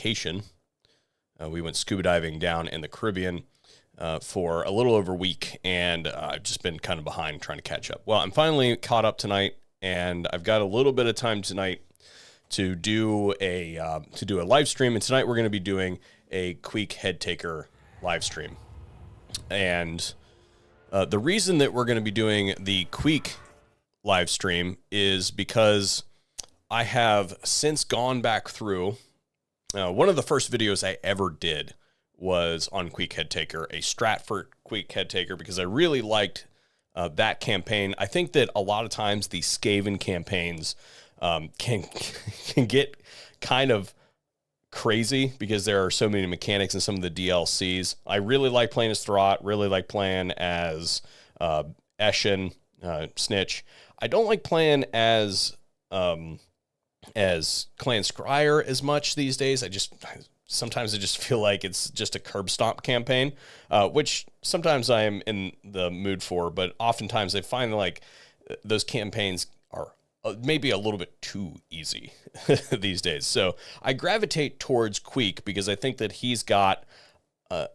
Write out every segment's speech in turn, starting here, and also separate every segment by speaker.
Speaker 1: vacation. We went scuba diving down in the Caribbean for a little over a week, and I've just been kind of behind trying to catch up. Well, I'm finally caught up tonight, and I've got a little bit of time tonight to do a live stream. And tonight we're going to be doing a Queek Headtaker live stream. And the reason that we're going to be doing the Queek live stream is because I have since gone back through. One of the first videos I ever did was on Queek Headtaker, a strat for Queek Headtaker, because I really liked that campaign. I think that a lot of times these Skaven campaigns can get kind of crazy because there are so many mechanics in some of the DLCs. I really like playing as Throt, really like playing as Eshin, Snitch. I don't like playing as Clan Scryer as much these days. Sometimes I just feel like it's just a curb stomp campaign, which sometimes I am in the mood for, but oftentimes I find like those campaigns are maybe a little bit too easy these days. So I gravitate towards Queek because I think that he's got a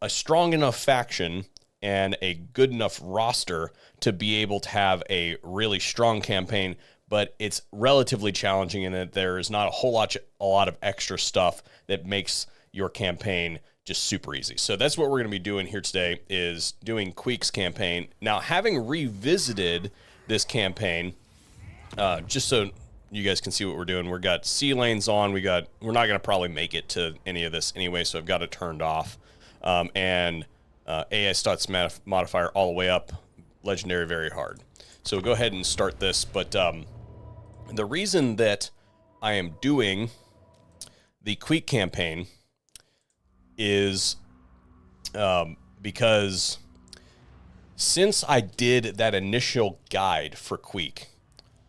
Speaker 1: strong enough faction and a good enough roster to be able to have a really strong campaign, but it's relatively challenging in that there is not a lot of extra stuff that makes your campaign just super easy. So that's what we're going to be doing here today, is doing Queek's campaign. Now, having revisited this campaign, just so you guys can see what we're doing, we've got sea lanes on. We're not going to probably make it to any of this anyway, so I've got it turned off. And AI stats modifier all the way up, legendary very hard. So we'll go ahead and start this, but the reason that I am doing the Queek campaign is because since I did that initial guide for Queek,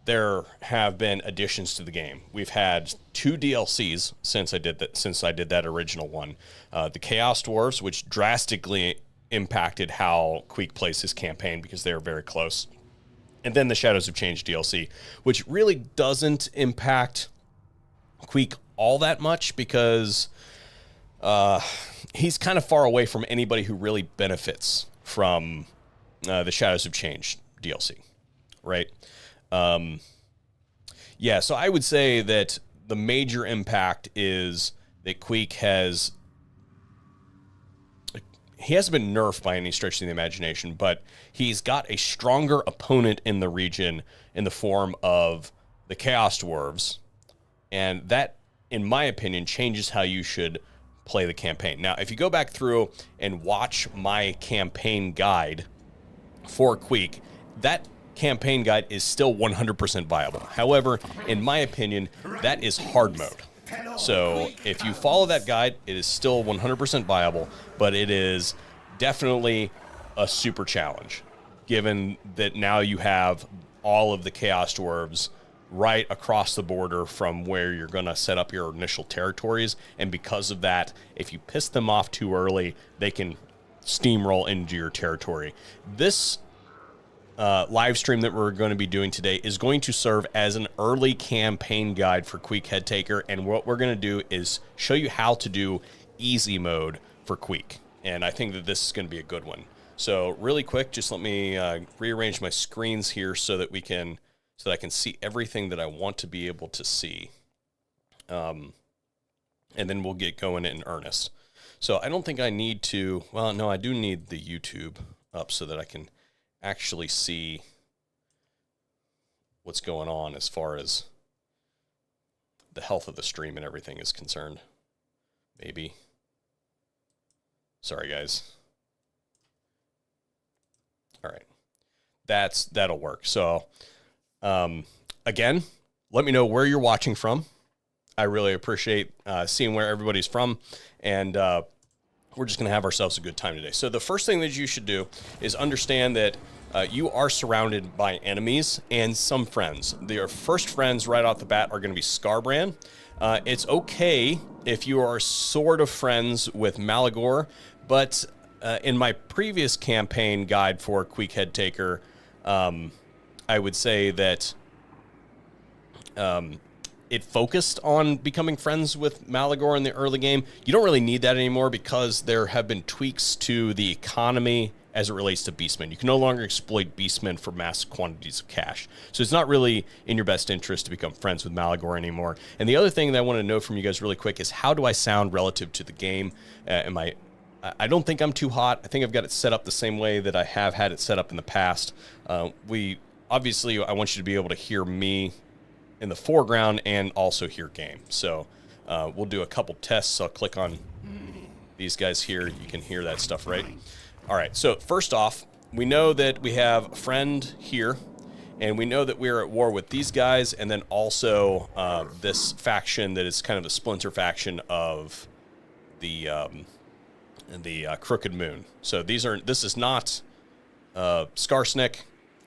Speaker 1: there have been additions to the game. We've had 2 DLCs since I did that original one. The Chaos Dwarves, which drastically impacted how Queek plays his campaign because they are very close. And then the Shadows of Change DLC, which really doesn't impact Queek all that much because he's kind of far away from anybody who really benefits from the Shadows of Change DLC, right? Yeah, so I would say that the major impact is that Queek he hasn't been nerfed by any stretch of the imagination, but he's got a stronger opponent in the region in the form of the Chaos Dwarves, and that, in my opinion, changes how you should play the campaign. Now, if you go back through and watch my campaign guide for Queek, that campaign guide is still 100% viable. However, in my opinion, that is hard mode. So if you follow that guide, it is still 100% viable, but it is definitely a super challenge, given that now you have all of the Chaos Dwarves right across the border from where you're going to set up your initial territories. And because of that, if you piss them off too early, they can steamroll into your territory. This live stream that we're going to be doing today is going to serve as an early campaign guide for Queek Headtaker, and what we're going to do is show you how to do easy mode for Queek, and I think that this is going to be a good one. So really quick, just let me rearrange my screens here so that I can see everything that I want to be able to see, and then we'll get going in earnest. So I don't think I need to, well, no, I do need the YouTube up so that I can actually see what's going on as far as the health of the stream and everything is concerned. Maybe. Sorry, guys. All right. That'll work. So, again, let me know where you're watching from. I really appreciate seeing where everybody's from, and we're just going to have ourselves a good time today. So the first thing that you should do is understand that you are surrounded by enemies and some friends. Your first friends right off the bat are going to be Scarbrand. It's okay if you are sort of friends with Malagor, but in my previous campaign guide for Queek Headtaker, I would say that it focused on becoming friends with Malagor in the early game. You don't really need that anymore because there have been tweaks to the economy as it relates to beastmen. You can no longer exploit beastmen for massive quantities of cash. So it's not really in your best interest to become friends with Malagor anymore. And the other thing that I want to know from you guys really quick is, how do I sound relative to the game? I don't think I'm too hot. I think I've got it set up the same way that I have had it set up in the past. Obviously, I want you to be able to hear me in the foreground and also hear game. So we'll do a couple tests. I'll click on these guys here. You can hear that stuff, right? All right, so first off, we know that we have a friend here, and we know that we're at war with these guys, and then also this faction that is kind of the splinter faction of the Crooked Moon. So this is not Skarsnik,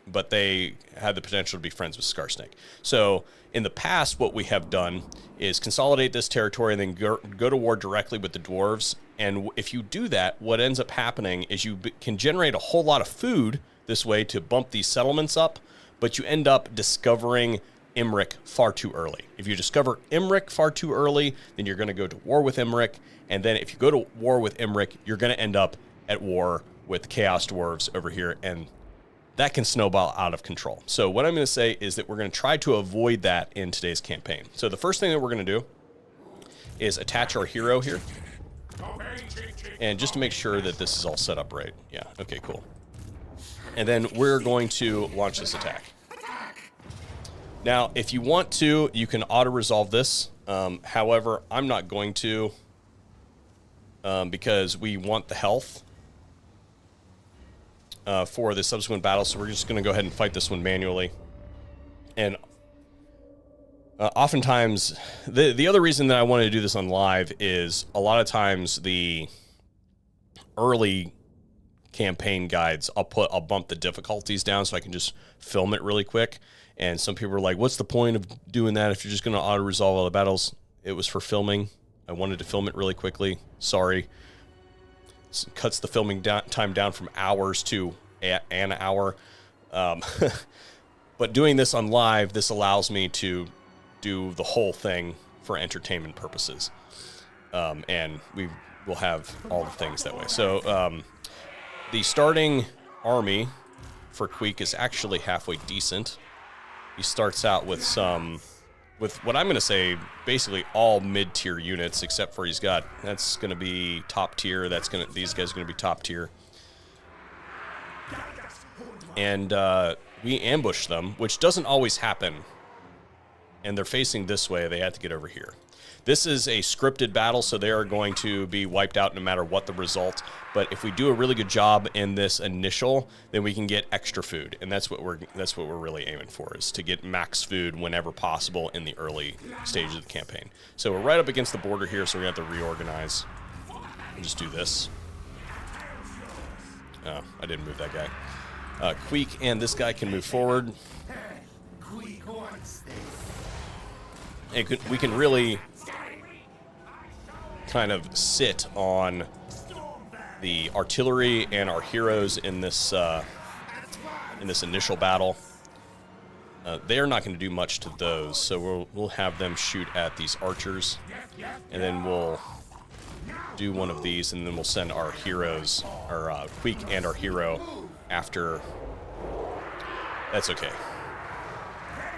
Speaker 1: but they had the potential to be friends with Skarsnik. So in the past, what we have done is consolidate this territory and then go to war directly with the dwarves. And if you do that, what ends up happening is you can generate a whole lot of food this way to bump these settlements up, but you end up discovering Imric far too early. If you discover Imric far too early, then you're going to go to war with Imric. And then if you go to war with Imric, you're going to end up at war with Chaos Dwarves over here, and that can snowball out of control. So what I'm going to say is that we're going to try to avoid that in today's campaign. So the first thing that we're going to do is attach our hero here. And just to make sure that this is all set up right. Yeah, okay, cool. And then we're going to launch this attack. Now, if you want to, you can auto-resolve this. However, I'm not going to because we want the health for the subsequent battle, so we're just going to go ahead and fight this one manually. And oftentimes, the other reason that I wanted to do this on live is a lot of times the early campaign guides, I'll bump the difficulties down so I can just film it really quick. And some people are like, what's the point of doing that if you're just going to auto-resolve all the battles? It was for filming. I wanted to film it really quickly. Sorry. It cuts the filming time down from hours to an hour. But doing this on live, this allows me to do the whole thing for entertainment purposes. And we will have all the things that way. So the starting army for Queek is actually halfway decent. He starts out with what I'm going to say, basically all mid-tier units, except for that's going to be top tier. These guys are going to be top tier. And we ambush them, which doesn't always happen. And they're facing this way. They had to get over here. This is a scripted battle, so they are going to be wiped out no matter what the result. But if we do a really good job in this initial, then we can get extra food, and that's what we're really aiming for, is to get max food whenever possible in the early stages of the campaign. So we're right up against the border here, so we're gonna have to reorganize. We'll just do this. Oh, I didn't move that guy. Queek and this guy can move forward. We can really kind of sit on the artillery and our heroes in this initial battle. They're not going to do much to those, so we'll have them shoot at these archers, and then we'll do one of these, and then we'll send our heroes, our Queek and our hero, after. That's okay.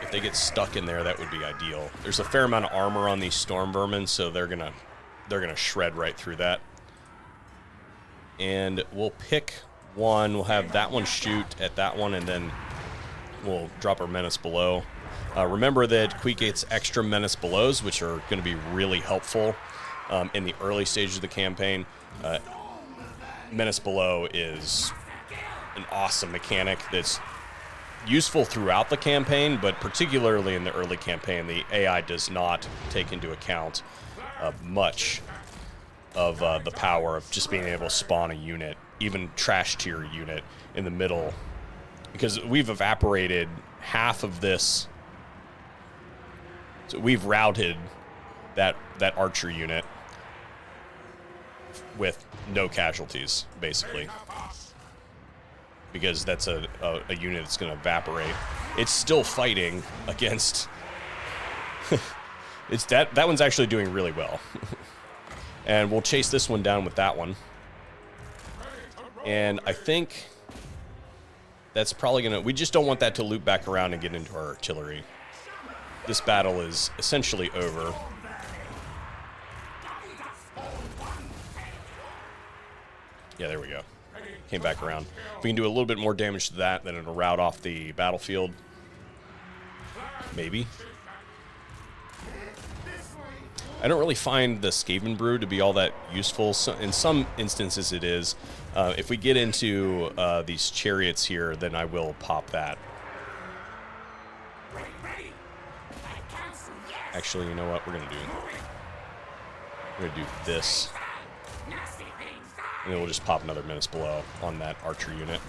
Speaker 1: If they get stuck in there, that would be ideal. There's a fair amount of armor on these storm vermin, so they're gonna shred right through that. And we'll pick one. We'll have that one shoot at that one, and then we'll drop our menace below. Remember that Queek gets extra menace belows, which are going to be really helpful in the early stages of the campaign. Menace below is an awesome mechanic that's useful throughout the campaign, but particularly in the early campaign, the AI does not take into account much of the power of just being able to spawn a unit, even trash tier unit, in the middle, because we've evaporated half of this. So we've routed that archer unit with no casualties, basically, because that's a unit that's going to evaporate. It's still fighting against It's that one's actually doing really well. And we'll chase this one down with that one. And I think that's probably gonna, we just don't want that to loop back around and get into our artillery. This battle is essentially over. Yeah, there we go. Came back around. If we can do a little bit more damage to that, then it'll rout off the battlefield. Maybe. I don't really find the Skaven Brew to be all that useful. So in some instances it is. If we get into these chariots here, then I will pop that. Actually, you know what we're gonna do? We're gonna do this. And then we'll just pop another Menace Below on that archer unit.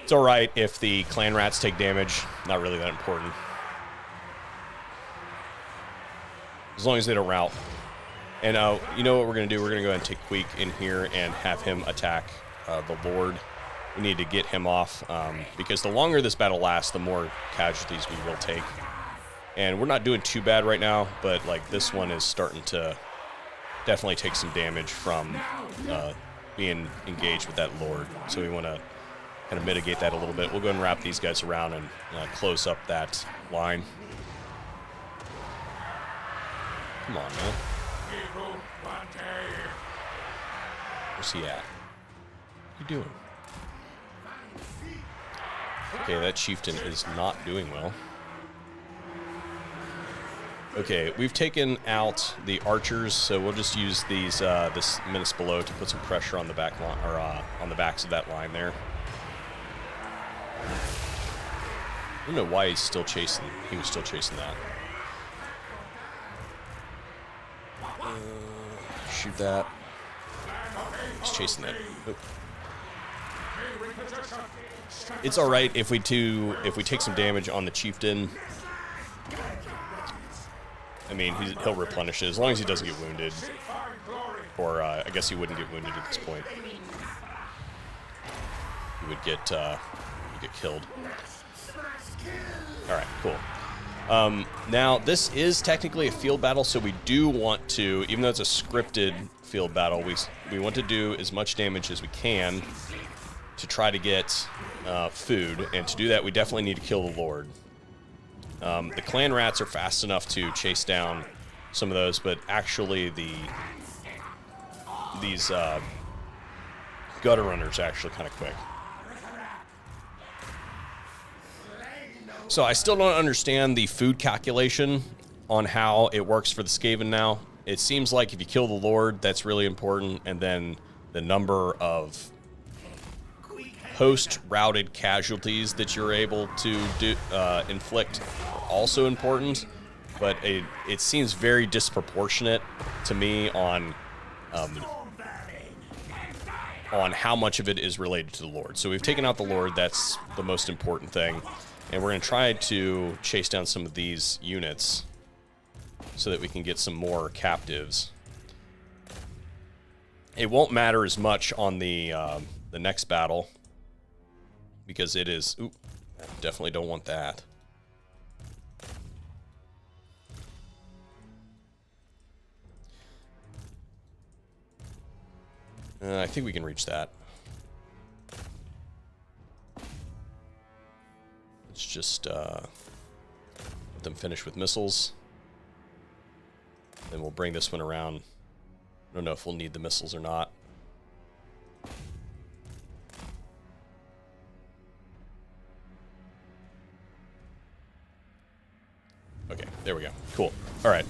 Speaker 1: It's alright if the clan rats take damage. Not really that important. As long as they don't rout. And you know what we're going to do? We're going to go ahead and take Queek in here and have him attack the Lord. We need to get him off because the longer this battle lasts, the more casualties we will take. And we're not doing too bad right now, but like this one is starting to definitely take some damage from being engaged with that Lord. So we want to kind of mitigate that a little bit. We'll go and wrap these guys around and close up that line. Come on, man. Where's he at? What are you doing? Okay, that chieftain is not doing well. Okay, we've taken out the archers, so we'll just use these this Menace Below to put some pressure on the back line, or on the backs of that line there. I don't know why he's still chasing. He was still chasing that. Shoot that. He's chasing that. Oop. It's all right if we take some damage on the chieftain. I mean, he'll replenish it as long as he doesn't get wounded. Or I guess he wouldn't get wounded at this point. He would get killed. All right, cool. Now, this is technically a field battle, so we do want to, even though it's a scripted field battle, we want to do as much damage as we can to try to get food. And to do that, we definitely need to kill the Lord. The clan rats are fast enough to chase down some of those, but actually these gutter runners are actually kind of quick. So I still don't understand the food calculation on how it works for the Skaven now. It seems like if you kill the Lord, that's really important, and then the number of post-routed casualties that you're able to inflict are also important, but it seems very disproportionate to me on how much of it is related to the Lord. So we've taken out the Lord, that's the most important thing. And we're going to try to chase down some of these units so that we can get some more captives. It won't matter as much on the next battle because it is... Ooh, definitely don't want that. I think we can reach that. Let's just let them finish with missiles. Then we'll bring this one around. I don't know if we'll need the missiles or not. Okay, there we go. Cool. All right.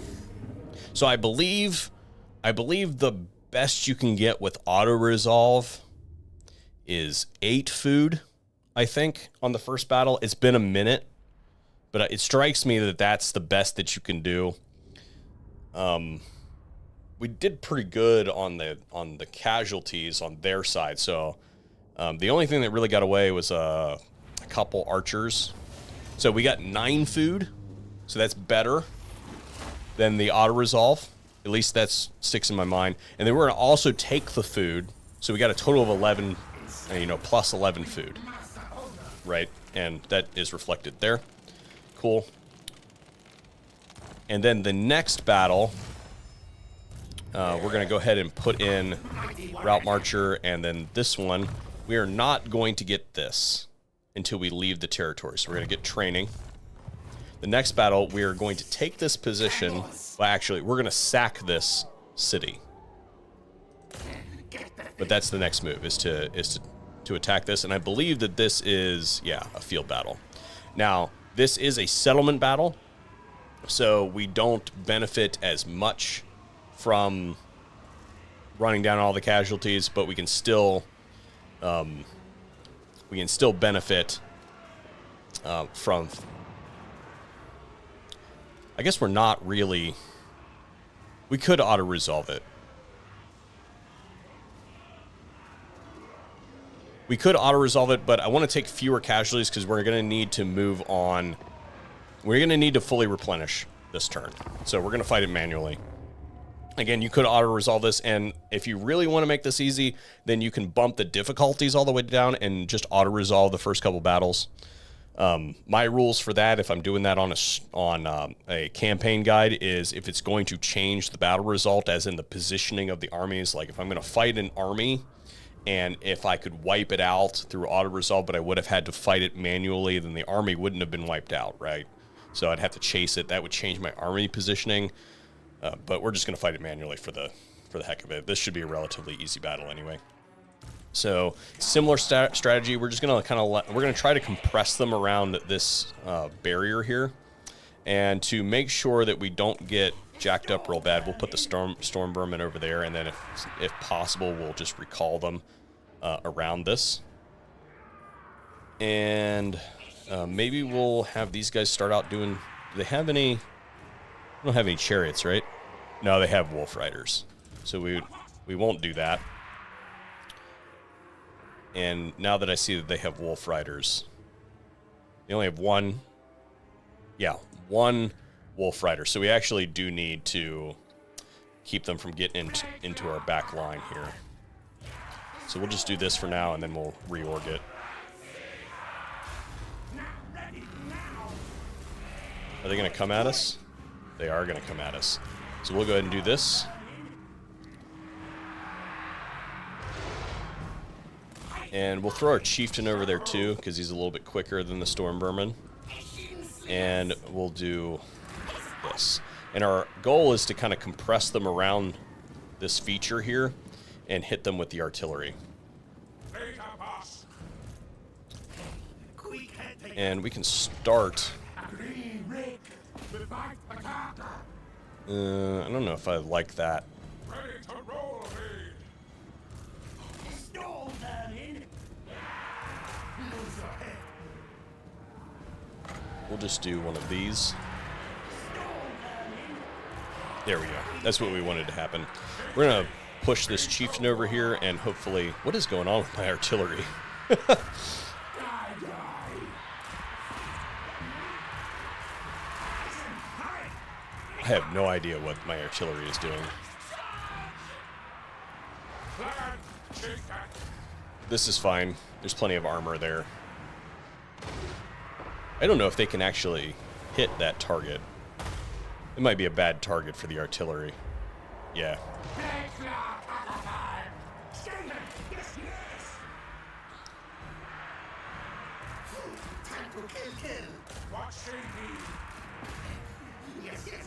Speaker 1: So I believe the best you can get with auto resolve is 8 food. I think, on the first battle. It's been a minute, but it strikes me that that's the best that you can do. We did pretty good on the casualties on their side, so the only thing that really got away was a couple archers. So we got 9 food, so that's better than the auto-resolve. At least that sticks in my mind. And then we're going to also take the food, so we got a total of 11, plus 11 food. right? And that is reflected there. Cool. And then the next battle, we're going to go ahead and put in Route Marcher, and then this one, we are not going to get this until we leave the territory. So we're going to get training. The next battle, we are going to take this position. Well, actually, we're going to sack this city. But that's the next move, is to attack this. And I believe that this is, yeah, a field battle. Now, this is a settlement battle, so we don't benefit as much from running down all the casualties, but we can still benefit from. I guess we're not really. We could auto resolve it. We could auto-resolve it, but I want to take fewer casualties because we're going to need to move on. We're going to need to fully replenish this turn. So we're going to fight it manually. Again, you could auto-resolve this, and if you really want to make this easy, then you can bump the difficulties all the way down and just auto-resolve the first couple battles. My rules for that, if I'm doing that on a campaign guide, is if it's going to change the battle result, as in the positioning of the armies. Like if I'm going to fight an army, and if I could wipe it out through auto-resolve, but I would have had to fight it manually, then the army wouldn't have been wiped out, right? So I'd have to chase it. That would change my army positioning. But we're just going to fight it manually for the heck of it. This should be a relatively easy battle anyway. So similar strategy. We're just going to we're going to try to compress them around this barrier here, and to make sure that we don't get jacked up real bad, we'll put the storm vermin over there, and then if possible, we'll just recall them around this. And maybe we'll have these guys start out doing. Do they have any? They don't have any chariots, right? No, they have wolf riders, so we won't do that. And now that I see that they have wolf riders, they only have one. Yeah, one wolf rider. So we actually do need to keep them from getting into our back line here. So we'll just do this for now, and then we'll reorg it. Are they going to come at us? They are going to come at us. So we'll go ahead and do this. And we'll throw our chieftain over there too, because he's a little bit quicker than the storm vermin. And we'll do this. And our goal is to kind of compress them around this feature here and hit them with the artillery. And we can start. I don't know if I like that. We'll just do one of these. There we go. That's what we wanted to happen. We're going to push this chieftain over here, and hopefully... What is going on with my artillery? I have no idea what my artillery is doing. This is fine. There's plenty of armor there. I don't know if they can actually hit that target. It might be a bad target for the artillery. Yeah.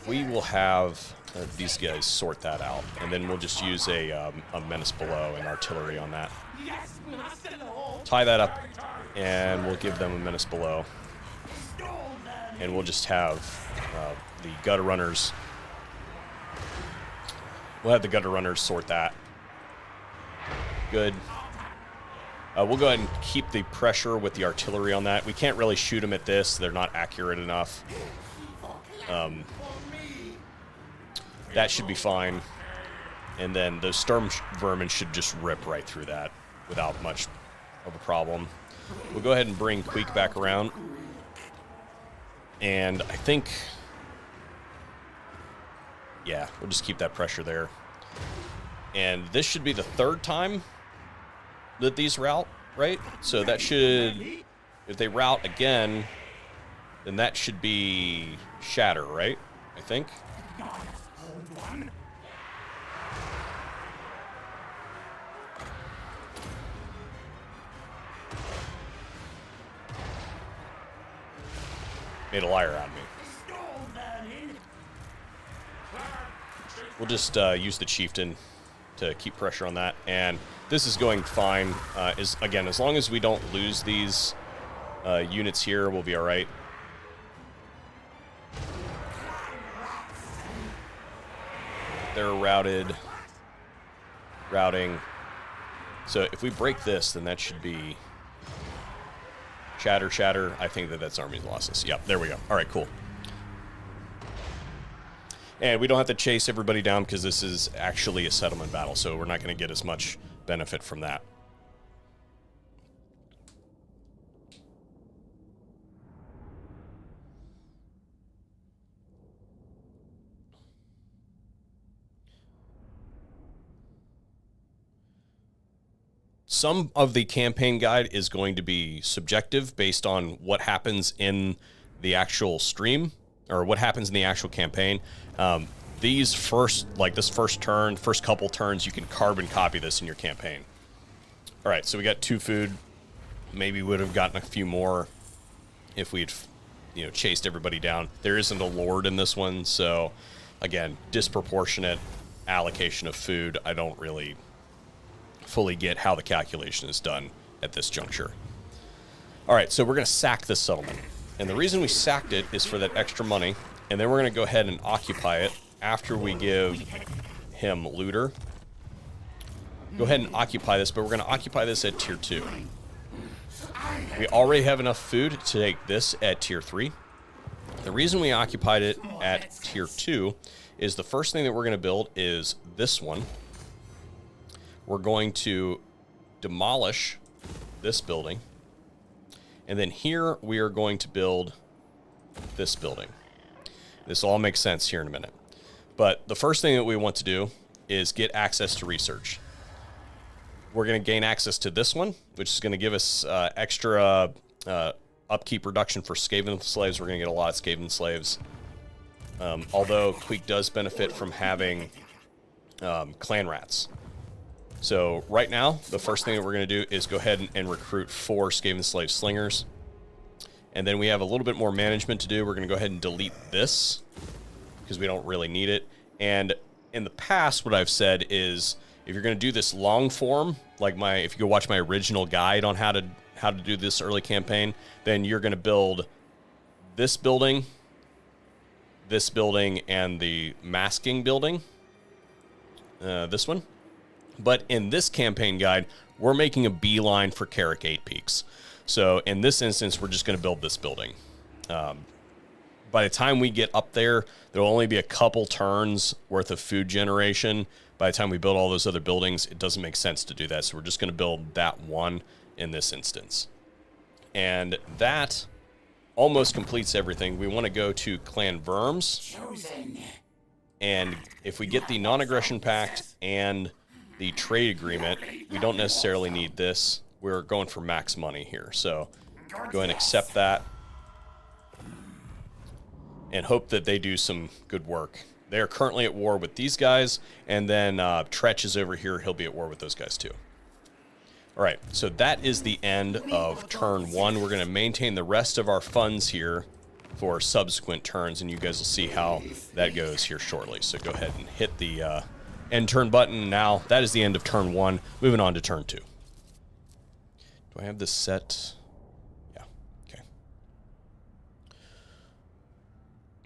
Speaker 1: We will have these guys sort that out, and then we'll just use a menace below and artillery on that. Tie that up, and we'll give them a menace below. And we'll just have the gutter runners. We'll have the gutter runners sort that. Good. We'll go ahead and keep the pressure with the artillery on that. We can't really shoot them at this. They're not accurate enough. That should be fine. And then those storm vermin should just rip right through that without much of a problem. We'll go ahead and bring Queek back around. And I think, yeah, we'll just keep that pressure there. And this should be the third time that these route, right? So that should, if they route again, then that should be Shatter, right? I think. Made a liar out of me. We'll just use the Chieftain to keep pressure on that. And this is going fine. Again, as long as we don't lose these units here, we'll be all right. They're routing. So if we break this, then that should be Shatter. I think that's Army's losses. Yep, there we go. All right, cool. And we don't have to chase everybody down because this is actually a settlement battle, so we're not going to get as much benefit from that. Some of the campaign guide is going to be subjective based on what happens in the actual stream or what happens in the actual campaign. This first couple turns, you can carbon copy this in your campaign. All right, so we got 2 food. Maybe we would have gotten a few more if we'd, chased everybody down. There isn't a lord in this one, so again, disproportionate allocation of food. I don't really fully get how the calculation is done at this juncture. All right, so we're going to sack this settlement. And the reason we sacked it is for that extra money, and then we're going to go ahead and occupy it after we give him looter. Go ahead and occupy this, but we're going to occupy this at tier 2. We already have enough food to take this at tier 3. The reason we occupied it at tier 2 is the first thing that we're going to build is this one. We're going to demolish this building. And then here we are going to build this building. This all makes sense here in a minute. But the first thing that we want to do is get access to research. We're going to gain access to this one, which is going to give us extra upkeep reduction for Skaven slaves. We're going to get a lot of Skaven slaves. Although Queek does benefit from having clan rats. So right now, the first thing that we're going to do is go ahead and recruit 4 Skaven slave slingers. And then we have a little bit more management to do. We're going to go ahead and delete this because we don't really need it. And in the past, what I've said is if you're going to do this long form, like if you go watch my original guide on how to do this early campaign, then you're going to build this building, and the masking building, this one. But in this campaign guide, we're making a beeline for Carrick 8 Peaks. So in this instance, we're just going to build this building. By the time we get up there, there'll only be a couple turns worth of food generation. By the time we build all those other buildings, it doesn't make sense to do that. So we're just going to build that one in this instance. And that almost completes everything. We want to go to Clan Verms. And if we get the non-aggression pact and the trade agreement, we don't necessarily need this. We're going for max money here. So go ahead and accept that. And hope that they do some good work. They are currently at war with these guys. And then Tretch is over here. He'll be at war with those guys too. All right, so that is the end of turn 1. We're going to maintain the rest of our funds here for subsequent turns. And you guys will see how that goes here shortly. So go ahead and hit the end turn button now. That is the end of turn 1. Moving on to turn 2. Do I have this set? Yeah, okay.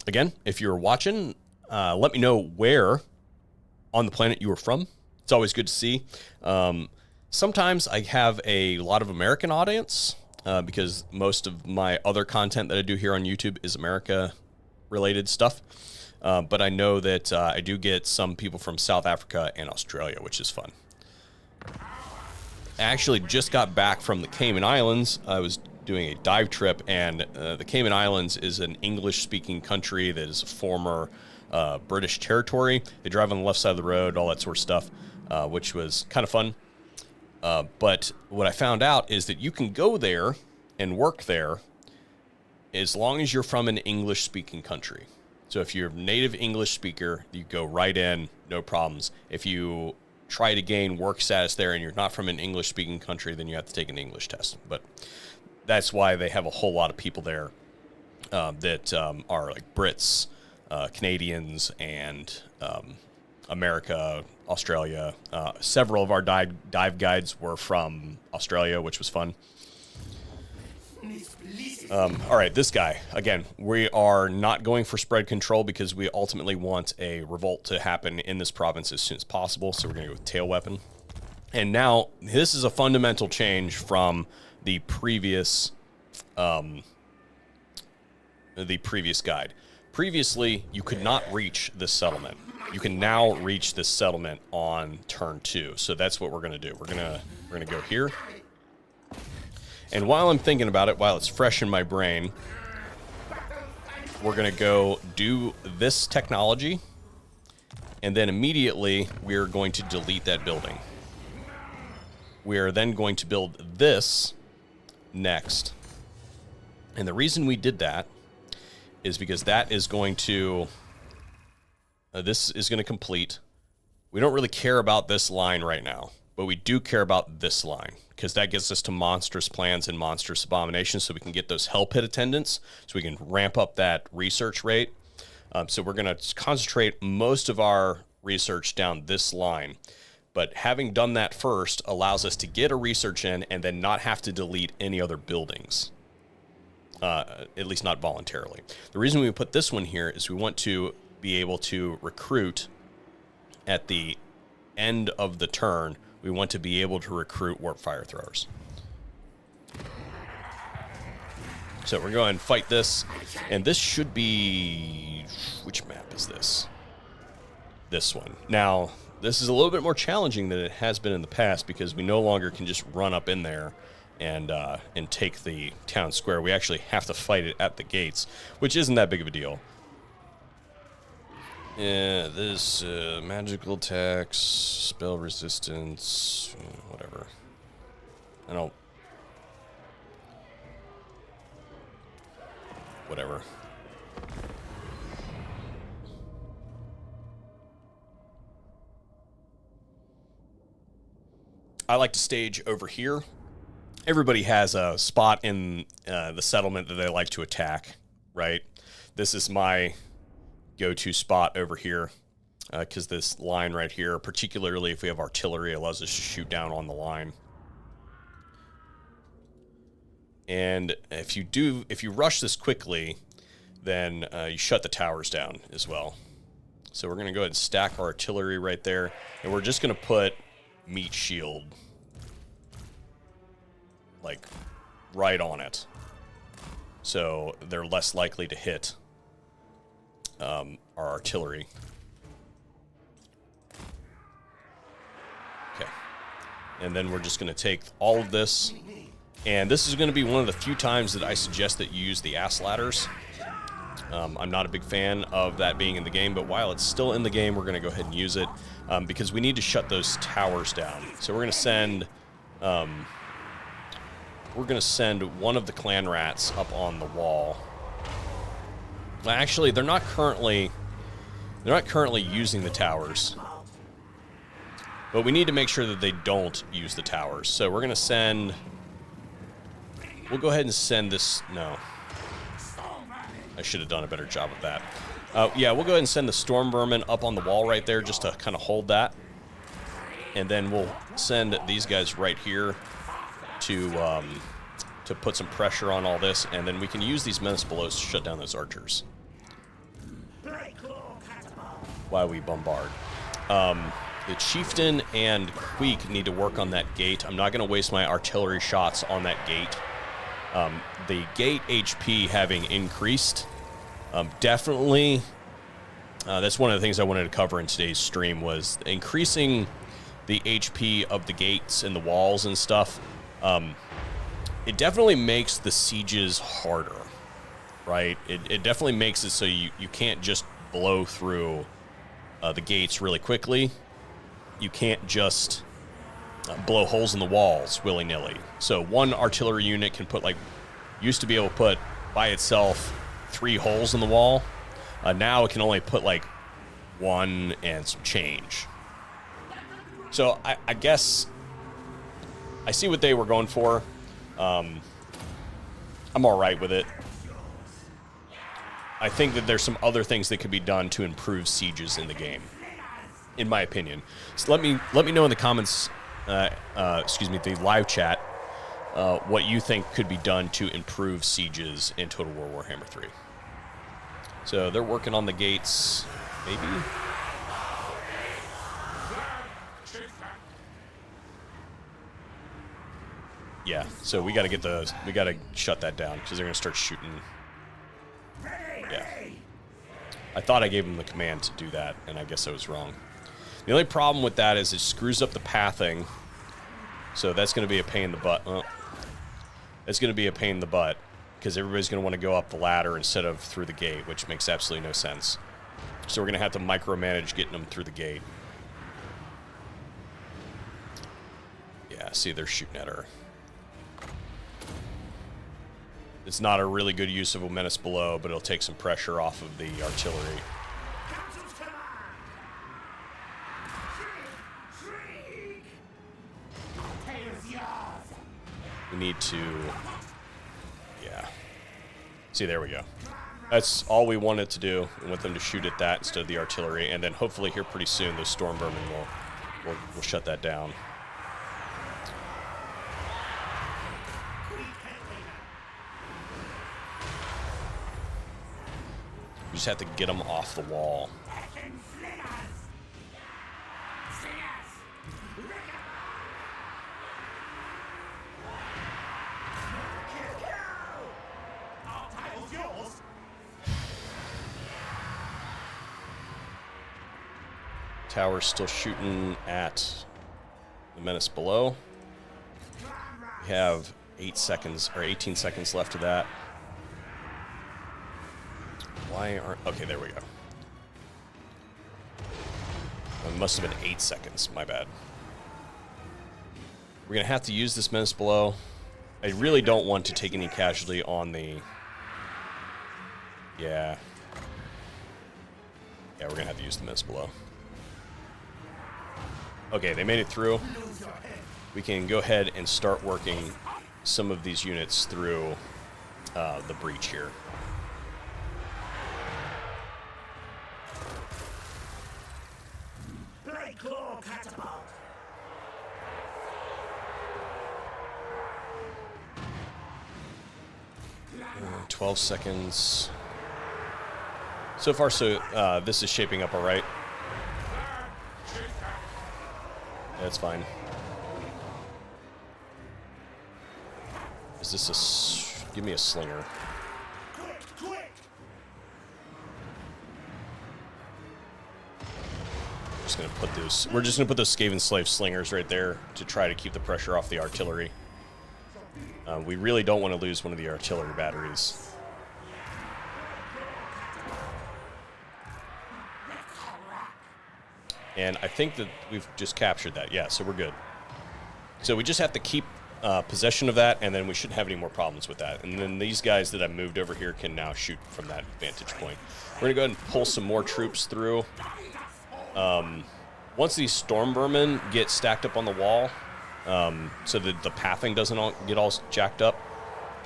Speaker 1: Again, if you're watching, let me know where on the planet you are from. It's always good to see. Sometimes I have a lot of American audience because most of my other content that I do here on YouTube is America-related stuff. But I know that I do get some people from South Africa and Australia, which is fun. I actually just got back from the Cayman Islands. I was doing a dive trip, and the Cayman Islands is an English-speaking country that is a former British territory. They drive on the left side of the road, all that sort of stuff, which was kind of fun. But what I found out is that you can go there and work there as long as you're from an English-speaking country. So if you're a native English speaker, you go right in, no problems. If you try to gain work status there and you're not from an English-speaking country, then you have to take an English test. But that's why they have a whole lot of people there that are like Brits, Canadians, and America, Australia. Several of our dive guides were from Australia, which was fun. All right, this guy, again, we are not going for spread control because we ultimately want a revolt to happen in this province as soon as possible, so we're going to go with tail weapon. And now, this is a fundamental change from the previous guide. Previously, you could not reach this settlement. You can now reach this settlement on turn 2, so that's what we're going to do. We're gonna go here. And while I'm thinking about it, while it's fresh in my brain, we're going to go do this technology, and then immediately we're going to delete that building. We are then going to build this next. And the reason we did that is because that is going to... this is going to complete. We don't really care about this line right now, but we do care about this line, because that gets us to monstrous plans and monstrous abominations, so we can get those hell pit attendants, so we can ramp up that research rate. So we're going to concentrate most of our research down this line. But having done that first allows us to get a research in and then not have to delete any other buildings, at least not voluntarily. The reason we put this one here is we want to be able to recruit at the end of the turn. We want to be able to recruit warp fire throwers. So we're going to fight this, and this should be... which map is this? This one. Now, this is a little bit more challenging than it has been in the past, because we no longer can just run up in there and take the town square. We actually have to fight it at the gates, which isn't that big of a deal. Yeah, this magical attacks, spell resistance, whatever. I don't... whatever. I like to stage over here. Everybody has a spot in the settlement that they like to attack, right? This is my go-to spot over here, because this line right here, particularly if we have artillery, allows us to shoot down on the line. And if you rush this quickly, then you shut the towers down as well. So we're going to go ahead and stack our artillery right there, and we're just going to put meat shield like right on it, so they're less likely to hit our artillery. Okay. And then we're just going to take all of this, and this is going to be one of the few times that I suggest that you use the ass ladders. I'm not a big fan of that being in the game, but while it's still in the game, we're going to go ahead and use it, because we need to shut those towers down. So we're going to send one of the clan rats up on the wall. Well, actually, they're not currently using the towers, but we need to make sure that they don't use the towers. So we're going to send... we'll go ahead and send this... no. I should have done a better job of that. Yeah, we'll go ahead and send the storm vermin up on the wall right there just to kind of hold that. And then we'll send these guys right here to put some pressure on all this, and then we can use these menace belows to shut down those archers while we bombard. The chieftain and Queek need to work on that gate. I'm not going to waste my artillery shots on that gate. The gate HP having increased, definitely, that's one of the things I wanted to cover in today's stream, was increasing the HP of the gates and the walls and stuff. It definitely makes the sieges harder, right? It definitely makes it so you can't just blow through the gates really quickly. You can't just blow holes in the walls willy-nilly. So one artillery unit can put like used to be able to put by itself 3 holes in the wall. Now it can only put like 1 and some change. So I guess I see what they were going for. I'm all right with it. I think that there's some other things that could be done to improve sieges in the game, in my opinion. So let me know in the comments, the live chat, what you think could be done to improve sieges in Total War Warhammer 3. So they're working on the gates, maybe? Yeah, so we got to shut that down because they're going to start shooting. Yeah. I thought I gave them the command to do that, and I guess I was wrong. The only problem with that is it screws up the pathing. So that's going to be a pain in the butt. Well, that's going to be a pain in the butt because everybody's going to want to go up the ladder instead of through the gate, which makes absolutely no sense. So we're going to have to micromanage getting them through the gate. Yeah, see, they're shooting at her. It's not a really good use of a menace below, but it'll take some pressure off of the artillery. We need to... Yeah. See, there we go. That's all we wanted to do. We want them to shoot at that instead of the artillery, and then hopefully here pretty soon those storm vermin will shut that down. We just have to get them off the wall. Tower's still shooting at the menace below. We have 8 seconds or 18 seconds left of that. Why aren't... Okay, there we go. It must have been 8 seconds. My bad. We're going to have to use this menace below. I really don't want to take any casualty on the... Yeah. Yeah, we're going to have to use the menace below. Okay, they made it through. We can go ahead and start working some of these units through the breach here.
Speaker 2: Claw catapult.
Speaker 1: 12 seconds. So far, this is shaping up all right. That's fine. Is this a... Give me a slinger. We're just gonna put those Skaven Slave Slingers right there to try to keep the pressure off the artillery. We really don't want to lose one of the artillery batteries. And I think that we've just captured that. Yeah, so we're good. So we just have to keep possession of that, and then we shouldn't have any more problems with that. And then these guys that I moved over here can now shoot from that vantage point. We're gonna go ahead and pull some more troops through. Once these storm vermin get stacked up on the wall, so that the pathing doesn't get all jacked up,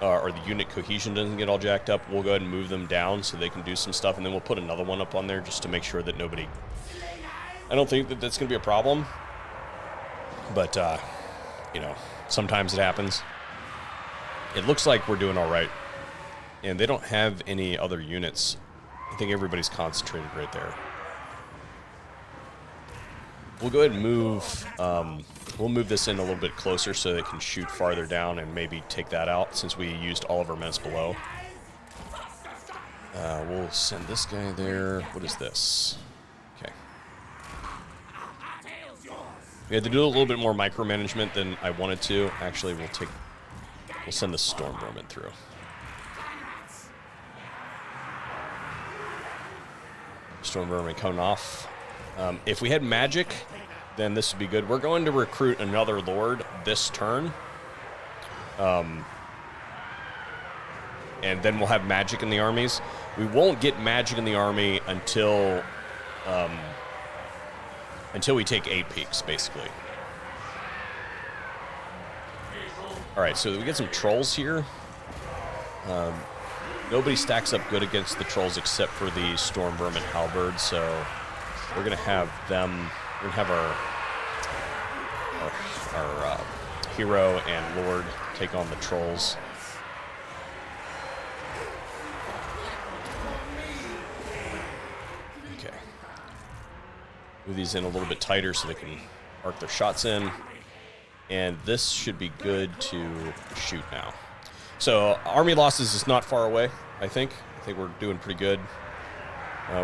Speaker 1: or the unit cohesion doesn't get all jacked up, we'll go ahead and move them down so they can do some stuff, and then we'll put another one up on there just to make sure that nobody... I don't think that that's going to be a problem, but, you know, sometimes it happens. It looks like we're doing all right, and they don't have any other units. I think everybody's concentrated right there. We'll go ahead and move, we'll move this in a little bit closer so they can shoot farther down and maybe take that out since we used all of our menace below. We'll send this guy there. What is this? Okay. We had to do a little bit more micromanagement than I wanted to. Actually, we'll send the storm vermin through. Storm vermin coming off. If we had magic, then this would be good. We're going to recruit another lord this turn. and then we'll have magic in the armies. We won't get magic in the army until we take 8 peaks, basically. All right, so we get some trolls here. Nobody stacks up good against the trolls except for the Storm Vermin Halberd, so we're gonna have them. We're gonna have our hero and lord take on the trolls. Okay. Move these in a little bit tighter so they can arc their shots in. And this should be good to shoot now. So army losses is not far away, I think. I think we're doing pretty good.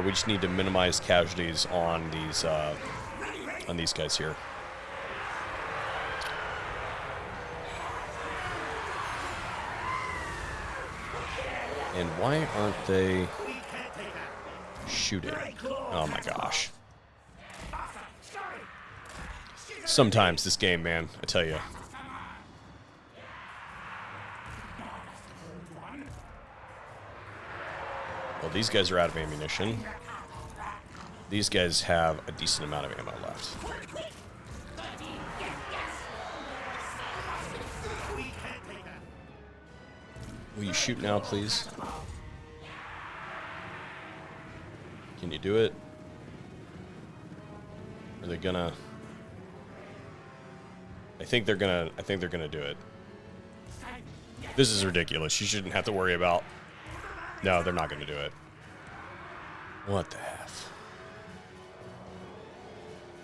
Speaker 1: We just need to minimize casualties on these guys here. And why aren't they shooting? Oh my gosh. Sometimes this game, man, I tell you. Well, these guys are out of ammunition. These guys have a decent amount of ammo left. Will you shoot now, please? Can you do it? Are they gonna... I think they're gonna do it. This is ridiculous. You shouldn't have to worry about... No, they're not gonna do it. What the F?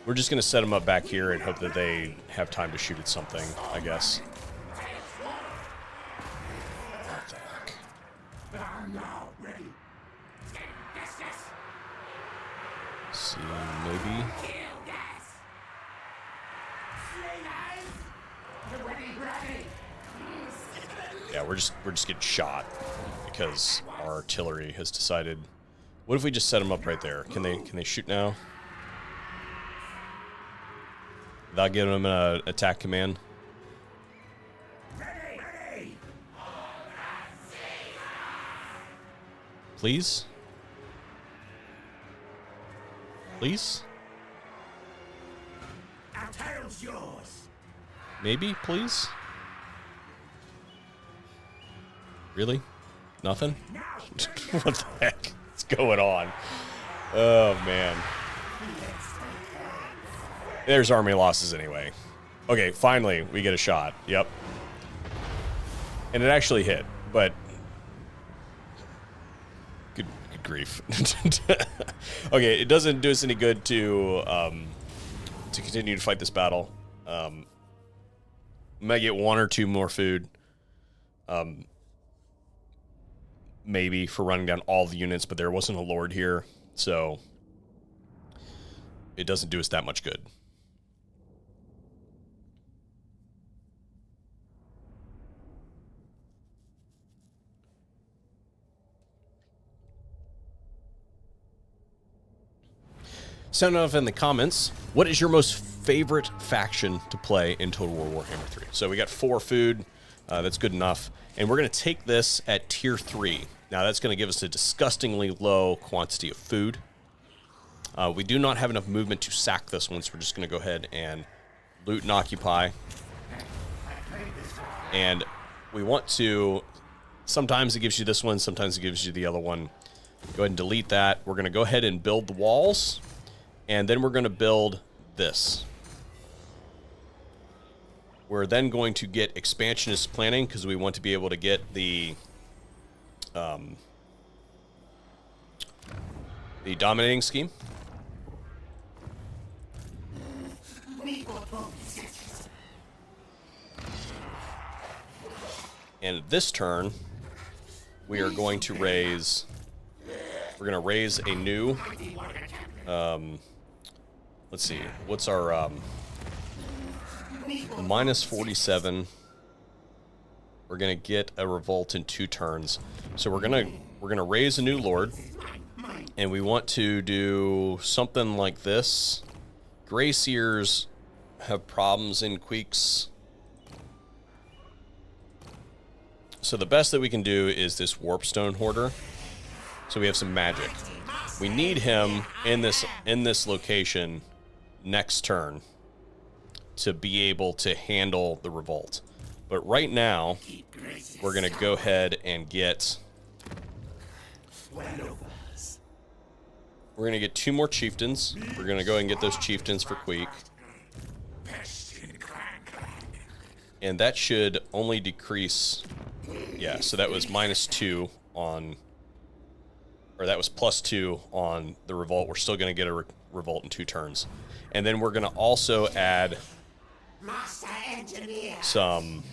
Speaker 1: We're just gonna set them up back here and hope that they have time to shoot at something, I guess. What the heck? See, maybe... Yeah, we're just getting shot because our artillery has decided. What if we just set them up right there? Can they shoot now? Without giving them an attack command? Please? Please?
Speaker 2: Our tail's yours.
Speaker 1: Maybe, please? Really? Nothing? What the heck is going on? Oh, man. There's army losses anyway. Okay, finally, we get a shot. Yep. And it actually hit, but... Good grief. Okay, it doesn't do us any good to continue to fight this battle. Might get 1 or 2 more food. Maybe for running down all the units, but there wasn't a lord here, so it doesn't do us that much good. Sound off in the comments. What is your most favorite faction to play in Total War Warhammer 3? So we got 4 food. That's good enough. And we're going to take this at tier 3. Now that's going to give us a disgustingly low quantity of food. We do not have enough movement to sack this one, so we're just going to go ahead and loot and occupy. And we want to... Sometimes it gives you this one, sometimes it gives you the other one. Go ahead and delete that. We're going to go ahead and build the walls. And then we're going to build this. We're then going to get expansionist planning because we want to be able to get the dominating scheme. And this turn, we are going to raise... We're going to raise a new... let's see. What's our... minus 47. We're gonna get a revolt in 2 turns. So we're gonna raise a new lord, and we want to do something like this. Grey Seers have problems in Queeks, So the best that we can do is this Warpstone Hoarder. So we have some magic. We need him in this location next turn to be able to handle the revolt. But right now, we're going to go ahead and get... We're going to get 2 more chieftains. We're going to go ahead and get those chieftains for Queek. And that should only decrease... Yeah, so that was -2 on... Or that was +2 on the revolt. We're still going to get a revolt in 2 turns. And then we're going to also add some...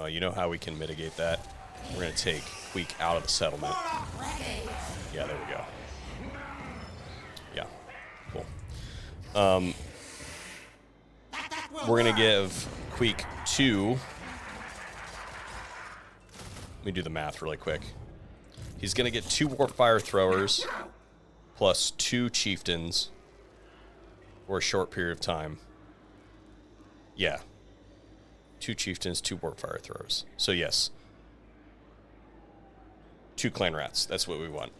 Speaker 1: you know how we can mitigate that? We're going to take Queek out of the settlement. Yeah, there we go. Yeah, cool. We're going to give Queek 2... Let me do the math really quick. He's going to get 2 Warpfire Throwers plus 2 Chieftains for a short period of time. Yeah. 2 Chieftains, 2 Warpfire Throwers. So yes. 2 Clan Rats. That's what we want.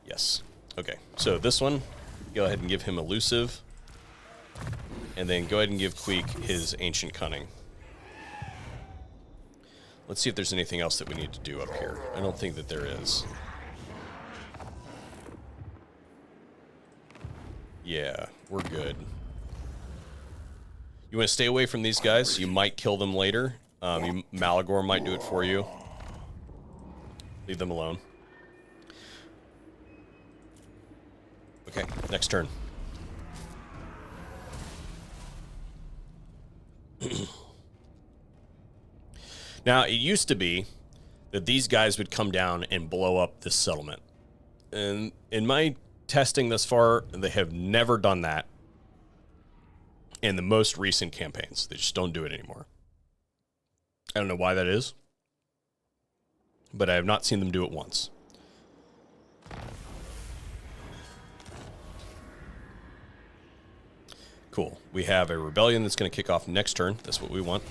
Speaker 1: Yes. Okay. So this one, go ahead and give him Elusive. And then go ahead and give Queek his Ancient Cunning. Let's see if there's anything else that we need to do up here. I don't think that there is. Yeah, we're good. You want to stay away from these guys? You might kill them later. Malagor might do it for you. Leave them alone. Okay, next turn. Now, it used to be that these guys would come down and blow up this settlement. And in my testing thus far, they have never done that in the most recent campaigns. They just don't do it anymore. I don't know why that is, but I have not seen them do it once. Cool. We have a rebellion that's going to kick off next turn. That's what we want.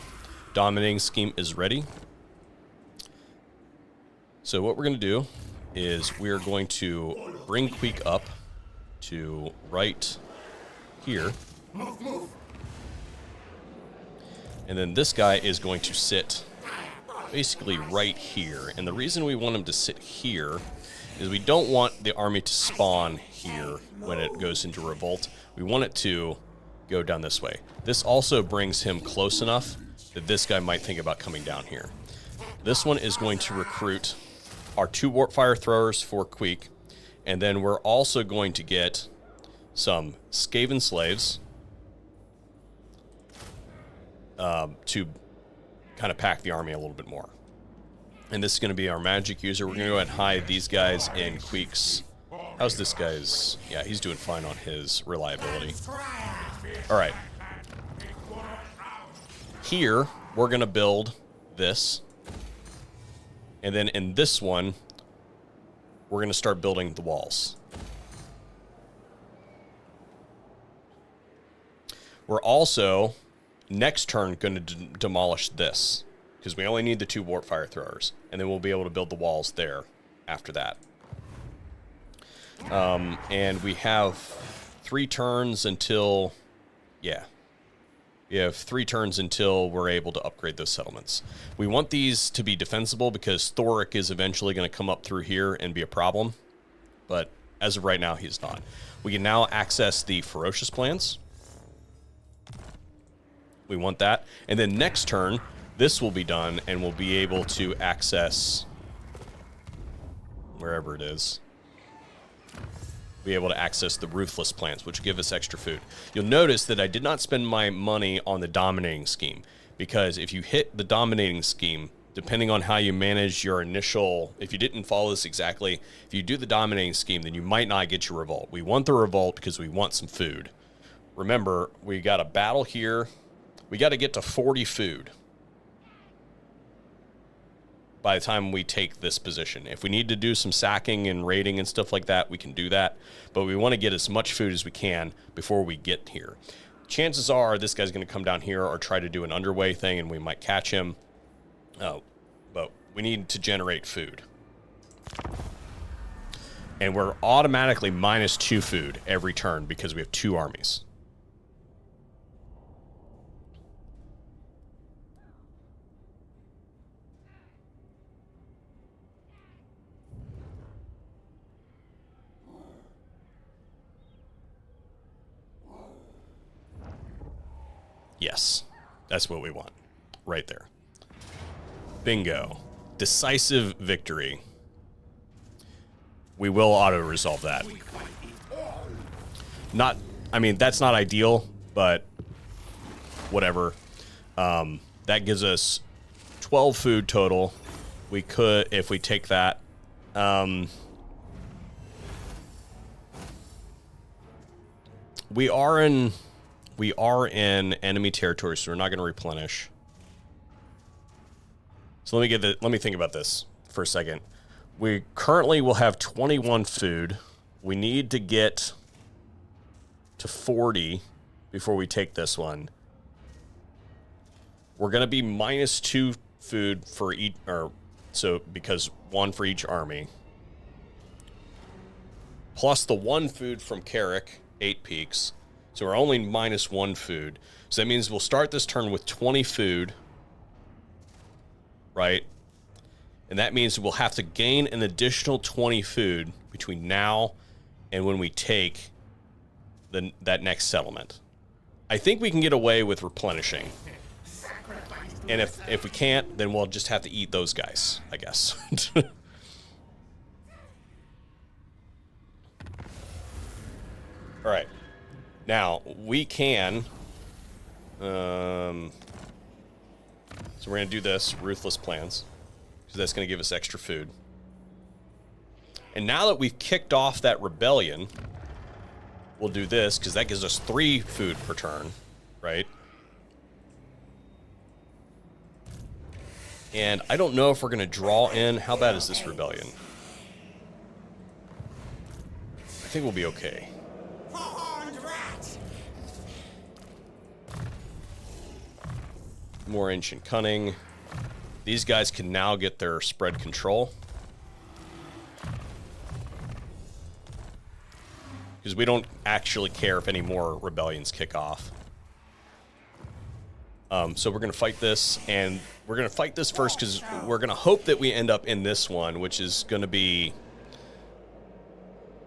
Speaker 1: Dominating scheme is ready. So what we're going to do is we're going to bring Queek up to right here. And then this guy is going to sit basically right here. And the reason we want him to sit here is we don't want the army to spawn here when it goes into revolt. We want it to go down this way. This also brings him close enough that this guy might think about coming down here. This one is going to recruit our 2 Warpfire Throwers for Queek, and then we're also going to get some Skaven Slaves to kind of pack the army a little bit more. And this is going to be our magic user. We're going to go ahead and hide these guys in Queek's... How's this guy's... Yeah, he's doing fine on his reliability. All right. Here, we're going to build this. And then in this one, we're going to start building the walls. We're also, next turn, going to demolish this. Because we only need the 2 Warpfire Throwers. And then we'll be able to build the walls there after that. And we have 3 turns until... Yeah. We have 3 turns until we're able to upgrade those settlements. We want these to be defensible because Thoric is eventually going to come up through here and be a problem. But as of right now, he's not. We can now access the Ferocious Plans. We want that. And then next turn, this will be done and we'll be able to access wherever it is. Be able to access the Ruthless Plants, which give us extra food. You'll notice that I did not spend my money on the Dominating Scheme, because if you hit the Dominating Scheme, depending on how you manage your initial... If you didn't follow this exactly, if you do the Dominating Scheme, then you might not get your Revolt. We want the Revolt because we want some food. Remember, we got a battle here. We got to get to 40 food by the time we take this position. If we need to do some sacking and raiding and stuff like that, we can do that. But we want to get as much food as we can before we get here. chances are this guy's going to come down here or try to do an underway thing, and we might catch him. But we need to generate food. And we're automatically -2 food every turn because we have 2 armies. Yes, that's what we want. Right there. Bingo. Decisive victory. We will auto-resolve that. Not, I mean, that's not ideal, but whatever. That gives us 12 food total. We could, if we take that. We are in enemy territory, so we're not going to replenish. So let me think about this for a second. We currently will have 21 food. We need to get to 40 before we take this one. We're going to be -2 food for each, or so because 1 for each army. Plus the 1 food from Carrick, 8 peaks. So we're only -1 food. So that means we'll start this turn with 20 food. Right? And that means we'll have to gain an additional 20 food between now and when we take that next settlement. I think we can get away with replenishing. And if we can't, then we'll just have to eat those guys, I guess. All right. Now, we can... so we're going to do this, Ruthless Plans, because that's going to give us extra food. And now that we've kicked off that rebellion, we'll do this, because that gives us 3 food per turn, right? And I don't know if we're going to draw in. How bad is this rebellion? I think we'll be okay. More Ancient Cunning. These guys can now get their spread control. Because we don't actually care if any more rebellions kick off. So we're going to fight this, and we're going to fight this first because we're going to hope that we end up in this one, which is going to be...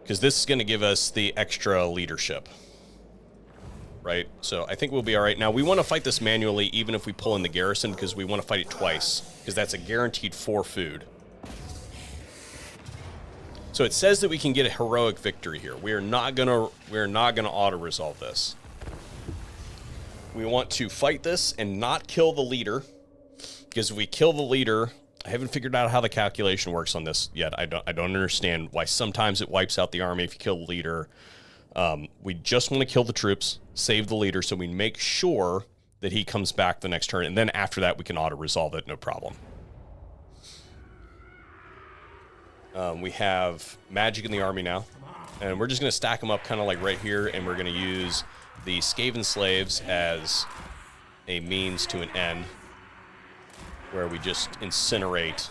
Speaker 1: Because this is going to give us the extra leadership. Right? So I think we'll be all right. Now, we want to fight this manually, even if we pull in the garrison, because we want to fight it twice, because that's a guaranteed 4 food. So it says that we can get a heroic victory here. We are not gonna auto-resolve this. We want to fight this and not kill the leader, because if we kill the leader, I haven't figured out how the calculation works on this yet. I don't understand why sometimes it wipes out the army if you kill the leader. We just want to kill the troops, save the leader, so we make sure that he comes back the next turn, and then after that we can auto-resolve it, no problem. We have magic in the army now, and we're just going to stack them up kind of like right here, and we're going to use the Skaven Slaves as a means to an end, where we just incinerate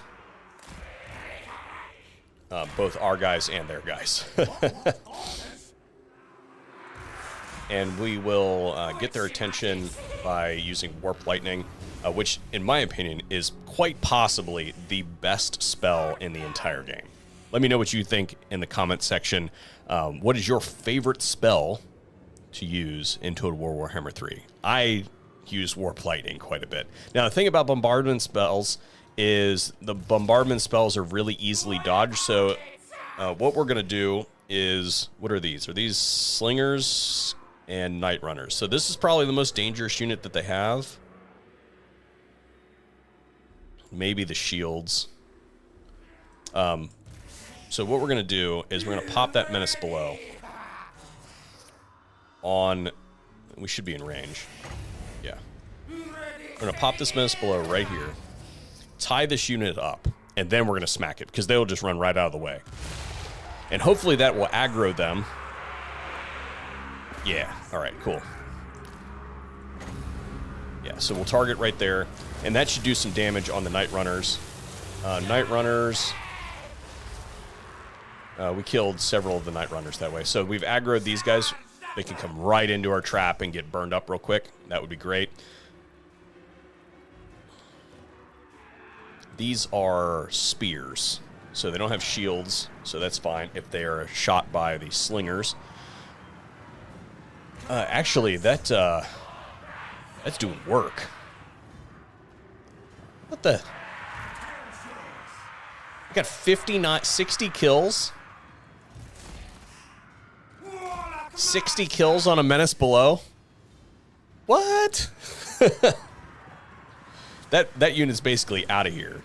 Speaker 1: both our guys and their guys. And we will get their attention by using Warp Lightning, which, in my opinion, is quite possibly the best spell in the entire game. Let me know what you think in the comment section. What is your favorite spell to use in Total War Warhammer 3? I use Warp Lightning quite a bit. Now, the thing about bombardment spells is the bombardment spells are really easily dodged, so what we're going to do is... What are these? Are these slingers and night runners? So this is probably the most dangerous unit that they have. Maybe the shields. So what we're going to do is we're going to pop that menace below on... We should be in range. Yeah. We're going to pop this menace below right here. Tie this unit up. And then we're going to smack it, because they'll just run right out of the way. And hopefully that will aggro them. Yeah. All right, cool. Yeah, so we'll target right there, and that should do some damage on the Night Runners. Night Runners, we killed several of the Night Runners that way. So we've aggroed these guys. They can come right into our trap and get burned up real quick. That would be great. These are spears, so they don't have shields, so that's fine if they are shot by the slingers. Actually, that's doing work. What the? I got 60 kills. 60 kills on a Menace Below. What? that unit's basically out of here.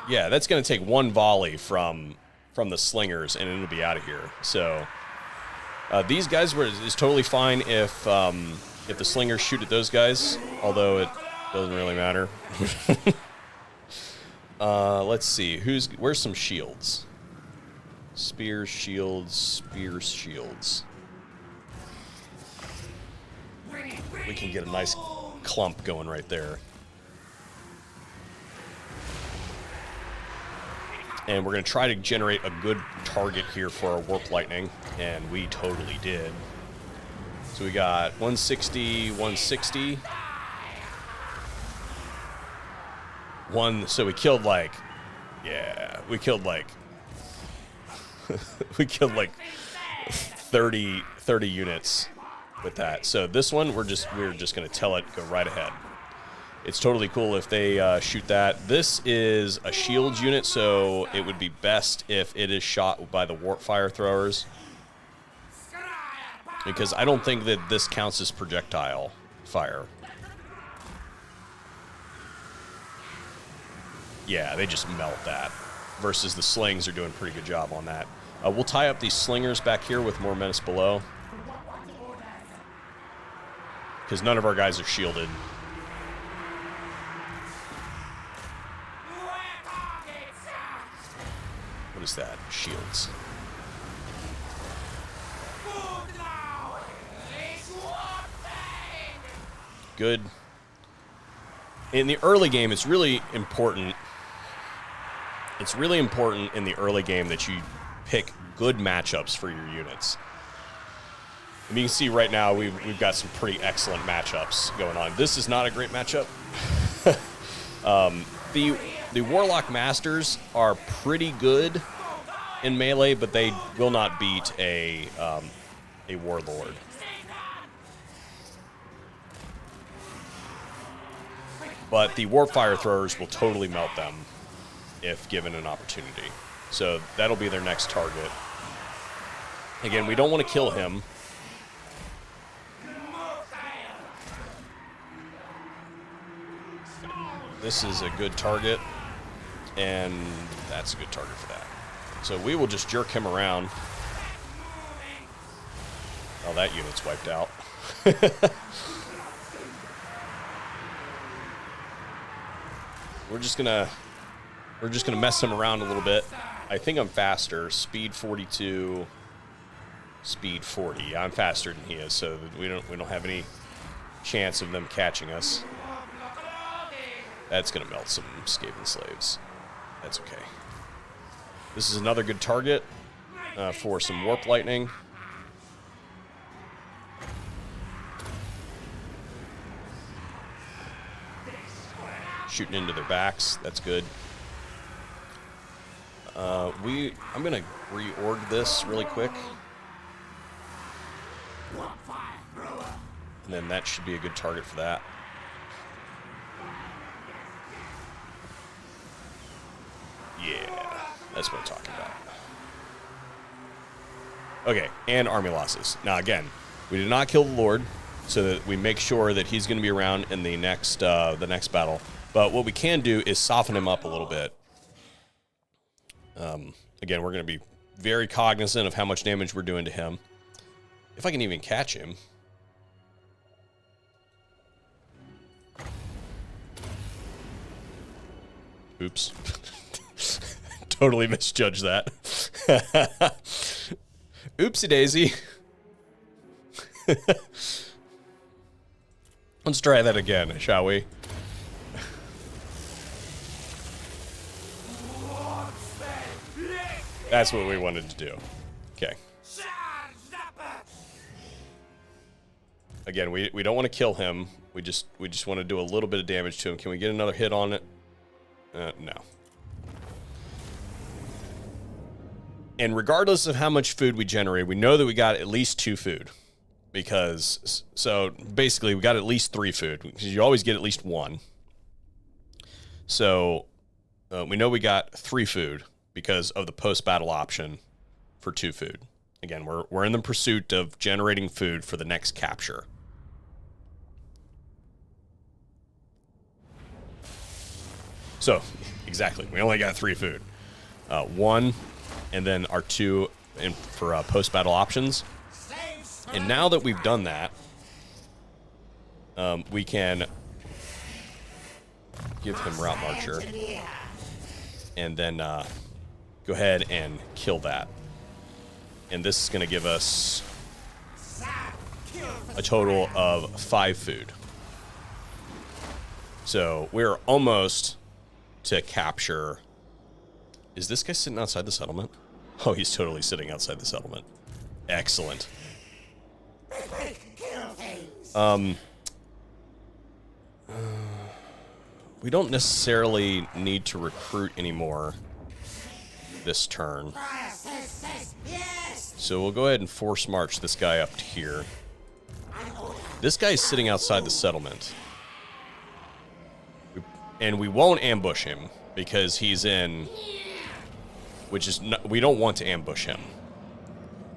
Speaker 1: Yeah, that's going to take one volley from the slingers, and it'll be out of here. So these guys is totally fine if the slingers shoot at those guys, although it doesn't really matter. Let's see, where's some shields? Spears, shields, spears, shields. We can get a nice clump going right there. And we're going to try to generate a good target here for our Warp Lightning, and we totally did. So we got 160, 160. So we killed like, yeah, we killed like 30 units with that. So this one, we're just going to tell it, go right ahead. It's totally cool if they shoot that. This is a shields unit, so it would be best if it is shot by the warp fire throwers, because I don't think that this counts as projectile fire. Yeah, they just melt that, versus the slings are doing a pretty good job on that. We'll tie up these slingers back here with more Menace Below, because none of our guys are shielded. What is that? Shields. Good. In the early game, it's really important. It's really important in the early game that you pick good matchups for your units. And you can see right now we've got some pretty excellent matchups going on. This is not a great matchup. The Warlock Masters are pretty good in melee, but they will not beat a Warlord. But the Warp Fire Throwers will totally melt them if given an opportunity. So that'll be their next target. Again, we don't want to kill him. This is a good target, and that's a good target for that. So we will just jerk him around. Oh, that unit's wiped out. We're just gonna mess him around a little bit. I think I'm faster. Speed 42, speed 40. I'm faster than he is, so we don't have any chance of them catching us. That's gonna melt some Skaven slaves. That's okay. This is another good target for some Warp Lightning. Shooting into their backs. That's good. I'm gonna reorg this really quick, and then that should be a good target for that. Yeah, that's what I'm talking about. Okay, and army losses. Now again, we did not kill the Lord, so that we make sure that he's going to be around in the next battle. But what we can do is soften him up a little bit. Again, we're going to be very cognizant of how much damage we're doing to him. If I can even catch him. Oops. Totally misjudged that. Oopsie daisy. Let's try that again, shall we? That's what we wanted to do. Okay. Again, we don't want to kill him. We just want to do a little bit of damage to him. Can we get another hit on it? No. And regardless of how much food we generate, we know that we got at least 2 food. Because, so basically we got at least 3 food. Because you always get at least 1. So, we know we got 3 food because of the post-battle option for 2 food. Again, we're in the pursuit of generating food for the next capture. So, exactly, we only got 3 food. 1, and then our 2 for post-battle options. And now that we've done that, we can give him Route Marcher. And then go ahead and kill that. And this is going to give us a total of 5 food. So we're almost to capture. Is this guy sitting outside the settlement? Oh, he's totally sitting outside the settlement. Excellent. We don't necessarily need to recruit anymore this turn. So we'll go ahead and force march this guy up to here. This guy's sitting outside the settlement. And we won't ambush him because he's in, which is not, we don't want to ambush him.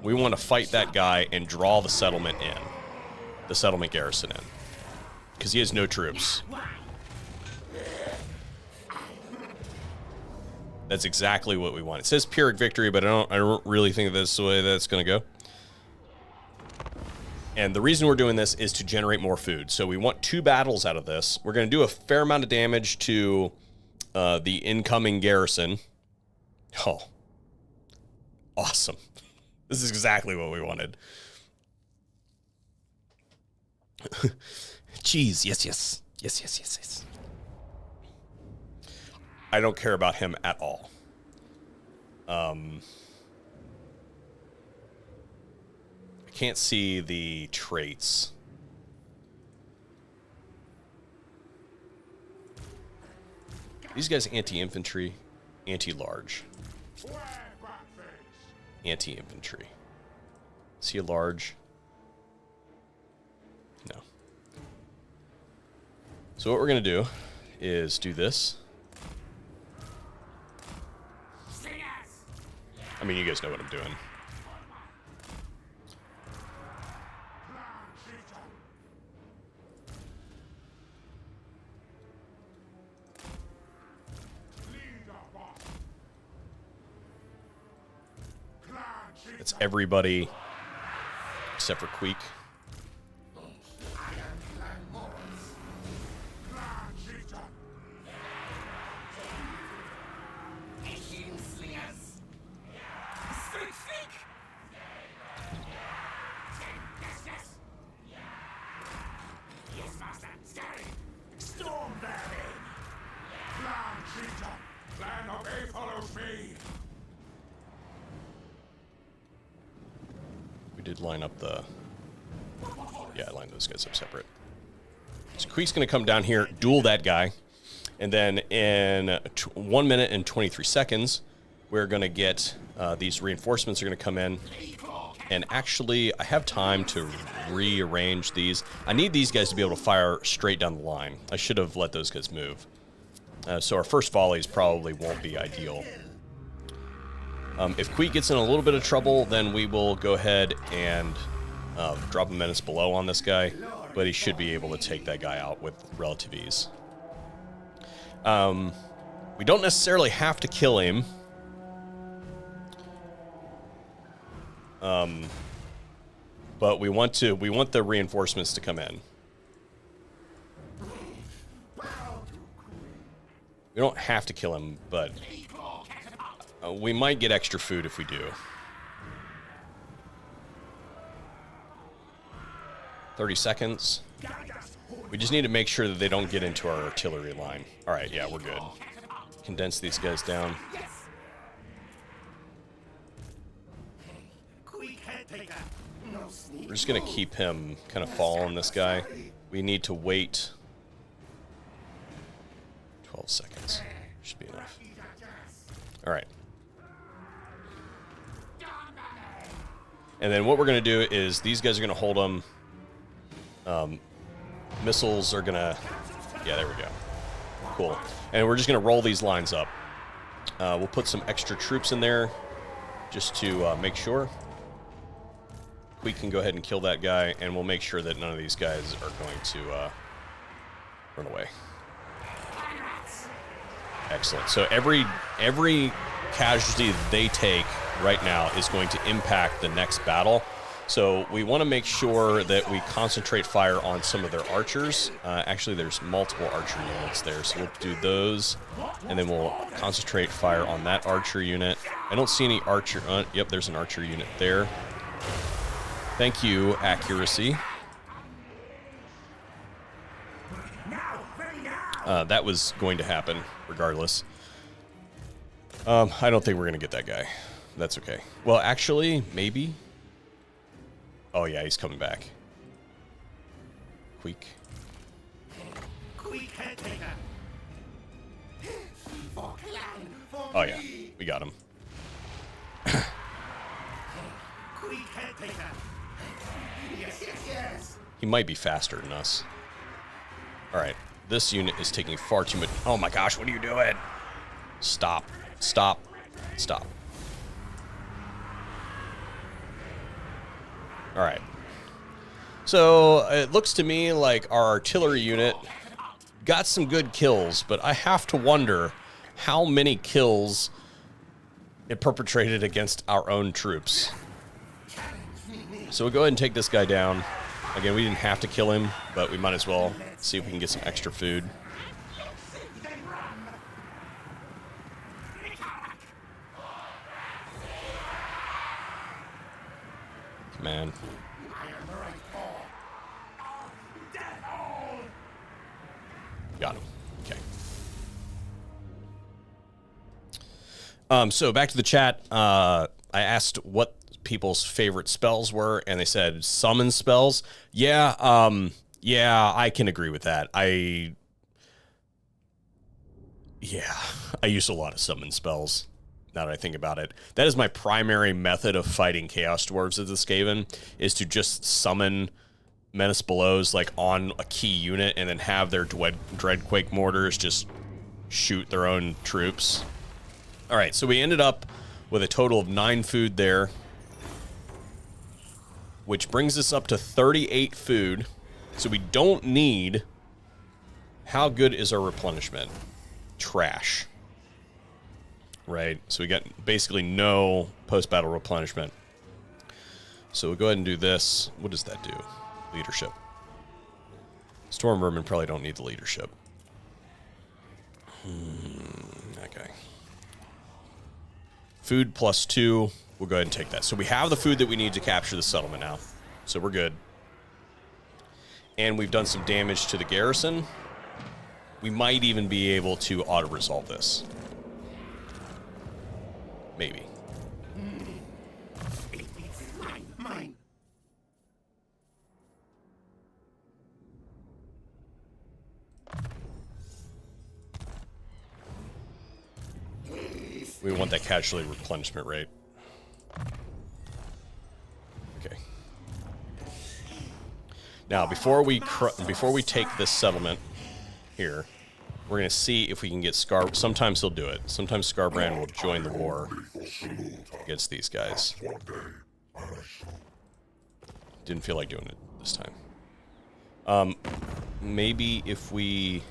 Speaker 1: We want to fight that guy and draw the settlement in. The settlement garrison in. Because he has no troops. That's exactly what we want. It says Pyrrhic victory, but I don't really think that's the way that's going to go. And the reason we're doing this is to generate more food. So we want 2 battles out of this. We're going to do a fair amount of damage to the incoming garrison. Oh. Awesome. This is exactly what we wanted. Cheese. Yes, yes. Yes, yes, yes, yes. I don't care about him at all. I can't see the traits. These guys anti-infantry, anti-large. Anti-infantry. Is he a large? No. So what we're going to do is do this. I mean, you guys know what I'm doing. It's everybody except for Queek. We did line up the... Yeah, I lined those guys up separate. So Queek's going to come down here, duel that guy, and then in 1 minute and 23 seconds, we're going to get these reinforcements are going to come in. And actually, I have time to rearrange these. I need these guys to be able to fire straight down the line. I should have let those guys move. So our first volleys probably won't be ideal. If Queek gets in a little bit of trouble, then we will go ahead and drop a menace below on this guy, but he should be able to take that guy out with relative ease. We don't necessarily have to kill him. But we want the reinforcements to come in. We don't have to kill him, but we might get extra food if we do. 30 seconds. We just need to make sure that they don't get into our artillery line. All right, yeah, we're good. Condense these guys down.
Speaker 2: Queek Headtaker. No sneak.
Speaker 1: We're just going to keep him kind of following this guy. We need to wait 12 seconds. Should be enough. All right. And then what we're going to do is these guys are going to hold them. Missiles are going to... Yeah, there we go. Cool. And we're just going to roll these lines up. We'll put some extra troops in there just to make sure. We can go ahead and kill that guy, and we'll make sure that none of these guys are going to run away. Excellent. So every casualty that they take right now is going to impact the next battle. So we want to make sure that we concentrate fire on some of their archers. Actually, there's multiple archer units there, so we'll do those, and then we'll concentrate fire on that archer unit. I don't see any archer... yep, there's an archer unit there. Thank you, accuracy. That was going to happen, regardless. I don't think we're going to get that guy. That's okay. Well, actually, maybe... Oh, yeah, he's coming back. Queek.
Speaker 2: Queek Headtaker.
Speaker 1: Oh, yeah, we got him.
Speaker 2: Queek Headtaker. Yes, yes, yes.
Speaker 1: He might be faster than us. All right, this unit is taking far too much... Oh, my gosh, what are you doing? Stop. Stop. Stop. All right. So it looks to me like our artillery unit got some good kills, but I have to wonder how many kills it perpetrated against our own troops. So we'll go ahead and take this guy down. Again, we didn't have to kill him, but we might as well see if we can get some extra food. Man. Got him. Okay. So back to the chat. I asked what people's favorite spells were, and they said summon spells. Yeah, yeah, I can agree with that. I use a lot of summon spells. Now that I think about it, that is my primary method of fighting Chaos Dwarves as a Skaven, is to just summon Menace Belows like on a key unit and then have their Dreadquake mortars just shoot their own troops. All right, so we ended up with a total of 9 food there, which brings us up to 38 food. So we don't need... How good is our replenishment? Trash. Right, so we got basically no post-battle replenishment. So we'll go ahead and do this. What does that do? Leadership. Storm Vermin probably don't need the leadership. Okay. Food +2. We'll go ahead and take that. So we have the food that we need to capture the settlement now. So we're good. And we've done some damage to the garrison. We might even be able to auto-resolve this. Maybe.
Speaker 2: Mine.
Speaker 1: We want that casualty replenishment rate. Okay. Now, before we take this settlement here, we're going to see if we can get Scar... Sometimes he'll do it. Sometimes Scarbrand will join the war against these guys. Didn't feel like doing it this time. Maybe if we...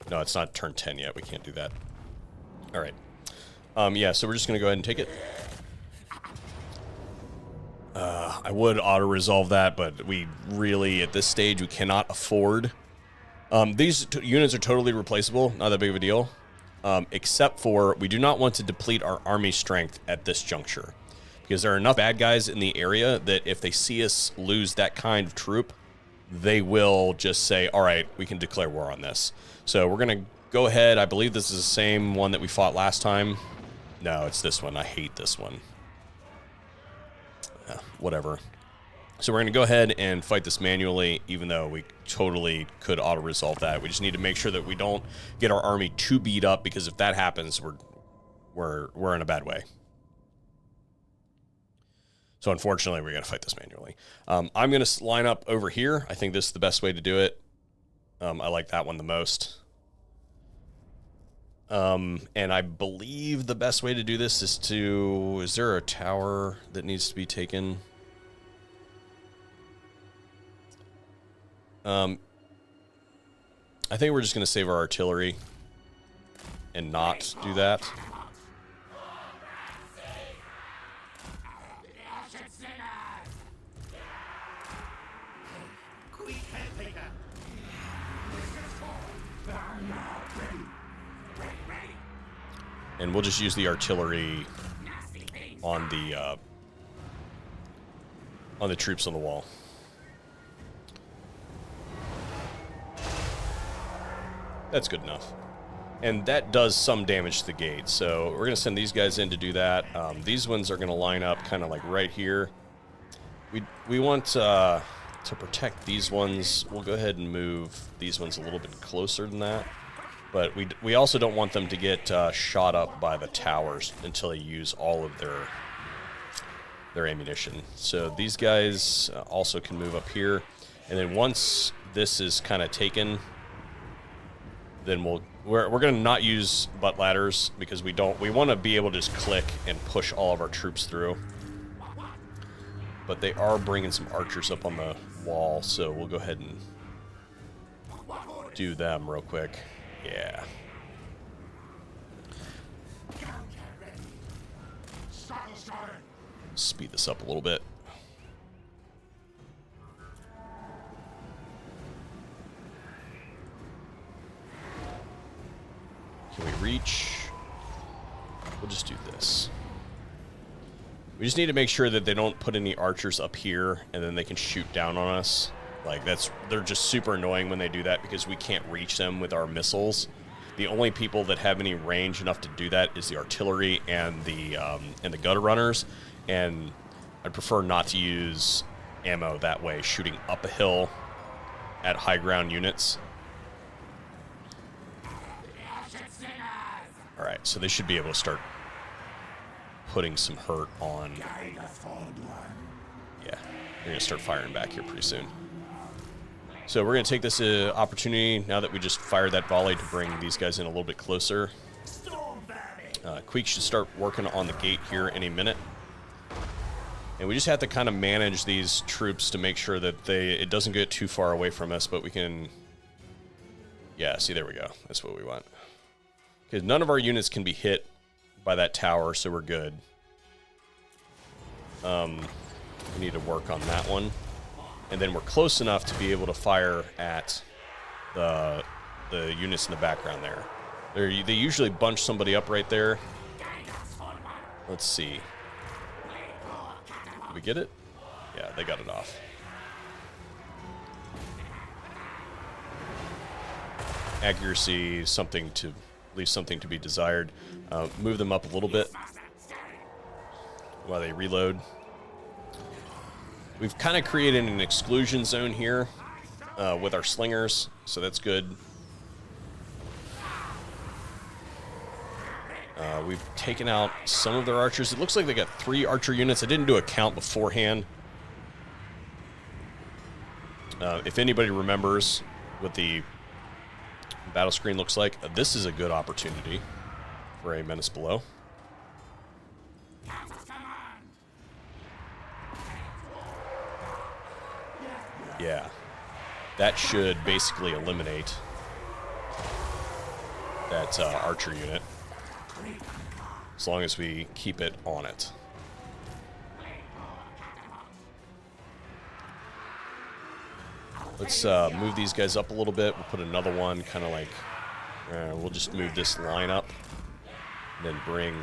Speaker 1: No, it's not turn 10 yet. We can't do that. All right. Yeah, so we're just going to go ahead and take it. I would auto-resolve that, but we really, at this stage, we cannot afford. These units are totally replaceable. Not that big of a deal. except for we do not want to deplete our army strength at this juncture, because there are enough bad guys in the area that if they see us lose that kind of troop, they will just say, all right, we can declare war on this. So we're going to go ahead. I believe this is the same one that we fought last time. No, it's this one. I hate this one. Whatever. So we're going to go ahead and fight this manually, even though we totally could auto-resolve that. We just need to make sure that we don't get our army too beat up, because if that happens, we're in a bad way. So unfortunately, we're going to fight this manually. I'm going to line up over here. I think this is the best way to do it. I like that one the most. And I believe the best way to do this is to... Is there a tower that needs to be taken? I think we're just going to save our artillery and not do that.
Speaker 2: Queek Headtaker.
Speaker 1: And we'll just use the artillery on the troops on the wall. That's good enough. And that does some damage to the gate. So we're going to send these guys in to do that. These ones are going to line up kind of like right here. We want to protect these ones. We'll go ahead and move these ones a little bit closer than that. But we also don't want them to get shot up by the towers until they use all of their ammunition. So these guys also can move up here. And then once this is kind of taken, then we're going to not use butt ladders, because we want to be able to just click and push all of our troops through. But they are bringing some archers up on the wall, so we'll go ahead and do them real quick. Yeah. Speed this up a little bit. Can we reach? We'll just do this. We just need to make sure that they don't put any archers up here and then they can shoot down on us. Like, they're just super annoying when they do that, because we can't reach them with our missiles. The only people that have any range enough to do that is the artillery and the gutter runners. And I'd prefer not to use ammo that way, shooting up a hill at high ground units. All right, so they should be able to start putting some hurt on. Yeah, they're going to start firing back here pretty soon. So we're going to take this opportunity, now that we just fired that volley, to bring these guys in a little bit closer. Queek should start working on the gate here any minute. And we just have to kind of manage these troops to make sure that it doesn't get too far away from us, but we can... Yeah, see, there we go. That's what we want. Because none of our units can be hit by that tower, so we're good. We need to work on that one. And then we're close enough to be able to fire at the units in the background there. They usually bunch somebody up right there. Let's see. Did we get it? Yeah, they got it off. Accuracy, leaves something to be desired. Move them up a little bit while they reload. We've kind of created an exclusion zone here with our slingers, so that's good. We've taken out some of their archers. It looks like they got 3 archer units. I didn't do a count beforehand. If anybody remembers what the battle screen looks like, this is a good opportunity for a Menace Below. Yeah, that should basically eliminate that archer unit, as long as we keep it on it. Let's move these guys up a little bit. We'll put another one kind of like We'll just move this line up, and then bring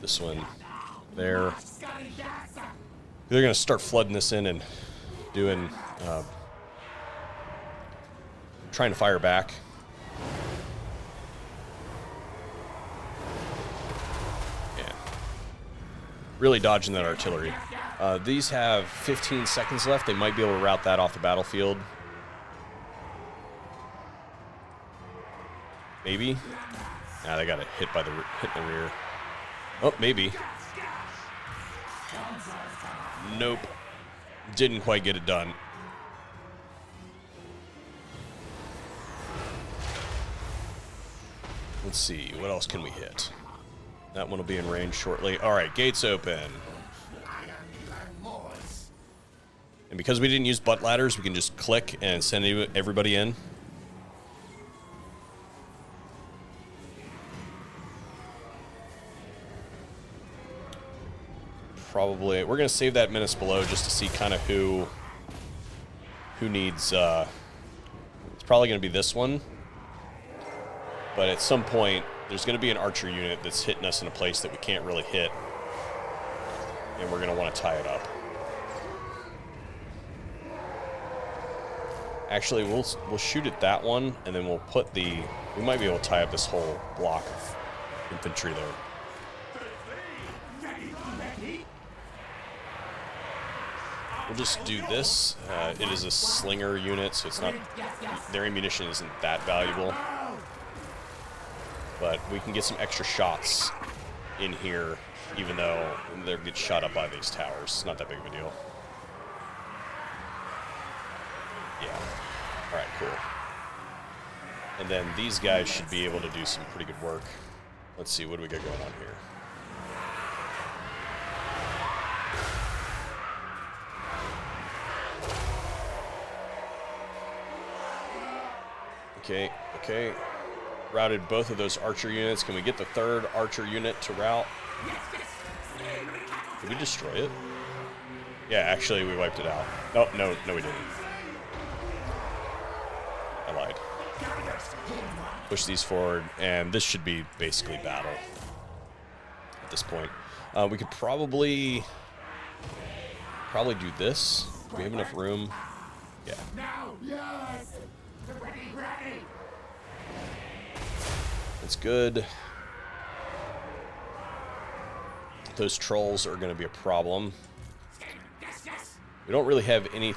Speaker 1: this one there. They're going to start flooding this in and doing, trying to fire back. Yeah. Really dodging that artillery. These have 15 seconds left. They might be able to route that off the battlefield. Maybe. Nah, they got hit by the in the rear. Oh, maybe. Nope. Didn't quite get it done. Let's see. What else can we hit? That one will be in range shortly. All right, gates open. And because we didn't use butt ladders, we can just click and send everybody in. Probably, we're going to save that menace below just to see kind of who needs, it's probably going to be this one. But at some point, there's going to be an archer unit that's hitting us in a place that we can't really hit. And we're going to want to tie it up. Actually, we'll shoot at that one, and then we'll put we might be able to tie up this whole block of infantry there. We'll just do this. It is a slinger unit, so it's not, their ammunition isn't that valuable. But we can get some extra shots in here, even though they'll get shot up by these towers. It's not that big of a deal. Yeah. All right, cool. And then these guys should be able to do some pretty good work. Let's see, what do we got going on here? Okay. Routed both of those archer units. Can we get the third archer unit to route? Did we destroy it? Yeah, actually, we wiped it out. Oh, no, we didn't. I lied. Push these forward, and this should be basically battle at this point. We could probably do this. Do we have enough room? Yeah. That's good. Those trolls are going to be a problem. We don't really have any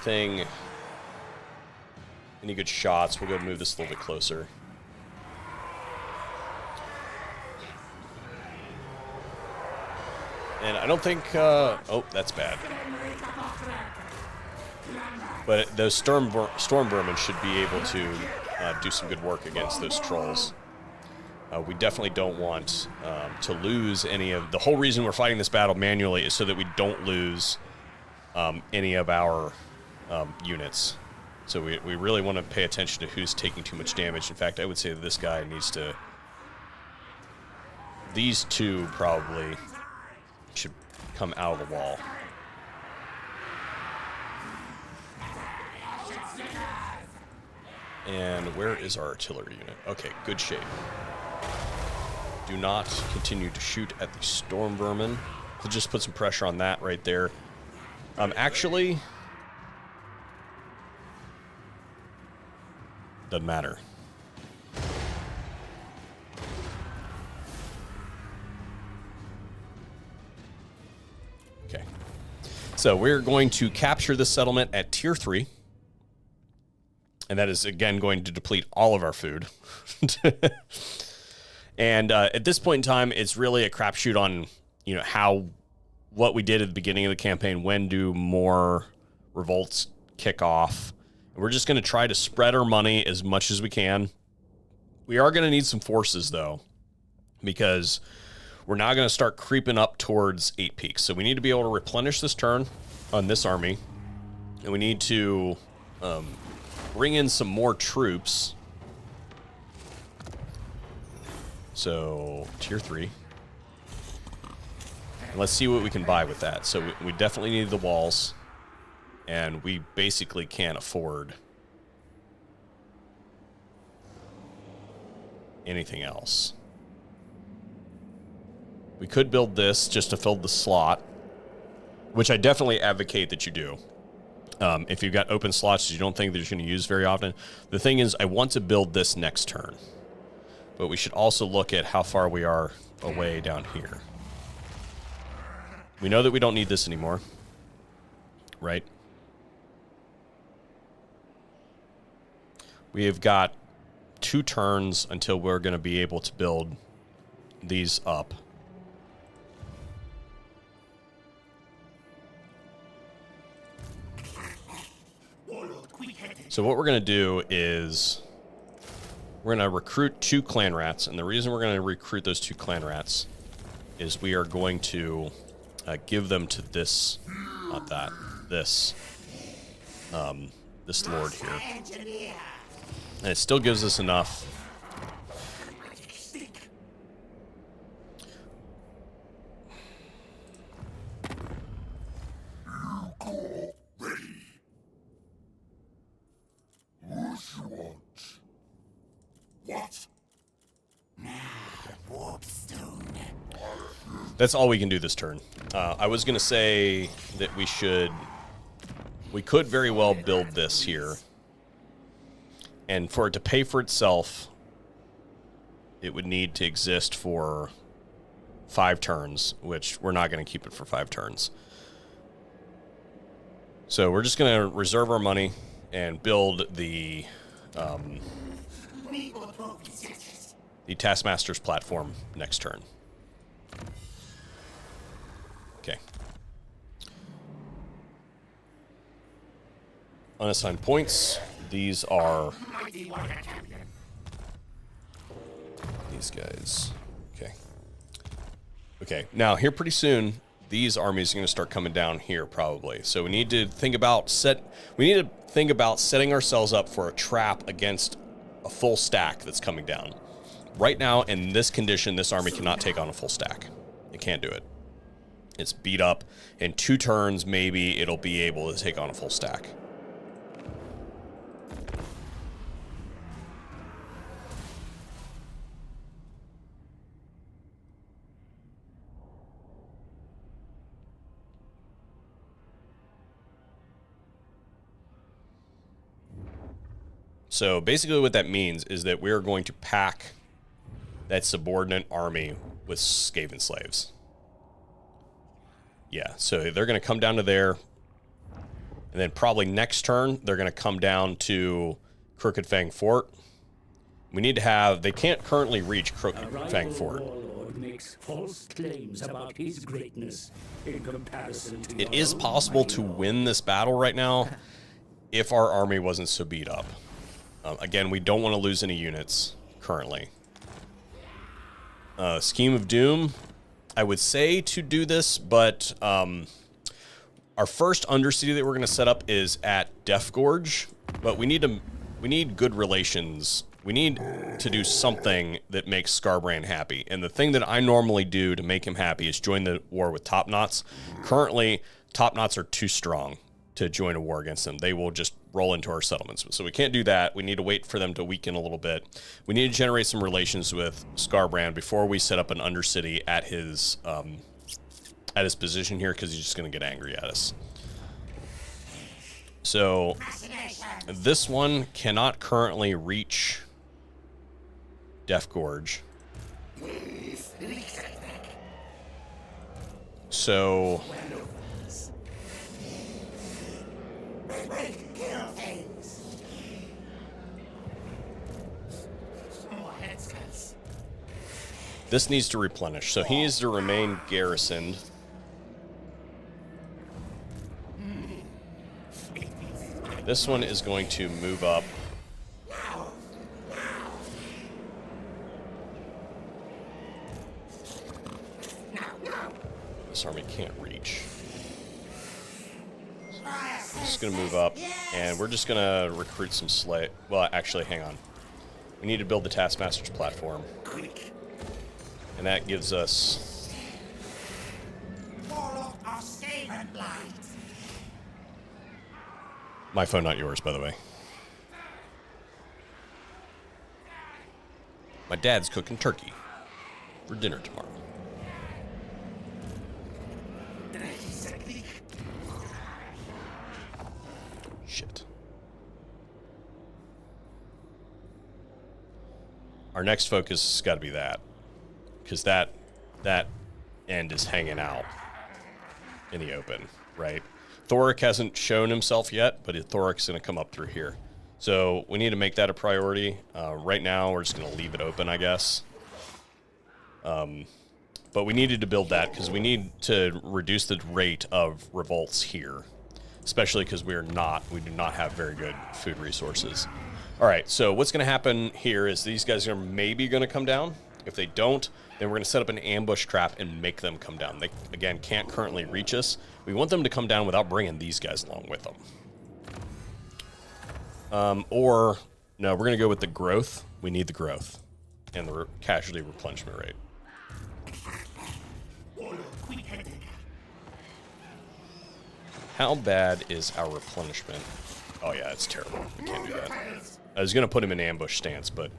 Speaker 1: good shots. We'll go move this a little bit closer. And I don't think, oh, that's bad. But those storm vermin should be able to do some good work against those trolls. We definitely don't want to lose any of... The whole reason we're fighting this battle manually is so that we don't lose any of our units. So we really want to pay attention to who's taking too much damage. In fact, I would say that this guy needs to... These two probably should come out of the wall. And where is our artillery unit? Okay, good shape. Do not continue to shoot at the storm vermin. So just put some pressure on that right there. Actually, doesn't matter. Okay. So we're going to capture this settlement at tier 3. And that is, again, going to deplete all of our food. And at this point in time, it's really a crapshoot on, you know, what we did at the beginning of the campaign. When do more revolts kick off? And we're just going to try to spread our money as much as we can. We are going to need some forces, though, because we're now going to start creeping up towards 8 peaks. So we need to be able to replenish this turn on this army. And we need to bring in some more troops. So, tier 3. And let's see what we can buy with that. So we definitely need the walls. And we basically can't afford anything else. We could build this just to fill the slot, which I definitely advocate that you do. If you've got open slots you don't think that you're going to use very often. The thing is, I want to build this next turn. But we should also look at how far we are away down here. We know that we don't need this anymore. Right? We have got 2 turns until we're going to be able to build these up. So what we're going to do is we're going to recruit 2 clan rats, and the reason we're going to recruit those 2 clan rats is we are going to give them to this, not that, this lord here. And it still gives us enough. That's all we can do this turn. I was going to say that we could very well build this here. And for it to pay for itself, it would need to exist for 5 turns, which we're not going to keep it for 5 turns. So we're just going to reserve our money and build the Taskmaster's platform next turn. Okay. Unassigned points. These are these guys. Okay. Okay. Now here pretty soon, these armies are going to start coming down here probably. So we need to think about setting ourselves up for a trap against a full stack that's coming down. Right now, in this condition, this army cannot take on a full stack. It can't do it. It's beat up. In 2 turns, maybe it'll be able to take on a full stack. So basically what that means is that we're going to pack that subordinate army with Skaven slaves. Yeah, so they're going to come down to there, and then probably next turn, they're going to come down to Crooked Fang Fort. We need to have, they can't currently reach Crooked Fang Fort.
Speaker 3: Warlord makes false claims about his greatness in comparison to
Speaker 1: It is possible to win this battle right now if our army wasn't so beat up. Again, we don't want to lose any units currently. Scheme of Doom, I would say to do this, but our first undercity that we're going to set up is at Death Gorge, but we need good relations. We need to do something that makes Scarbrand happy. And the thing that I normally do to make him happy is join the war with Top Knots. Currently, Top Knots are too strong to join a war against them. They will just roll into our settlements. So we can't do that. We need to wait for them to weaken a little bit. We need to generate some relations with Scarbrand before we set up an undercity at his position here, because he's just going to get angry at us. So this one cannot currently reach Death Gorge. So this needs to replenish. So he needs to remain garrisoned. This one is going to move up. This army can't reach. Just going to move up, and we're just going to recruit some slave. Well, actually, hang on. We need to build the Taskmaster's platform. And that gives us... My phone, not yours, by the way. My dad's cooking turkey for dinner tomorrow. Shit. Our next focus has got to be that. Because that end is hanging out in the open, right? Thoric hasn't shown himself yet, but Thoric's going to come up through here. So we need to make that a priority. Right now, we're just going to leave it open, I guess. But we needed to build that because we need to reduce the rate of revolts here, especially because we do not have very good food resources. All right, so what's going to happen here is these guys are maybe going to come down. If they don't, then we're going to set up an ambush trap and make them come down. They, again, can't currently reach us. We want them to come down without bringing these guys along with them. Or, no, we're going to go with the growth. We need the growth and the casualty replenishment rate. How bad is our replenishment? Oh, yeah, it's terrible. We can't do that. I was going to put him in ambush stance, but...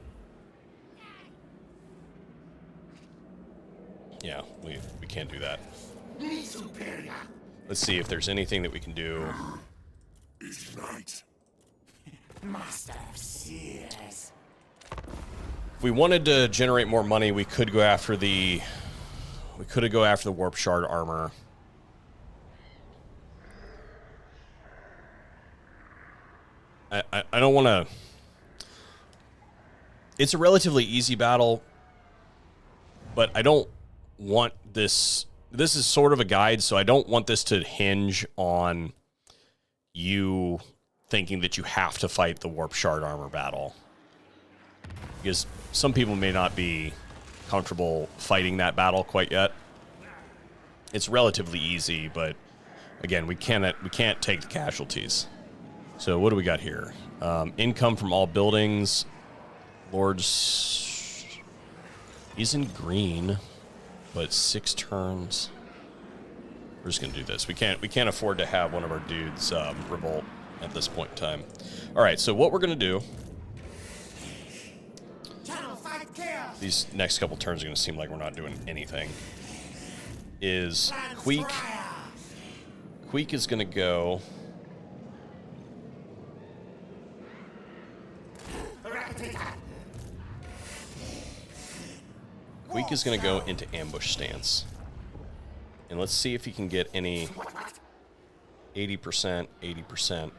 Speaker 1: yeah, we can't do that. Let's see if there's anything that we can do. If we wanted to generate more money, we could go after the... we could go after the warp shard armor. I don't want to... it's a relatively easy battle, but I don't want this... this is sort of a guide, so I don't want this to hinge on you thinking that you have to fight the warp shard armor battle. Because some people may not be comfortable fighting that battle quite yet. It's relatively easy, but again, we can't take the casualties. So what do we got here? Income from all buildings. Lord's... he's in green, but 6 turns. We're just gonna do this. We can't afford to have one of our dudes revolt at this point in time. All right, so what we're gonna do... these next couple turns are gonna seem like we're not doing anything. Is Queek... Queek is gonna go... Queek is going to go into ambush stance. And let's see if he can get any 80%, 80%,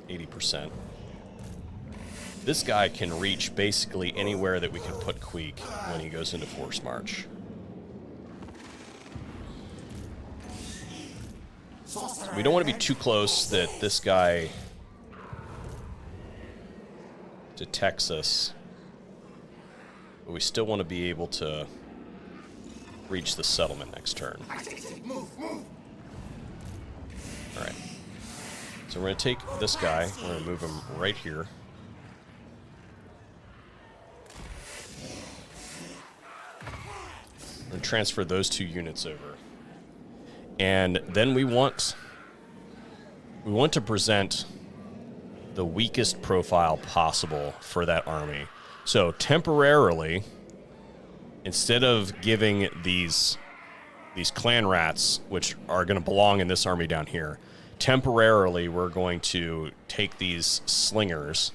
Speaker 1: 80%. This guy can reach basically anywhere that we can put Queek when he goes into force march. We don't want to be too close that this guy detects us. But we still want to be able to reach the settlement next turn. Alright. So we're going to take this guy. We're going to move him right here. We're going to transfer those 2 units over. And then we want to present the weakest profile possible for that army. So temporarily, instead of giving these clan rats, which are going to belong in this army down here, temporarily we're going to take these slingers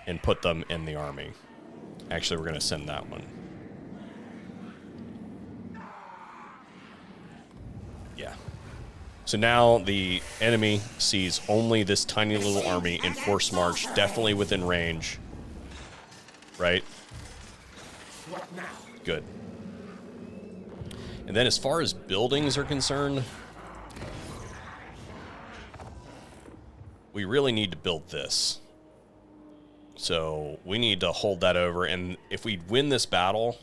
Speaker 1: and put them in the army. Actually, we're going to send that one. Yeah. So now the enemy sees only this tiny little army in force march, definitely within range. Right? Good. And then as far as buildings are concerned, we really need to build this. So we need to hold that over, and if we win this battle,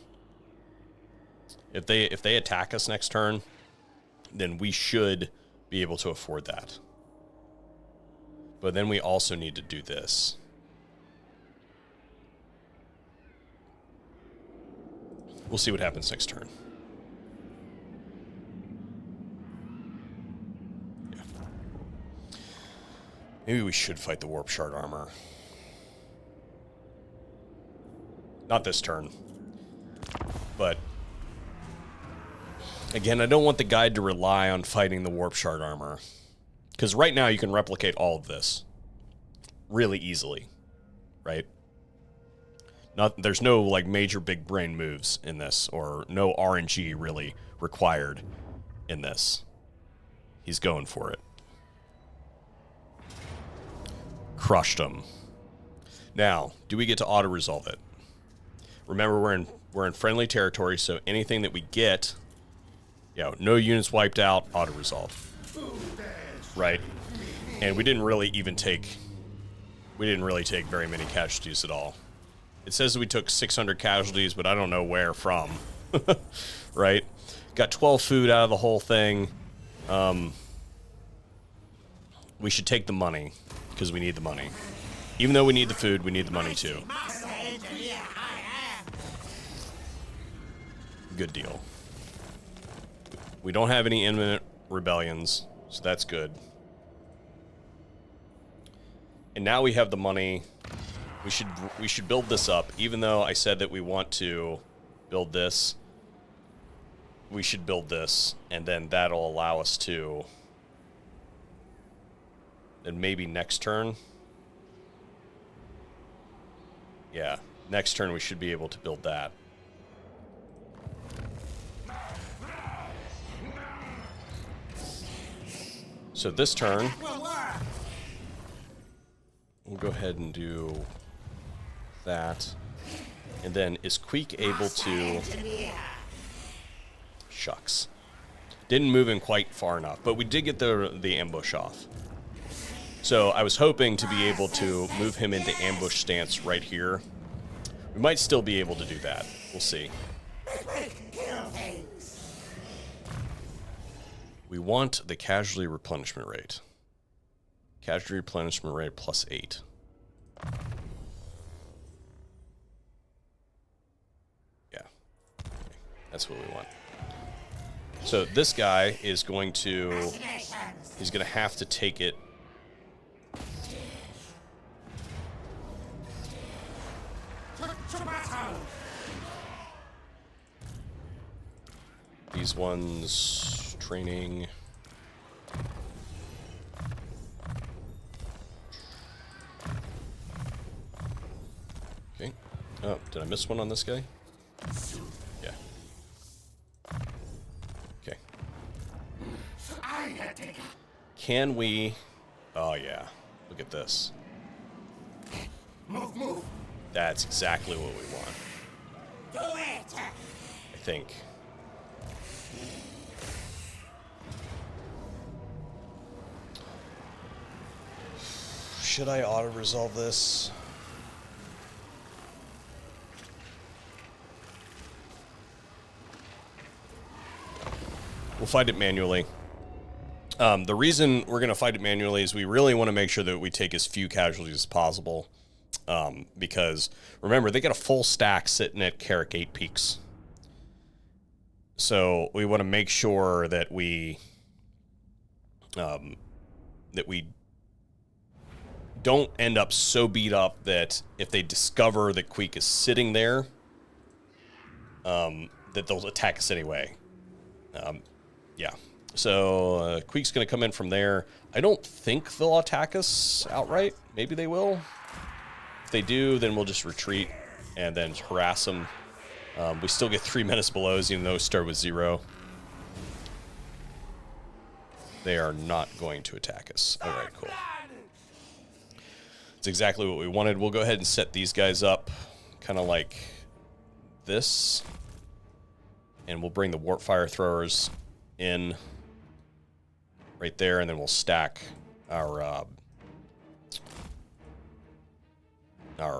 Speaker 1: if they attack us next turn, then we should be able to afford that. But then we also need to do this. We'll see what happens next turn. Yeah. Maybe we should fight the warp shard armor. Not this turn. But again, I don't want the guide to rely on fighting the Warp Shard armor. Because right now you can replicate all of this really easily, right? There's no like major big brain moves in this, or no RNG really required in this. He's going for it. Crushed him. Now, do we get to auto-resolve it? Remember, we're in friendly territory, so anything that we get, no units wiped out, auto-resolve. Right? And we didn't really take very many casualties at all. It says we took 600 casualties, but I don't know where from. Right? Got 12 food out of the whole thing. We should take the money, because we need the money. Even though we need the food, we need the money too. Good deal. We don't have any imminent rebellions, so that's good. And now we have the money. We should build this up, even though I said that we want to build this. We should build this, and then that'll allow us to. And maybe next turn. Yeah, next turn we should be able to build that. So this turn, we'll go ahead and do that. And then is Queek able to... Shucks. Didn't move in quite far enough, but we did get the ambush off. So I was hoping to be able to move him into ambush stance right here. We might still be able to do that. We'll see. We want the casualty replenishment rate. Casualty replenishment rate +8. Yeah. That's what we want. So this guy is going to... He's going to have to take it. These ones... Training... Okay. Oh, did I miss one on this guy? Yeah. Okay. Can we... Oh, yeah. Look at this.
Speaker 2: Move.
Speaker 1: That's exactly what we want.
Speaker 2: Do it.
Speaker 1: I think. Should I auto-resolve this? We'll fight it manually. The reason we're going to fight it manually is we really want to make sure that we take as few casualties as possible. Because, remember, they got a full stack sitting at Carrick 8 Peaks. So we want to make sure that we don't end up so beat up that if they discover that Queek is sitting there, that they'll attack us anyway. Yeah. So Queek's going to come in from there. I don't think they'll attack us outright. Maybe they will. If they do, then we'll just retreat and then harass them. We still get 3 menace belows, even though we start with 0. They are not going to attack us. All right, cool. It's exactly what we wanted. We'll go ahead and set these guys up kind of like this. And we'll bring the warp fire throwers in right there, and then we'll stack our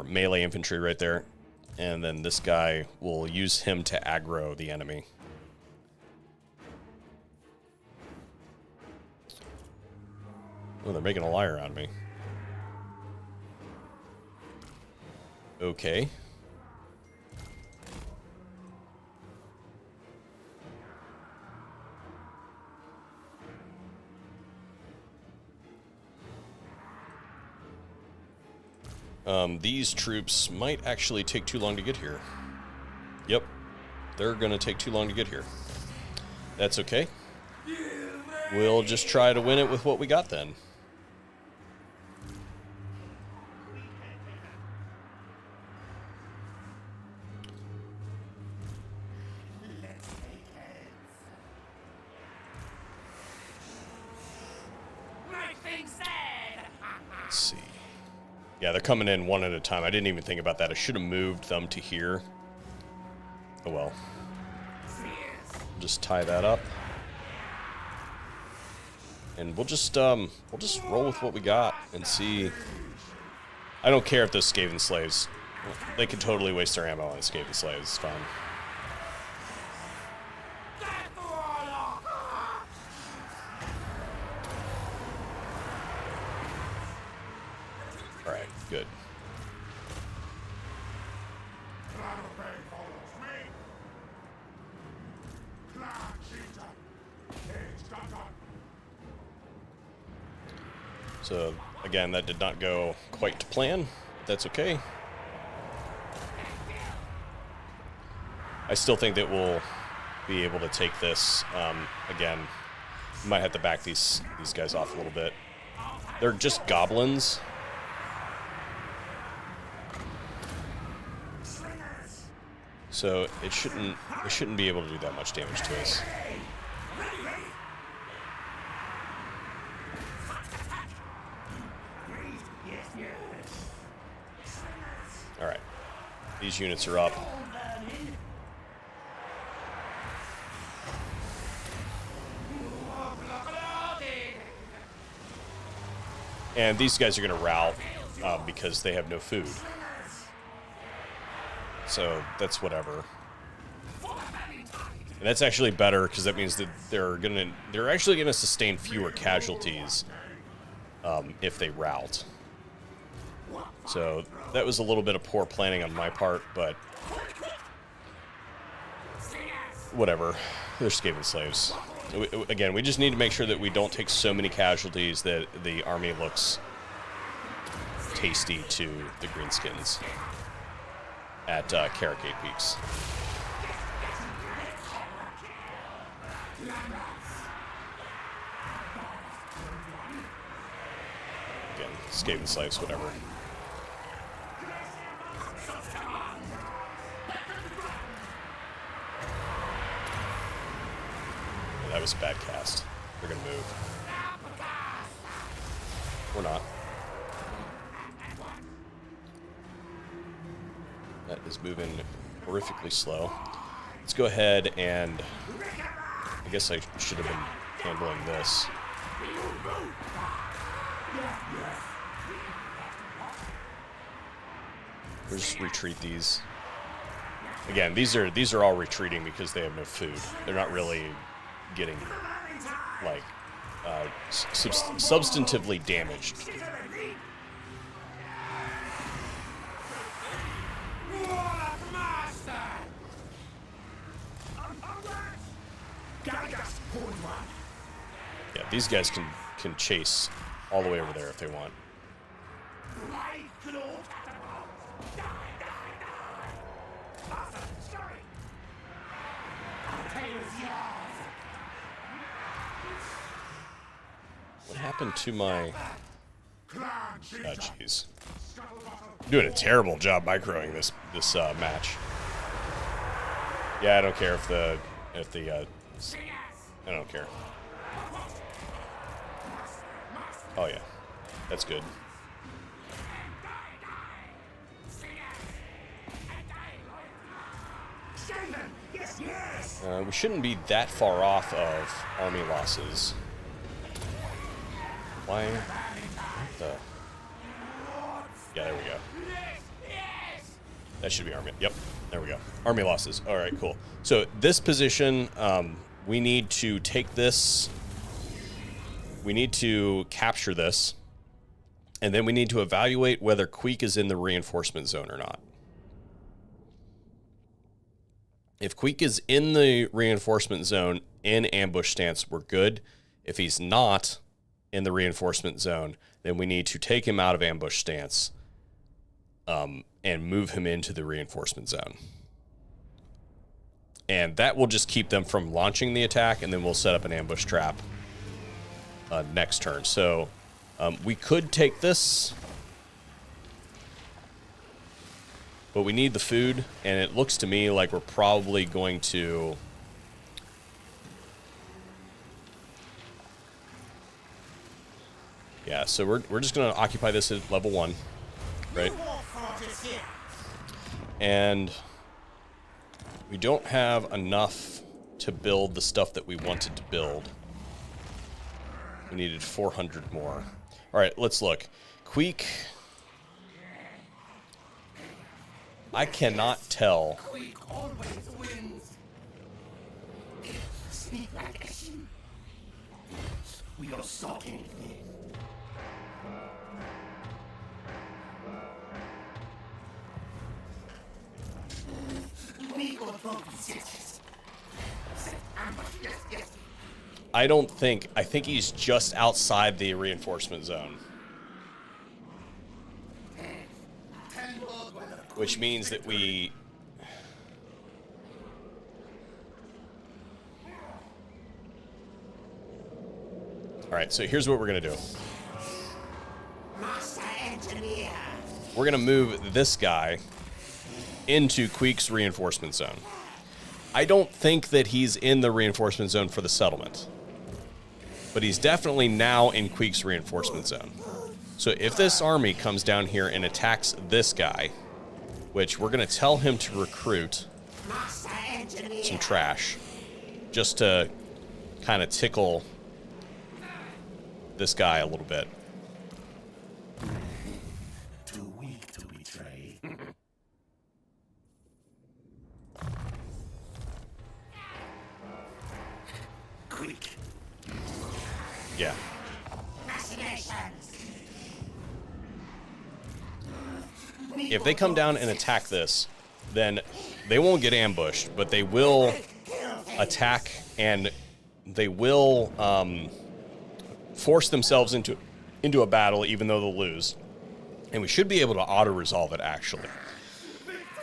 Speaker 1: melee infantry right there. And then this guy, will use him to aggro the enemy. Oh, they're making a liar out of me. Okay. These troops might actually take too long to get here. Yep, they're going to take too long to get here. That's okay. We'll just try to win it with what we got then. Let's see. Yeah, they're coming in one at a time. I didn't even think about that. I should have moved them to here. Oh well. Just tie that up. And we'll just roll with what we got and see. I don't care if those Skaven slaves, they could totally waste their ammo on Skaven slaves. It's fine. All right, good. So, again, that did not go quite to plan. That's okay. I still think that we'll be able to take this. Again, might have to back these guys off a little bit. They're just goblins. So it shouldn't be able to do that much damage to us. All right, these units are up. And these guys are going to rout because they have no food. So that's whatever. And that's actually better because that means that they're actually gonna sustain fewer casualties if they rout. So that was a little bit of poor planning on my part, but whatever. They're Skaven slaves. Again, we just need to make sure that we don't take so many casualties that the army looks tasty to the greenskins at Carricade Peaks. Again, Skaven slaves, whatever. Yeah, that was a bad cast. They're gonna move. Or not. That is moving horrifically slow. Let's go ahead and... I guess I should have been handling this. We'll just retreat these. Again, these are all retreating because they have no food. They're not really getting, like, substantively damaged. Yeah, these guys can chase all the way over there if they want. What happened to my... Oh, jeez. I'm doing a terrible job microing this match. Yeah, I don't care if the I don't care. Oh yeah, that's good. We shouldn't be that far off of army losses. Why? What the? Yeah, there we go. That should be army. Yep, there we go. Army losses. All right, cool. So this position, we need to take this. We need to capture this, and then we need to evaluate whether Queek is in the reinforcement zone or not. If Queek is in the reinforcement zone in ambush stance, we're good. If he's not in the reinforcement zone, then we need to take him out of ambush stance and move him into the reinforcement zone. And that will just keep them from launching the attack, and then we'll set up an ambush trap next turn. So we could take this, but we need the food, and it looks to me like we're probably going to... Yeah, so we're just going to occupy this at level 1, right? And we don't have enough to build the stuff that we wanted to build. We needed 400 more. All right, let's look. Queek. I cannot tell.
Speaker 2: Queek always wins. Sneak like a sheep. We are stalking things. We are focused. Yes. Yes.
Speaker 1: I don't think. I think he's just outside the reinforcement zone. Which means that we... Alright, so here's what we're going to do.
Speaker 2: Master Engineer.
Speaker 1: We're going to move this guy into Queek's reinforcement zone. I don't think that he's in the reinforcement zone for the settlement. But he's definitely now in Queek's reinforcement zone. So if this army comes down here and attacks this guy, which we're going to tell him to recruit some trash, just to kind of tickle this guy a little bit.
Speaker 2: Too weak to betray. Queek.
Speaker 1: Yeah. If they come down and attack this, then they won't get ambushed, but they will attack and they will force themselves into a battle, even though they'll lose. And we should be able to auto-resolve it, actually.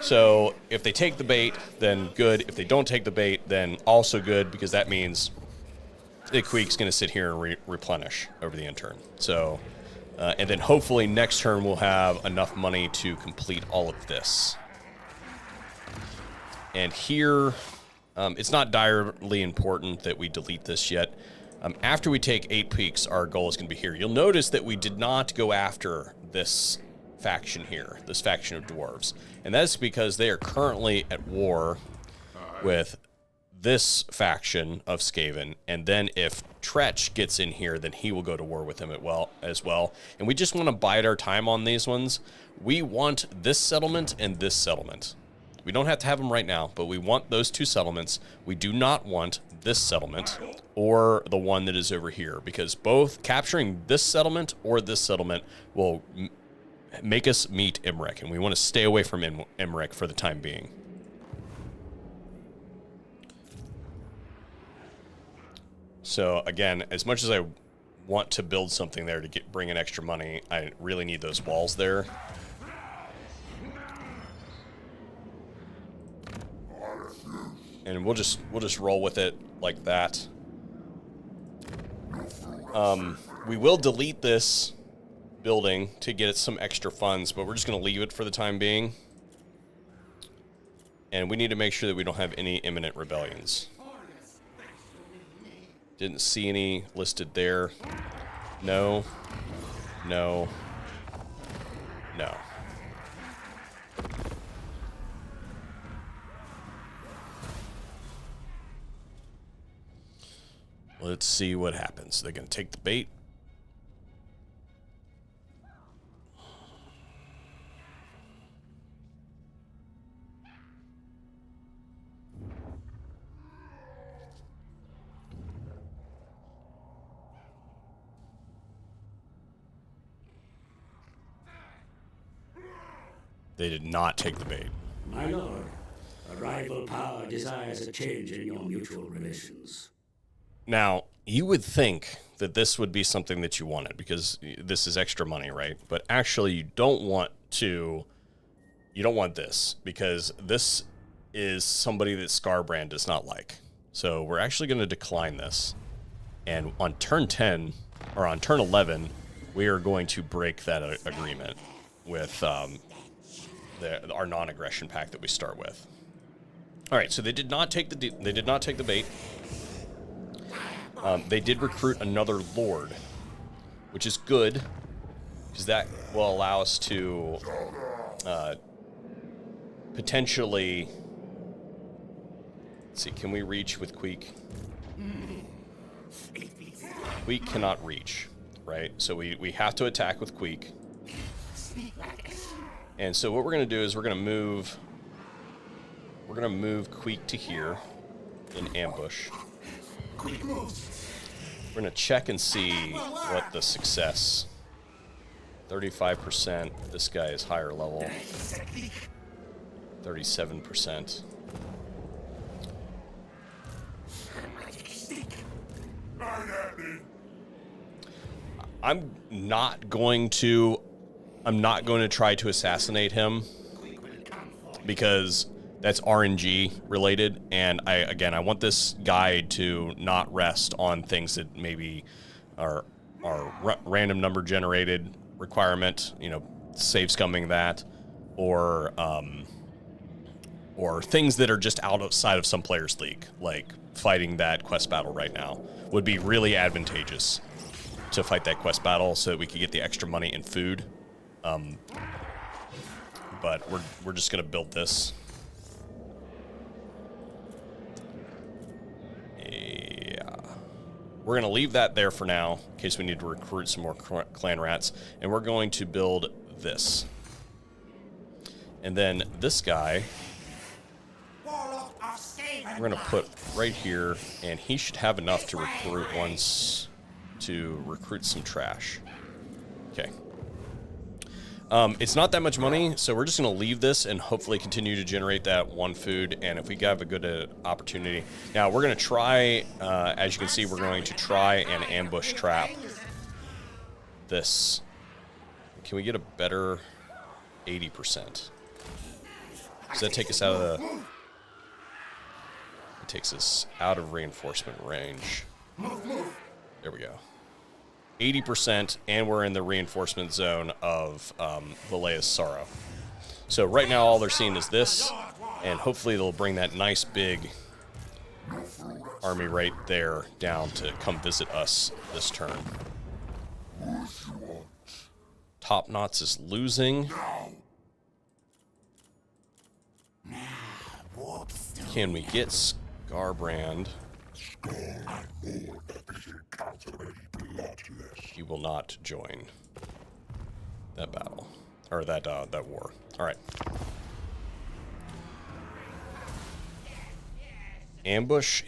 Speaker 1: So if they take the bait, then good. If they don't take the bait, then also good, because that means that Queek's going to sit here and replenish over the end turn. So, and then hopefully next turn we'll have enough money to complete all of this. And here, it's not direly important that we delete this yet. After we take 8 peaks, our goal is going to be here. You'll notice that we did not go after this faction here, this faction of dwarves. And that's because they are currently at war with this faction of Skaven, and then if Tretch gets in here, then he will go to war with him as well. And we just want to bide our time on these ones. We want this settlement and this settlement. We don't have to have them right now, but we want those 2 settlements. We do not want this settlement or the one that is over here, because both capturing this settlement or this settlement will make us meet Imrek, and we want to stay away from Imrek for the time being. So again, as much as I want to build something there to bring in extra money, I really need those walls there. And we'll just roll with it like that. We will delete this building to get some extra funds, but we're just going to leave it for the time being. And we need to make sure that we don't have any imminent rebellions. Didn't see any listed there. No. No. No. Let's see what happens. They're going to take the bait. They did not take the bait.
Speaker 3: My lord, a rival power desires a change in your mutual relations.
Speaker 1: Now, you would think that this would be something that you wanted, because this is extra money, right? But actually, you don't want to you don't want this, because this is somebody that Scarbrand does not like. So we're actually going to decline this. And on turn 10, or on turn 11, we are going to break that agreement with our non-aggression pact that we start with. All right, so they did not take the bait. They did recruit another lord, which is good, because that will allow us to potentially... Let's see, can we reach with Queek? Queek cannot reach, right? So we have to attack with Queek. And so what we're going to do is we're going to move Queek to here in ambush. We're going to check and see what the success. 35%. This guy is higher level. 37%. I'm not going to try to assassinate him, because that's RNG related, and I want this guide to not rest on things that maybe are random number generated requirement, you know, save scumming that, or things that are just outside of some player's league, like fighting that quest battle right now would be really advantageous to fight that quest battle so that we could get the extra money and food. But we're just gonna build this. Yeah, we're gonna leave that there for now in case we need to recruit some more clan rats, and we're going to build this. And then this guy we're gonna put right here, and he should have enough to recruit some trash. Okay. It's not that much money, so we're just going to leave this and hopefully continue to generate that one food, and if we have a good opportunity. Now, we're going to try, as you can see, we're going to try and ambush trap this. Can we get a better 80%? Does that take us out of the... It takes us out of reinforcement range. There we go. 80%, and we're in the reinforcement zone of Valea's Sorrow. So right now all they're seeing is this, and hopefully they'll bring that nice big army right there down to come visit us this turn. Top Knots is losing. Can we get Scarbrand? He will not join that battle, or that war. All right. Ambush.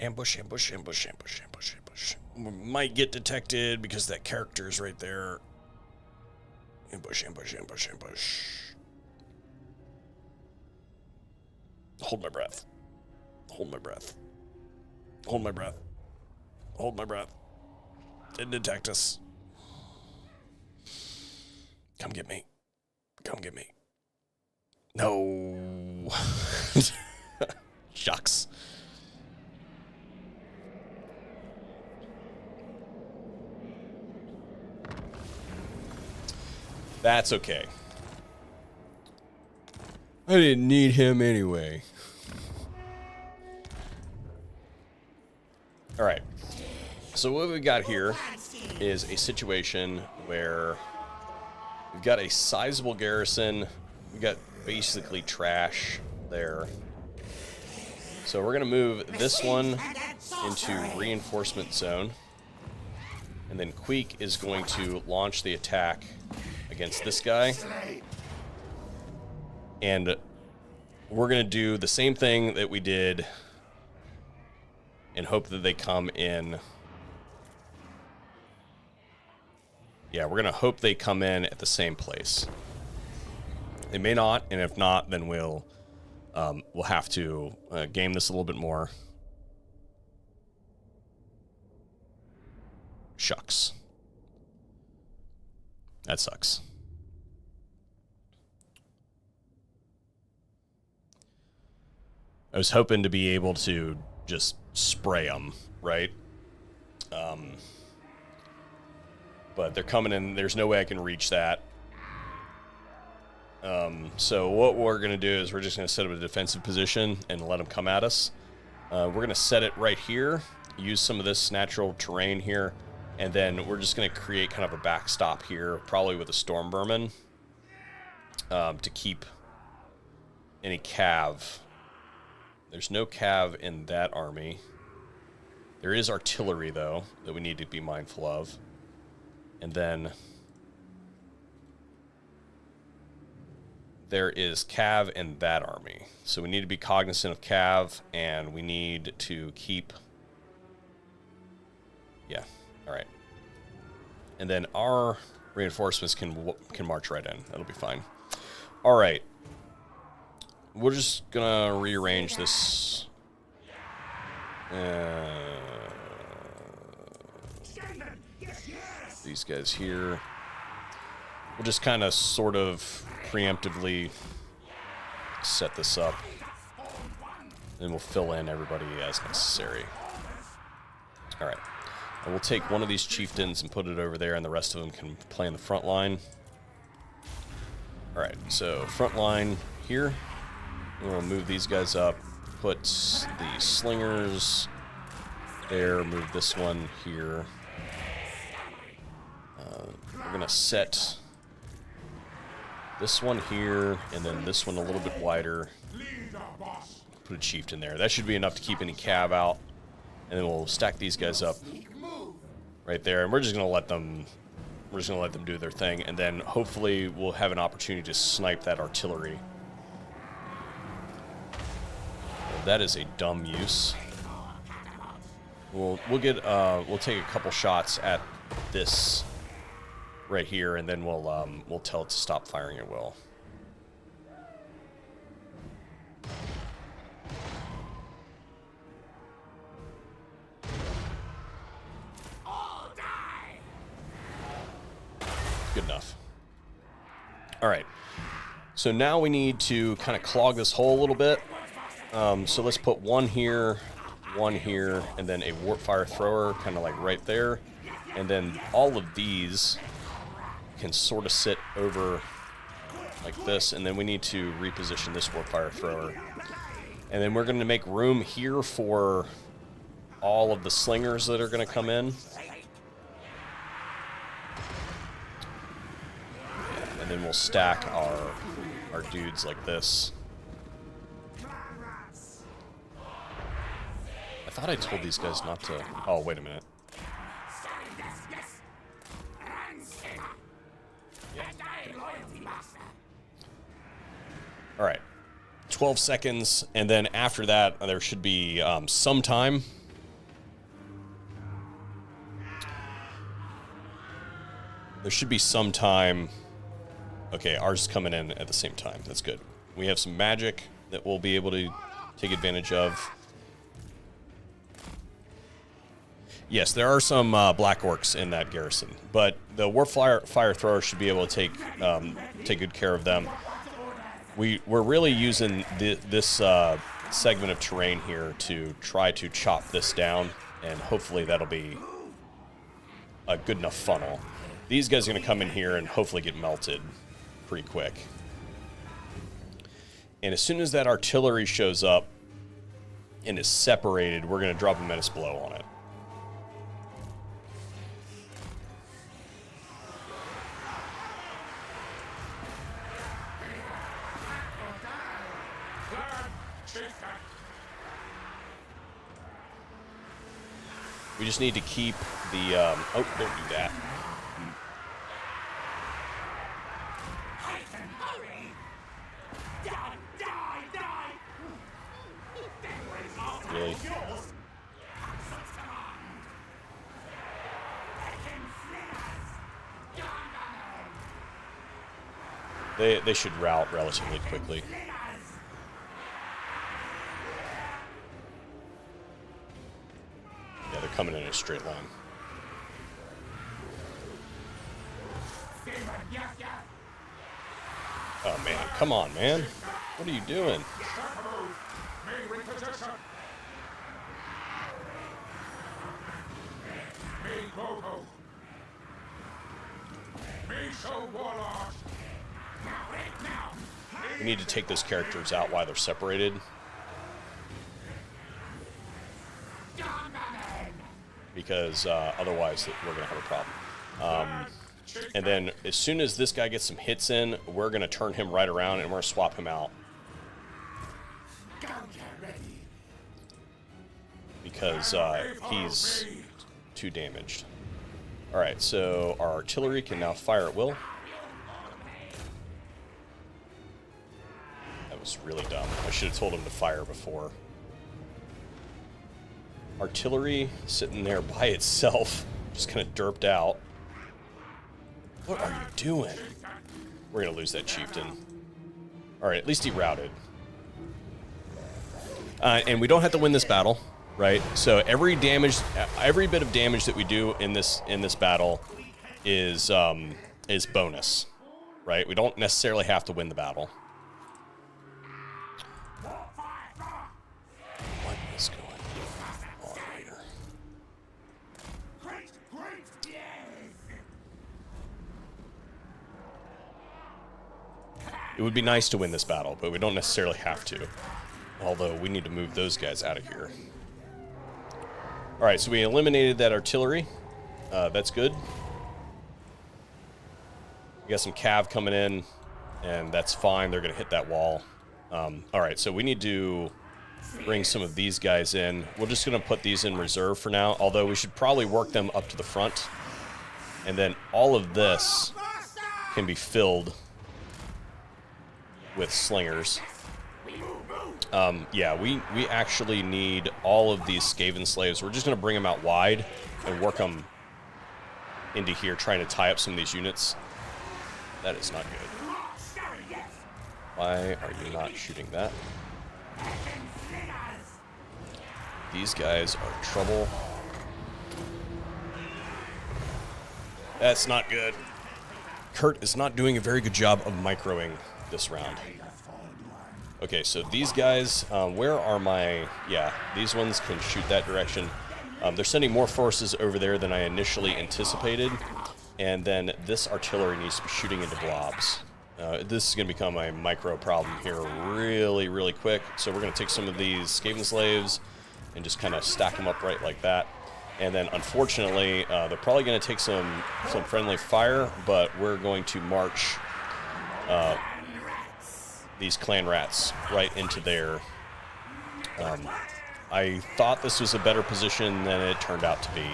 Speaker 1: We might get detected because that character is right there. Ambush. Hold my breath. Didn't detect us. Come get me. No. Shucks. That's okay. I didn't need him anyway. All right. So what we've got here is a situation where we've got a sizable garrison. We've got basically trash there. So we're going to move this one into reinforcement zone. And then Queek is going to launch the attack against this guy. And we're going to do the same thing that we did and hope that they come in. Yeah, we're going to hope they come in at the same place. They may not, and if not, then we'll have to game this a little bit more. Shucks. That sucks. I was hoping to be able to just spray them, right? But they're coming in. There's no way I can reach that. So what we're going to do is we're just going to set up a defensive position and let them come at us. We're going to set it right here, use some of this natural terrain here, and then we're just going to create kind of a backstop here, probably with a storm vermin, to keep any cav. There's no cav in that army. There is artillery, though, that we need to be mindful of. And then there is cav in that army. So we need to be cognizant of cav, and we need to keep... Yeah, all right. And then our reinforcements can march right in. That'll be fine. All right. We're just going to rearrange this. These guys here. We'll just kind of sort of preemptively set this up. And we'll fill in everybody as necessary. All right. And we'll take one of these chieftains and put it over there, and the rest of them can play in the front line. All right, so front line here. We'll move these guys up. Put the slingers there. Move this one here. We're going to set this one here, and then this one a little bit wider. Put a chieftain there. That should be enough to keep any cav out. And then we'll stack these guys up right there, and we're just going to let them do their thing, and then hopefully we'll have an opportunity to snipe that artillery. Well, that is a dumb use. We'll take a couple shots at this right here, and then we'll tell it to stop firing at will. Good enough. All right. So now we need to kind of clog this hole a little bit. So let's put one here, and then a warp fire thrower kind of like right there. And then all of these can sort of sit over like this, and then we need to reposition this warp fire thrower. And then we're going to make room here for all of the slingers that are going to come in. And then we'll stack our dudes like this. I thought I told these guys not to... Oh, wait a minute. Yeah. All right. 12 seconds, and then after that, there should be some time. There should be some time... Okay, ours is coming in at the same time. That's good. We have some magic that we'll be able to take advantage of. Yes, there are some black orcs in that garrison, but the warp fire thrower should be able to take good care of them. We're really using this segment of terrain here to try to chop this down, and hopefully that'll be a good enough funnel. These guys are going to come in here and hopefully get melted pretty quick. And as soon as that artillery shows up and is separated, we're going to drop a menace blow on it. We just need to keep the... oh, don't do that. Really? They should rout relatively quickly. Yeah, they're coming in a straight line. Oh man, come on, man. What are you doing?
Speaker 4: Me reposition. Me Goku. Me show Warlord.
Speaker 1: We need to take those characters out while they're separated. Because otherwise we're going to have a problem. And then as soon as this guy gets some hits in, we're going to turn him right around and we're going to swap him out. Because he's too damaged. Alright, so our artillery can now fire at will. That was really dumb. I should have told him to fire before. Artillery sitting there by itself, just kind of derped out. What are you doing? We're going to lose that chieftain. Alright, at least he routed. And we don't have to win this battle, right? So every bit of damage that we do in this battle is bonus, right? We don't necessarily have to win the battle. What is going on here? It would be nice to win this battle, but we don't necessarily have to. Although we need to move those guys out of here. Alright, so we eliminated that artillery. That's good. We got some cav coming in, and that's fine. They're going to hit that wall. Alright, so we need to bring some of these guys in. We're just going to put these in reserve for now, although we should probably work them up to the front. And then all of this can be filled with slingers. Yeah, we actually need all of these Skaven slaves. We're just going to bring them out wide and work them into here, trying to tie up some of these units. That is not good. Why are you not shooting that? These guys are trouble. That's not good. Kurt is not doing a very good job of microing this round. Okay, so these guys, where are my... Yeah, these ones can shoot that direction. They're sending more forces over there than I initially anticipated. And then this artillery needs to be shooting into blobs. This is going to become a micro problem here really, really quick. So we're going to take some of these Skaven slaves and just kind of stack them up right like that. And then, unfortunately, they're probably going to take some friendly fire, but we're going to march these clan rats right into there. I thought this was a better position than it turned out to be.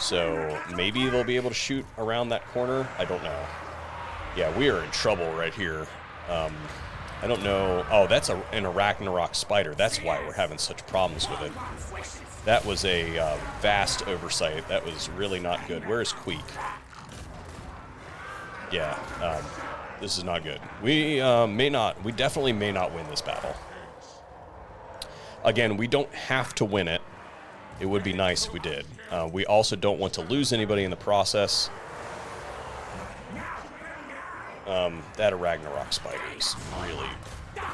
Speaker 1: So maybe they'll be able to shoot around that corner. I don't know. Yeah, we are in trouble right here. I don't know. Oh, that's an Arachnarok spider. That's why we're having such problems with it. That was a vast oversight. That was really not good. Where's Queek? Yeah, this is not good. We definitely may not win this battle. Again, we don't have to win it. It would be nice if we did. We also don't want to lose anybody in the process. That Ragnarok spider is really going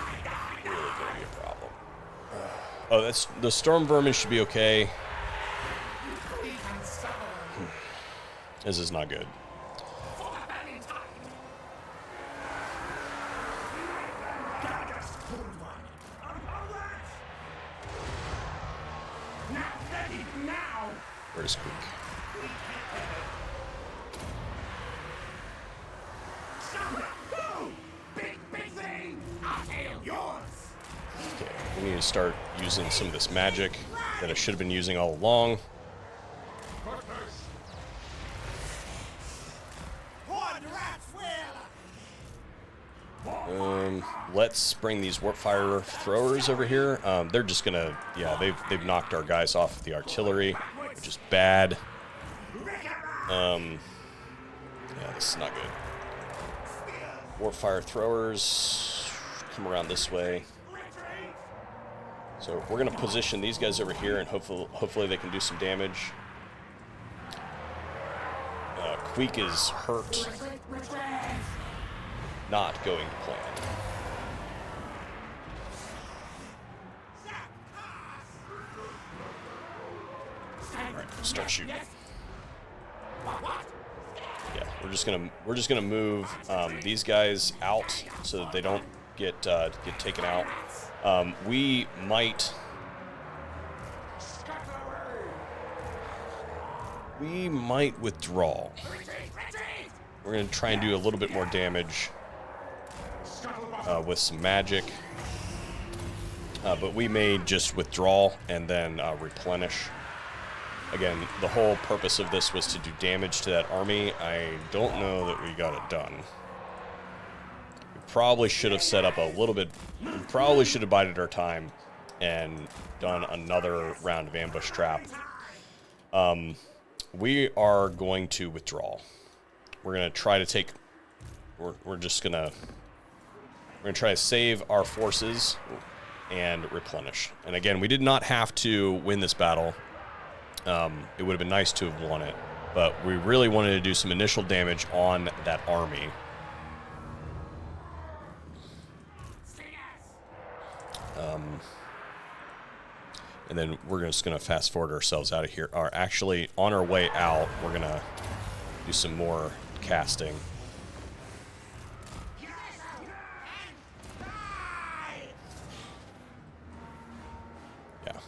Speaker 1: to be a problem. Oh, that's the storm vermin should be okay. This is not good. Where's Queek? Okay, we need to start using some of this magic that I should have been using all along. Let's bring these warp fire throwers over here. They're just gonna, yeah, they've knocked our guys off with the artillery, which is bad. Yeah, this is not good. Warp fire throwers come around this way. So we're gonna position these guys over here, and hopefully they can do some damage. Queek is hurt. Not going to plan. Start shooting. Yeah, we're just gonna move these guys out so that they don't get taken out. We might withdraw. We're gonna try and do a little bit more damage with some magic, but we may just withdraw and then replenish. Again, the whole purpose of this was to do damage to that army. I don't know that we got it done. We probably should have set up a little bit. We probably should have bided our time and done another round of ambush trap. We are going to withdraw. We're gonna try to take. We're gonna try to save our forces and replenish. And again, we did not have to win this battle. It would have been nice to have won it, but we really wanted to do some initial damage on that army. And then we're just going to fast forward ourselves out of here. Or actually, on our way out, we're going to do some more casting.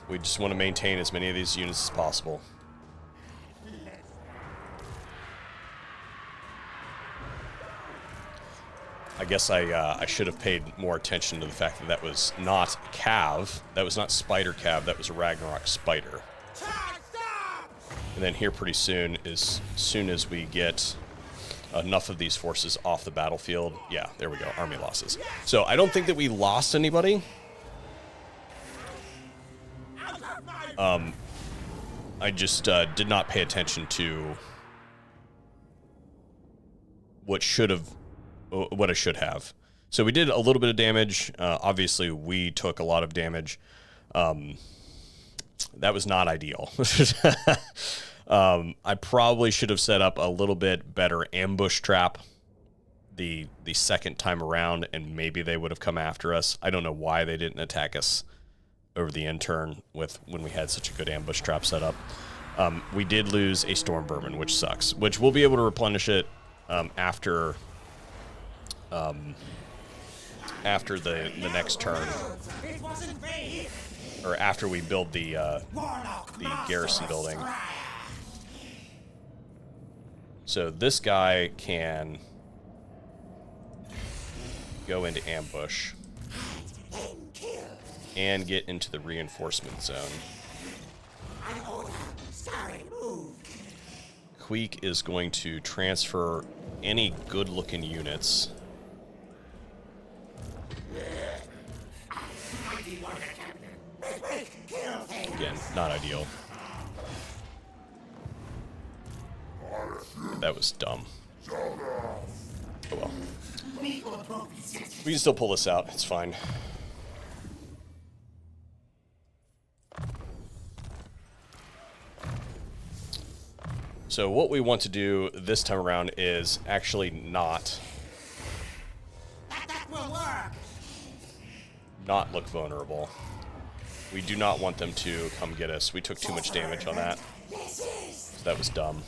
Speaker 1: We just want to maintain as many of these units as possible. I guess I should have paid more attention to the fact that that was not Cav. That was not Spider Cav. That was a Ragnarok Spider. And then here pretty soon, as soon as we get enough of these forces off the battlefield, yeah, there we go, army losses. So I don't think that we lost anybody. I just did not pay attention to what I should have. So we did a little bit of damage. Obviously, we took a lot of damage. That was not ideal. I probably should have set up a little bit better ambush trap the second time around, and maybe they would have come after us. I don't know why they didn't attack us over the intern when we had such a good ambush trap set up. We did lose a storm vermin, which sucks. Which we'll be able to replenish it after the next turn, or after we build the garrison building. So this guy can go into ambush and get into the reinforcement zone. Queek is going to transfer any good-looking units. Again, not ideal. That was dumb. Oh well. We can still pull this out. It's fine. So what we want to do this time around is actually not look vulnerable. We do not want them to come get us. We took too much damage on that. So that was dumb.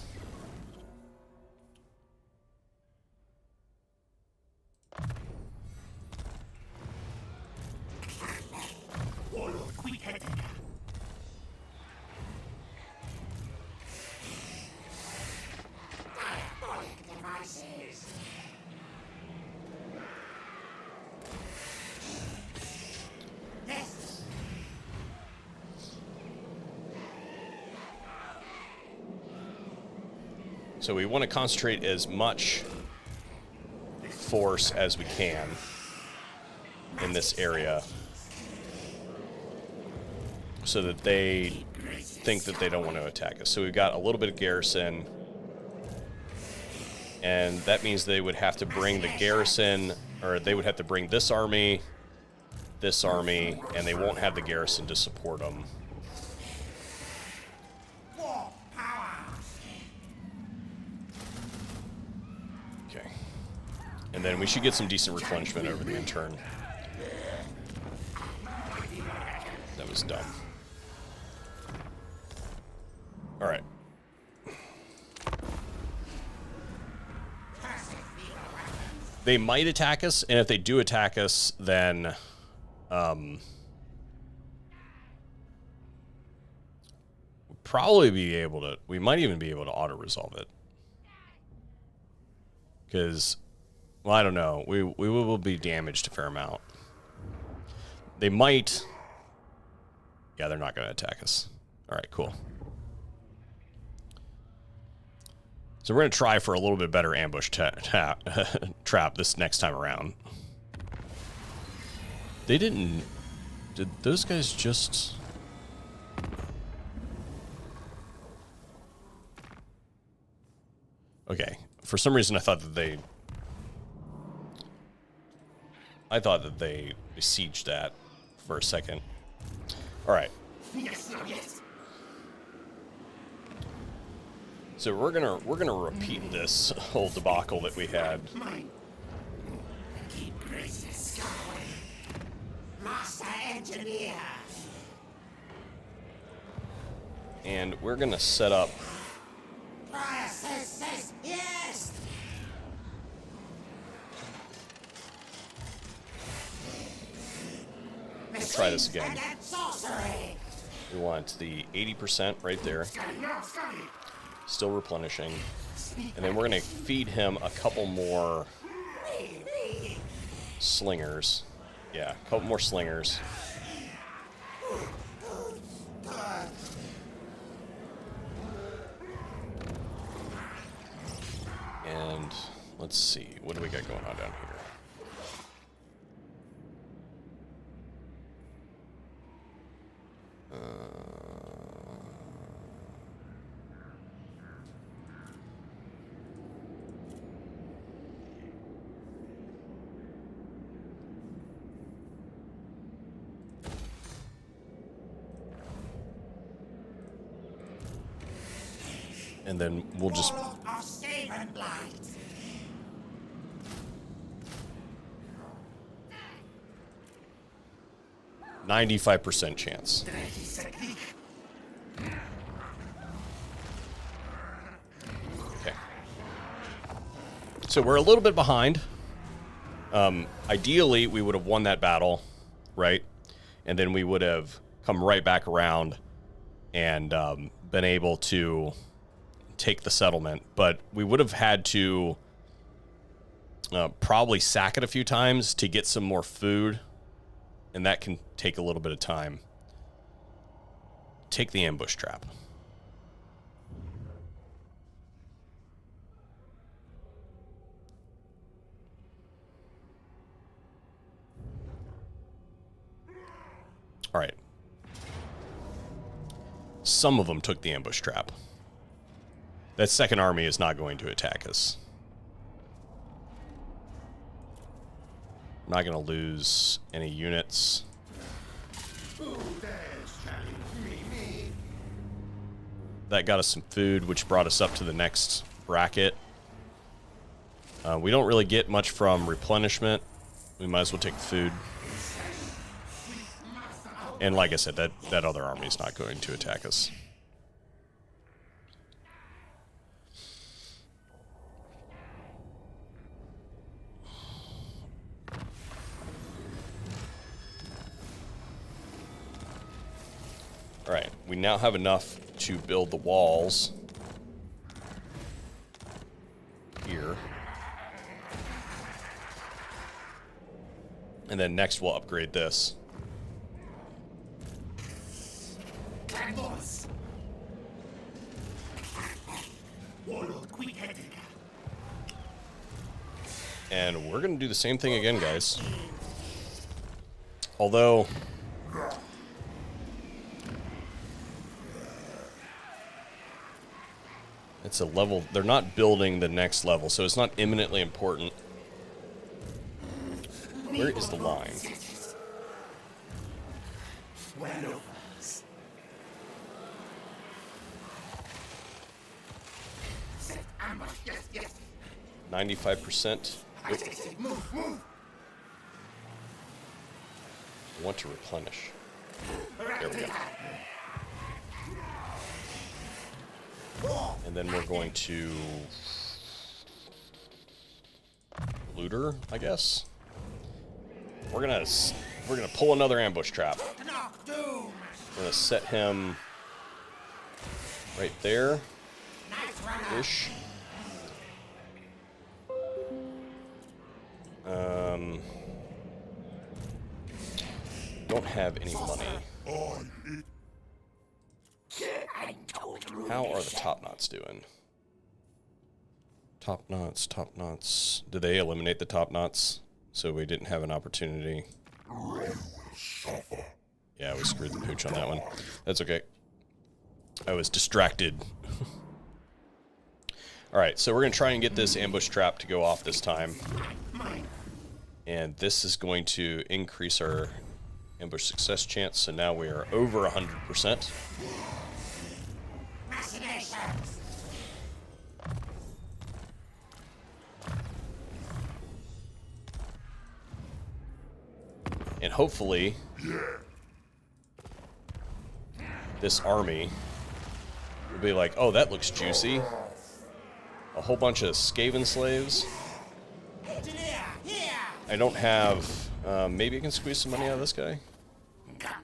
Speaker 1: So we want to concentrate as much force as we can in this area so that they think that they don't want to attack us. So we've got a little bit of garrison, and that means they would have to bring the garrison, or they would have to bring this army, and they won't have the garrison to support them. And then we should get some decent replenishment over the intern. That was dumb. All right. They might attack us, and if they do attack us, then we'll probably be able to. We might even be able to auto-resolve it. Because, well, I don't know. We will be damaged a fair amount. They might. Yeah, they're not going to attack us. All right, cool. So we're going to try for a little bit better ambush trap this next time around. They didn't... Did those guys just... Okay. For some reason, I thought that they besieged that for a second. All right.
Speaker 2: Yes, no, yes.
Speaker 1: So we're gonna repeat this whole debacle that we had.
Speaker 2: Mine. Keep gracious going. Master Engineer.
Speaker 1: And we're gonna set up.
Speaker 2: Prior says yes.
Speaker 1: Let's try this again.
Speaker 2: And sorcery.
Speaker 1: We want the 80% right there. Still replenishing. And then we're going to feed him a couple more slingers. Yeah, a couple more slingers. And let's see. What do we got going on down here? And then we'll just... 95% chance. Okay. So we're a little bit behind. Ideally, we would have won that battle, right? And then we would have come right back around and been able to take the settlement. But we would have had to probably sack it a few times to get some more food. And that can take a little bit of time. Take the ambush trap. All right. Some of them took the ambush trap. That second army is not going to attack us. I'm not going to lose any units. That got us some food, which brought us up to the next bracket. We don't really get much from replenishment. We might as well take food. And like I said, that other army is not going to attack us. All right, we now have enough to build the walls here. And then next we'll upgrade this.
Speaker 2: Warlord Queek Headtaker.
Speaker 1: And we're going to do the same thing again, guys. Although... it's a level... they're not building the next level, so it's not imminently important. Where is the line?
Speaker 2: Well,
Speaker 1: 95%.
Speaker 2: Move, move.
Speaker 1: I want to replenish. There we go. And then we're going to looter, I guess. We're gonna pull another ambush trap. We're gonna set him right there, ish. Don't have any money. How are the top knots doing? Top knots. Did they eliminate the top knots? So we didn't have an opportunity. Yeah, we screwed the pooch on that one. That's okay. I was distracted. Alright, so we're going to try and get this ambush trap to go off this time. And this is going to increase our ambush success chance, so now we are over 100%. And hopefully, this army will be like, oh, that looks juicy. A whole bunch of Skaven slaves. I don't have... maybe I can squeeze some money out of this guy?
Speaker 2: Come,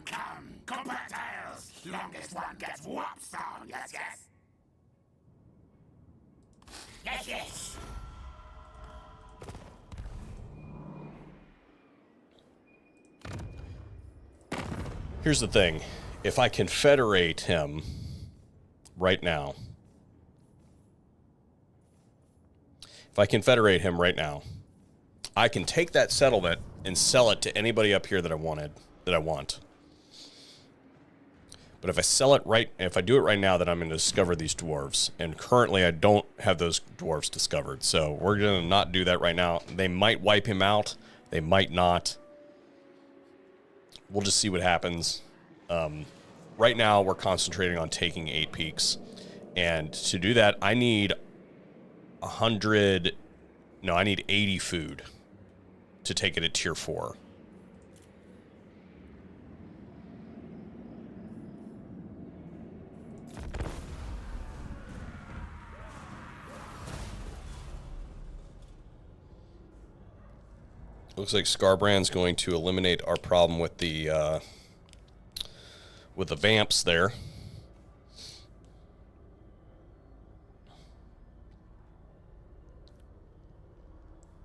Speaker 2: compatibles! Longest one gets warp sound, yes. Yes.
Speaker 1: Here's the thing. If I confederate him right now, I can take that settlement and sell it to anybody up here that I want. But if I sell it if I do it right now, then I'm going to discover these dwarves. And currently I don't have those dwarves discovered. So we're going to not do that right now. They might wipe him out. They might not. We'll just see what happens. Right now we're concentrating on taking 8 peaks. And to do that, I need 80 food to take it at tier 4. Looks like Scarbrand's going to eliminate our problem with the vamps there.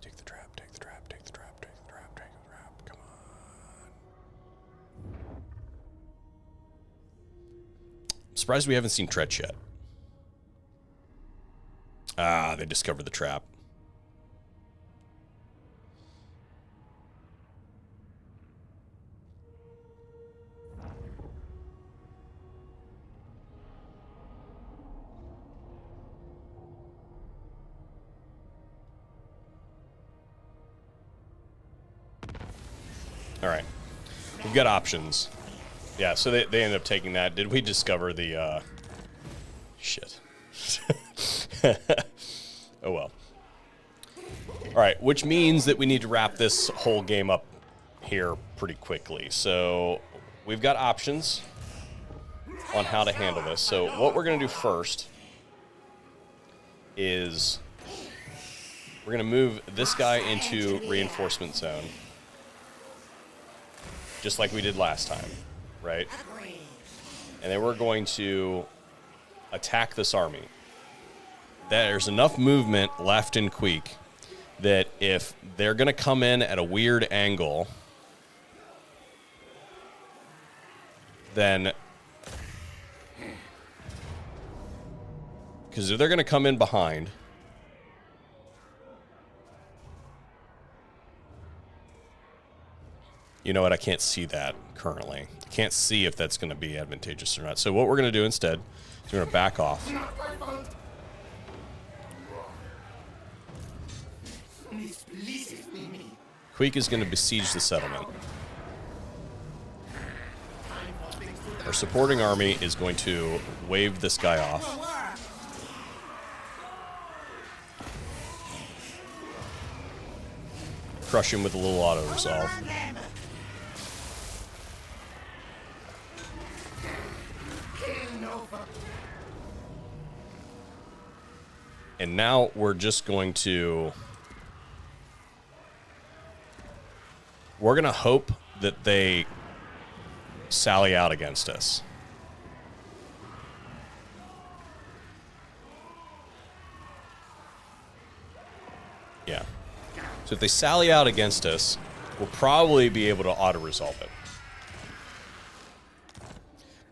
Speaker 1: Take the trap. Come on. I'm surprised we haven't seen Tretch yet. Ah, they discovered the trap. All right, we've got options. Yeah, so they end up taking that. Did we discover the, shit. Oh well. All right, which means that we need to wrap this whole game up here pretty quickly. So we've got options on how to handle this. So what we're going to do first is we're going to move this guy into reinforcement zone. Just like we did last time, right? And then we're going to attack this army. There's enough movement left in Queek that if they're going to come in at a weird angle, then... Because if they're going to come in behind... You know what? I can't see that currently. Can't see if that's going to be advantageous or not. So what we're going to do instead is we're going to back off. Queek is going to besiege the settlement. Our supporting army is going to wave this guy off. Crush him with a little auto-resolve. And now we're just going to... We're going to hope that they sally out against us. Yeah. So if they sally out against us, we'll probably be able to auto-resolve it.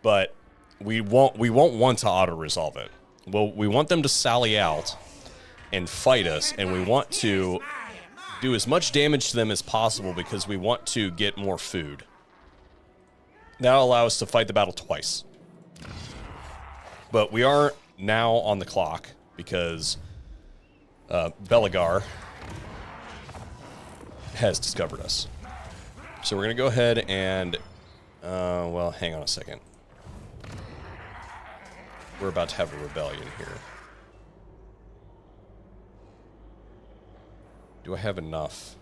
Speaker 1: But we won't want to auto-resolve it. Well, we want them to sally out and fight us, and we want to do as much damage to them as possible because we want to get more food. That'll allow us to fight the battle twice. But we are now on the clock because Belagar has discovered us. So we're going to go ahead and... well, hang on a second. We're about to have a rebellion here. Do I have enough?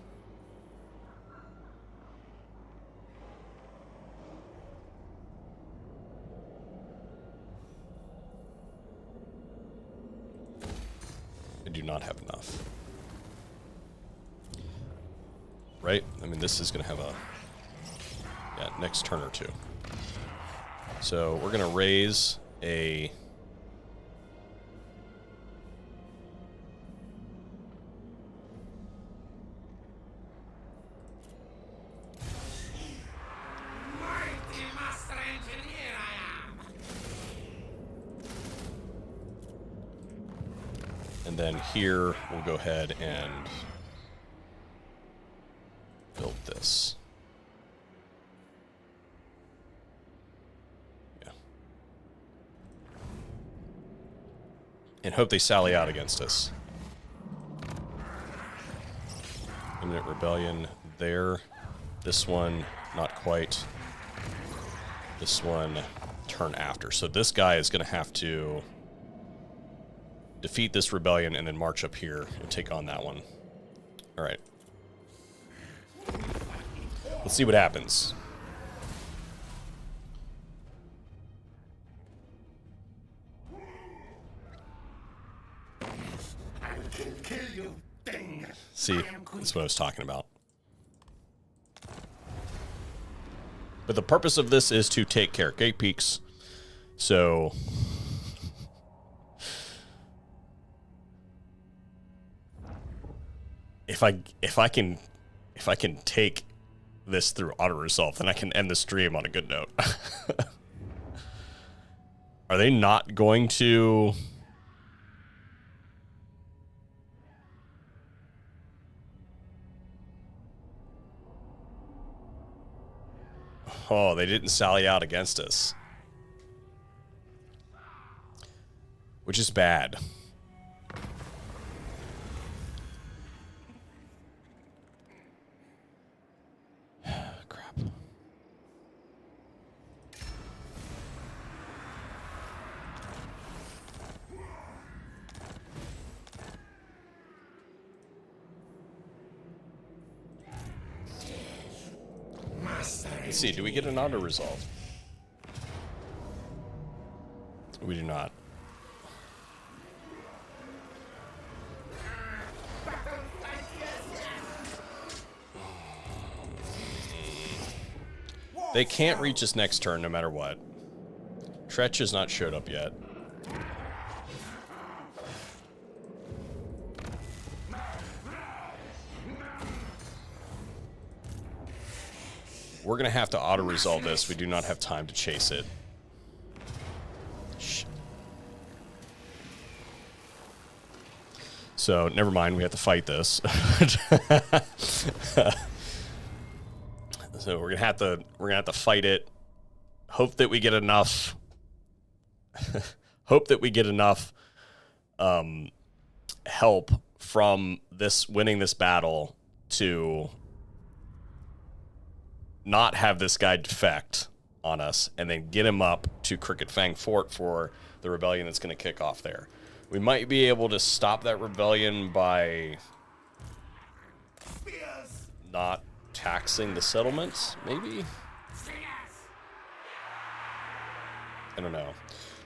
Speaker 1: I do not have enough. Right? I mean, this is going to have a... Yeah, next turn or two. So we're going to raise a... And then here, we'll go ahead and build this. Yeah. And hope they sally out against us. Imminent rebellion there. This one, not quite. This one, turn after. So this guy is going to have to defeat this rebellion and then march up here and take on that one. All right. Let's see what happens.
Speaker 2: I will kill you, thing.
Speaker 1: See, that's what I was talking about. But the purpose of this is to take care of gate peaks. So if I can take this through auto resolve, then I can end the stream on a good note. Are they not going to? Oh, they didn't sally out against us. Which is bad. Crap. Let's see, do we get an auto resolve? We do not. They can't reach us next turn no matter what. Tretch has not showed up yet. We're going to have to auto-resolve this. We do not have time to chase it. Shit. So, never mind. We have to fight this. So we're gonna have to fight it. Hope that we get enough. Hope that we get enough help from this winning this battle to not have this guy defect on us, and then get him up to Crooked Fang Fort for the rebellion that's going to kick off there. We might be able to stop that rebellion by not taxing the settlements, maybe? I don't know.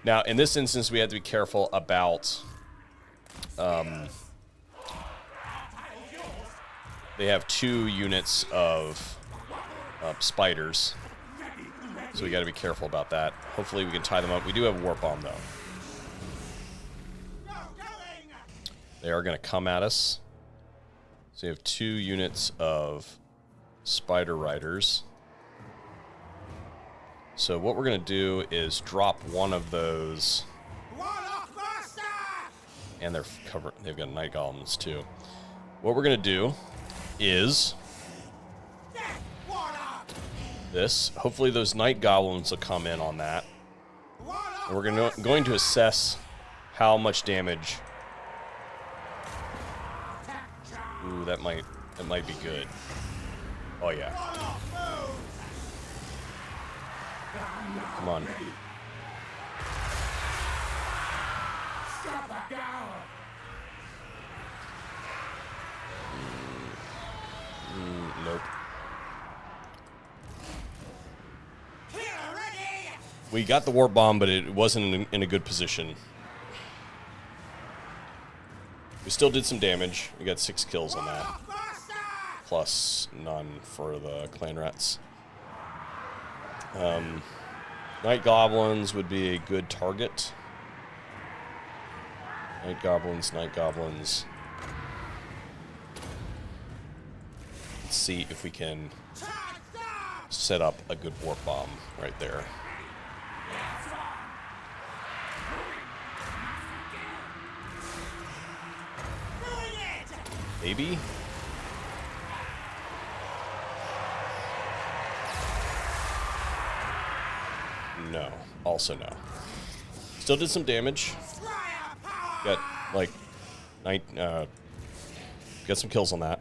Speaker 1: Now, in this instance, we have to be careful about they have 2 units of spiders, so we got to be careful about that. Hopefully we can tie them up. We do have a warp bomb, though. They are going to come at us. So you have 2 units of spider riders. So what we're going to do is drop one of those. And they've got night golems too. What we're going to do is this. Hopefully those night goblins will come in on that. And we're going to assess how much damage. Ooh, that might be good. Oh yeah. Come on. Nope. We got the warp bomb, but it wasn't in a good position. We still did some damage. We got 6 kills on that. Plus none for the clan rats. Night goblins would be a good target. Night goblins, night goblins. Let's see if we can set up a good warp bomb right there. Maybe? No. Also no. Still did some damage. Got, like, got some kills on that.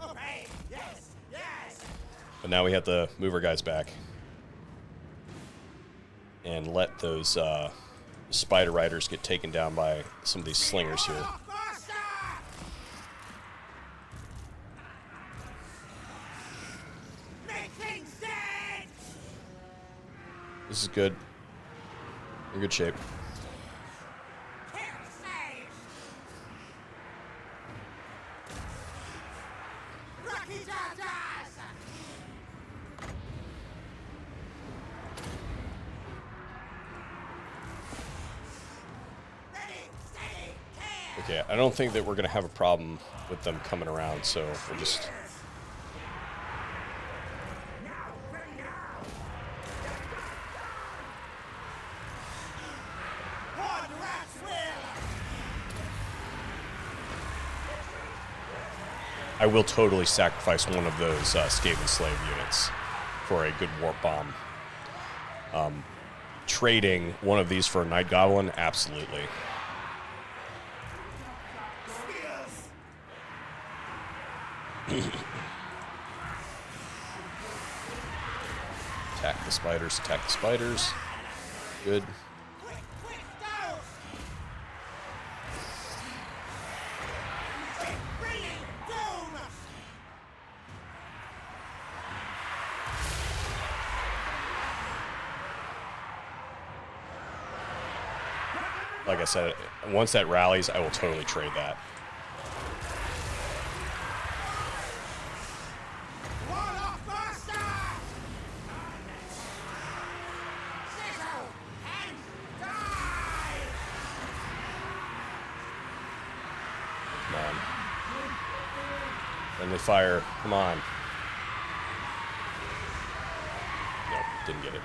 Speaker 1: But now we have to move our guys back. And let those spider riders get taken down by some of these slingers here. This is good. In good shape. Okay, I don't think that we're going to have a problem with them coming around, so we'll just... I will totally sacrifice one of those Skaven Slave units for a good warp bomb. Trading one of these for a Night Goblin, absolutely. Attack the spiders, attack the spiders. Good. Like I said, once that rallies, I will totally trade that. Come on. Friendly fire. Come on. Nope, didn't get it.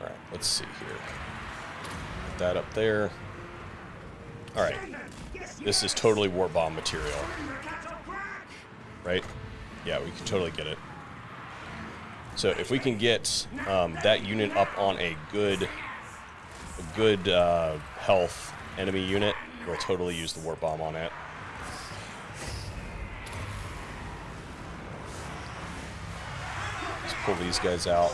Speaker 1: Alright, let's see here. Put that up there. Alright. This is totally War Bomb material. Right? Yeah, we can totally get it. So if we can get that unit up on a good health enemy unit, we'll totally use the War Bomb on it. Let's pull these guys out.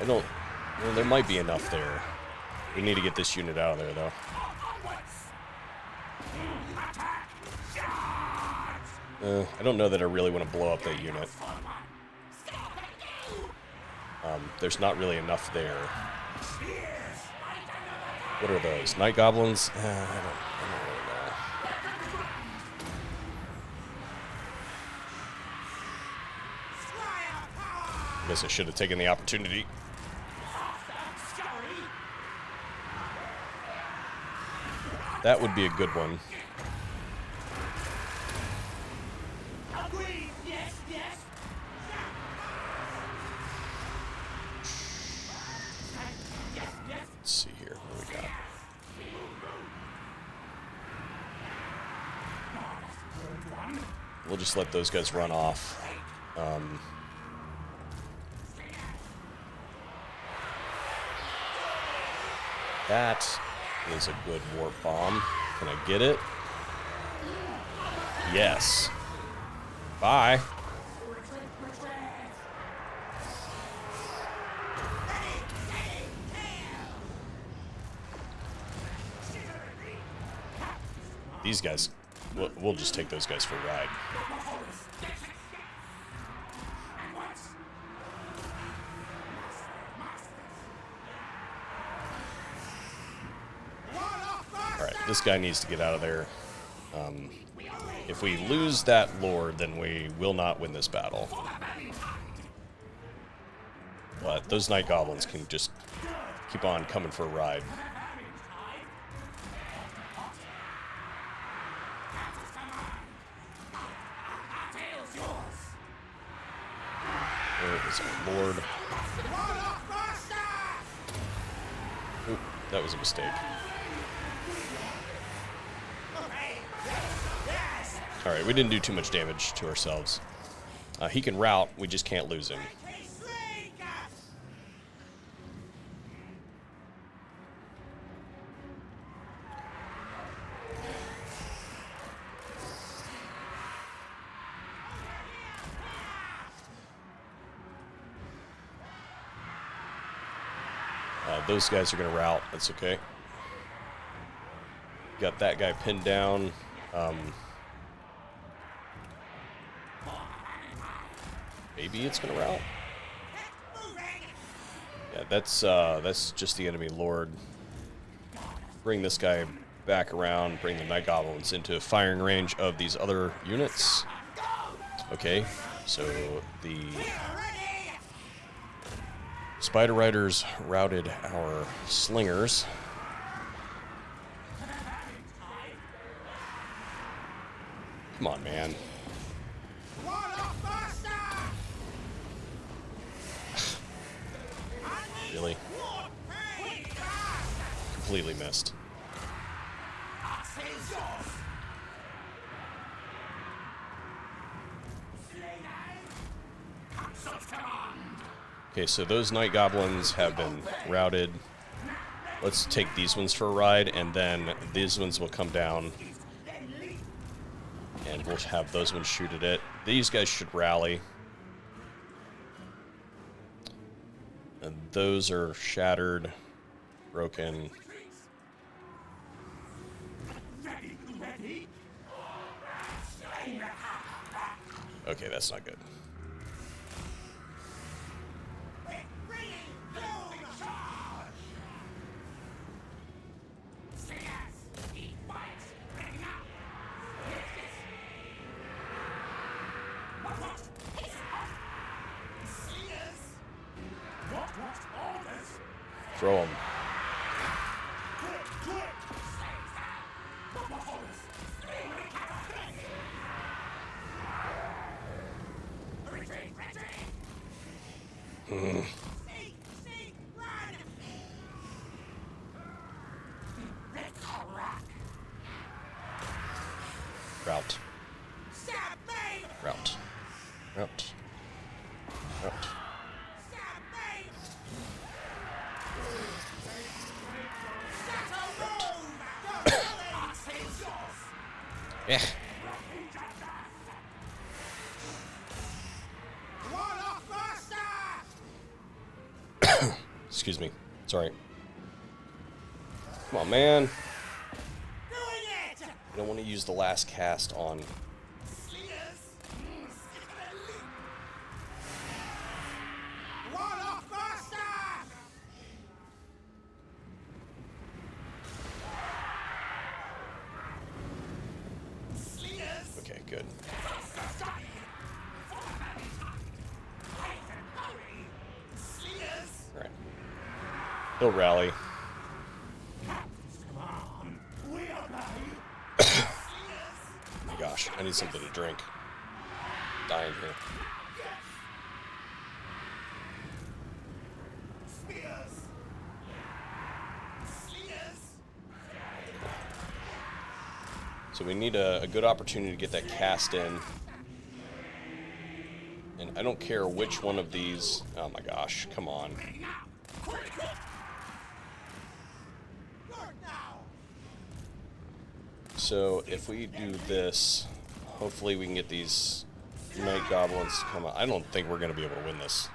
Speaker 1: I don't... Well, there might be enough there. We need to get this unit out of there, though. I don't know that I really want to blow up that unit. There's not really enough there. What are those? Night Goblins? I don't really know. I guess I should have taken the opportunity. That would be a good one. Let's see here. What do we got? We'll just let those guys run off. That is a good warp bomb. Can I get it? Yes. Bye. These guys, we'll just take those guys for a ride. Alright, this guy needs to get out of there. If we lose that Lord, then we will not win this battle. But those Night Goblins can just keep on coming for a ride. Where is our Lord? Oop, that was a mistake. Alright, we didn't do too much damage to ourselves. He can route, we just can't lose him. Those guys are going to route. That's okay. Got that guy pinned down. Maybe it's going to route. Yeah, that's just the enemy Lord. Bring this guy back around. Bring the Night Goblins into firing range of these other units. Okay, so the Spider Riders routed our slingers. Come on, man. Really? Completely missed. Okay, so those Night Goblins have been routed. Let's take these ones for a ride, and then these ones will come down. And we'll have those ones shoot at it. These guys should rally. And those are shattered, broken. Okay, that's not good. Throw them. Route. Route. Route. Route. Yeah. Excuse me. Sorry. Come on, man. I don't want to use the last cast on... Okay, good. Alright. He'll rally. Oh my gosh, I need something to drink. Dying here. So we need a good opportunity to get that cast in. And I don't care which one of these... Oh my gosh, come on. So if we do this, hopefully we can get these night goblins to come out. I don't think we're going to be able to win this.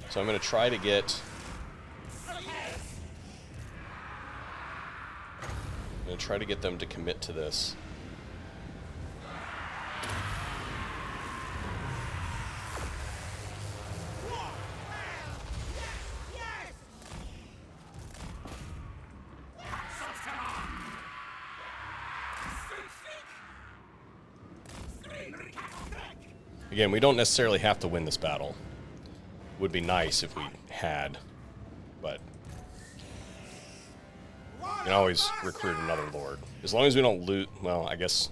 Speaker 1: So I'm going to try to get... I'm going to try to get them to commit to this. Again, we don't necessarily have to win this battle. Would be nice if we had, but you can always recruit another lord. As long as we don't loot, well, I guess.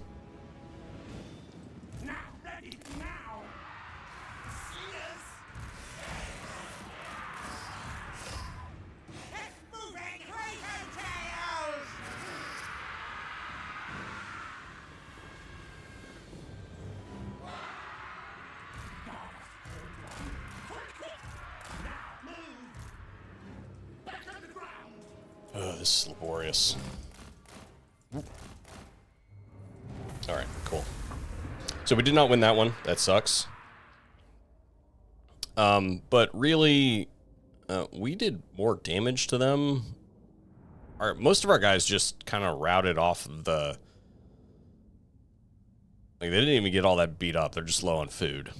Speaker 1: Oh, this is laborious. Alright, cool. So we did not win that one. That sucks. But really, we did more damage to them. Most of our guys just kind of routed off the... Like, they didn't even get all that beat up. They're just low on food.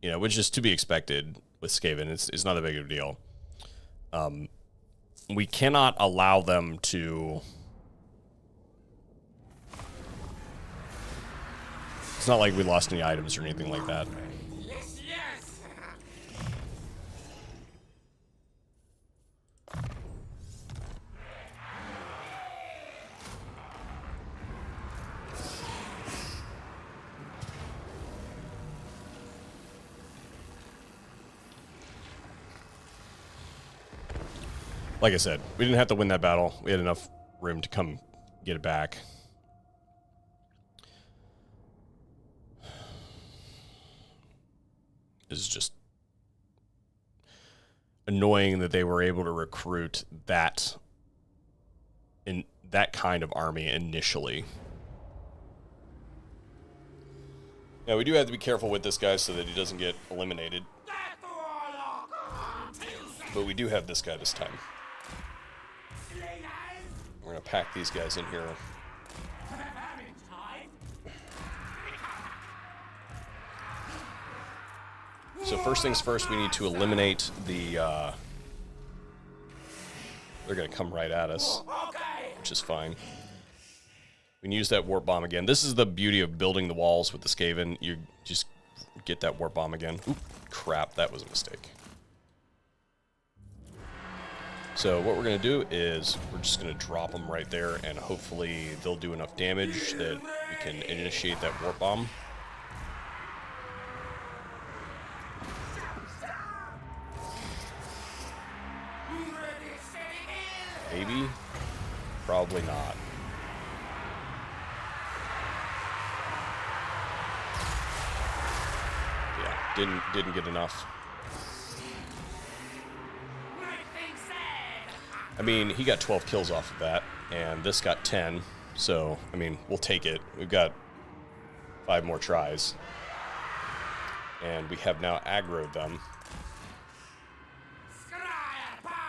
Speaker 1: You know, which is to be expected with Skaven. It's not that big of a deal. We cannot allow them to... It's not like we lost any items or anything like that. Like I said, we didn't have to win that battle. We had enough room to come get it back. This is just annoying that they were able to recruit that kind of army initially. Now, we do have to be careful with this guy so that he doesn't get eliminated. But we do have this guy this time. We're going to pack these guys in here. So first things first, we need to eliminate the... they're going to come right at us, which is fine. We can use that warp bomb again. This is the beauty of building the walls with the Skaven. You just get that warp bomb again. Oop, crap, that was a mistake. So what we're going to do is we're just going to drop them right there, and hopefully they'll do enough damage that we can initiate that warp bomb. Maybe? Probably not. Yeah, didn't get enough. I mean, he got 12 kills off of that, and this got 10. So, I mean, we'll take it. We've got 5 more tries. And we have now aggroed them.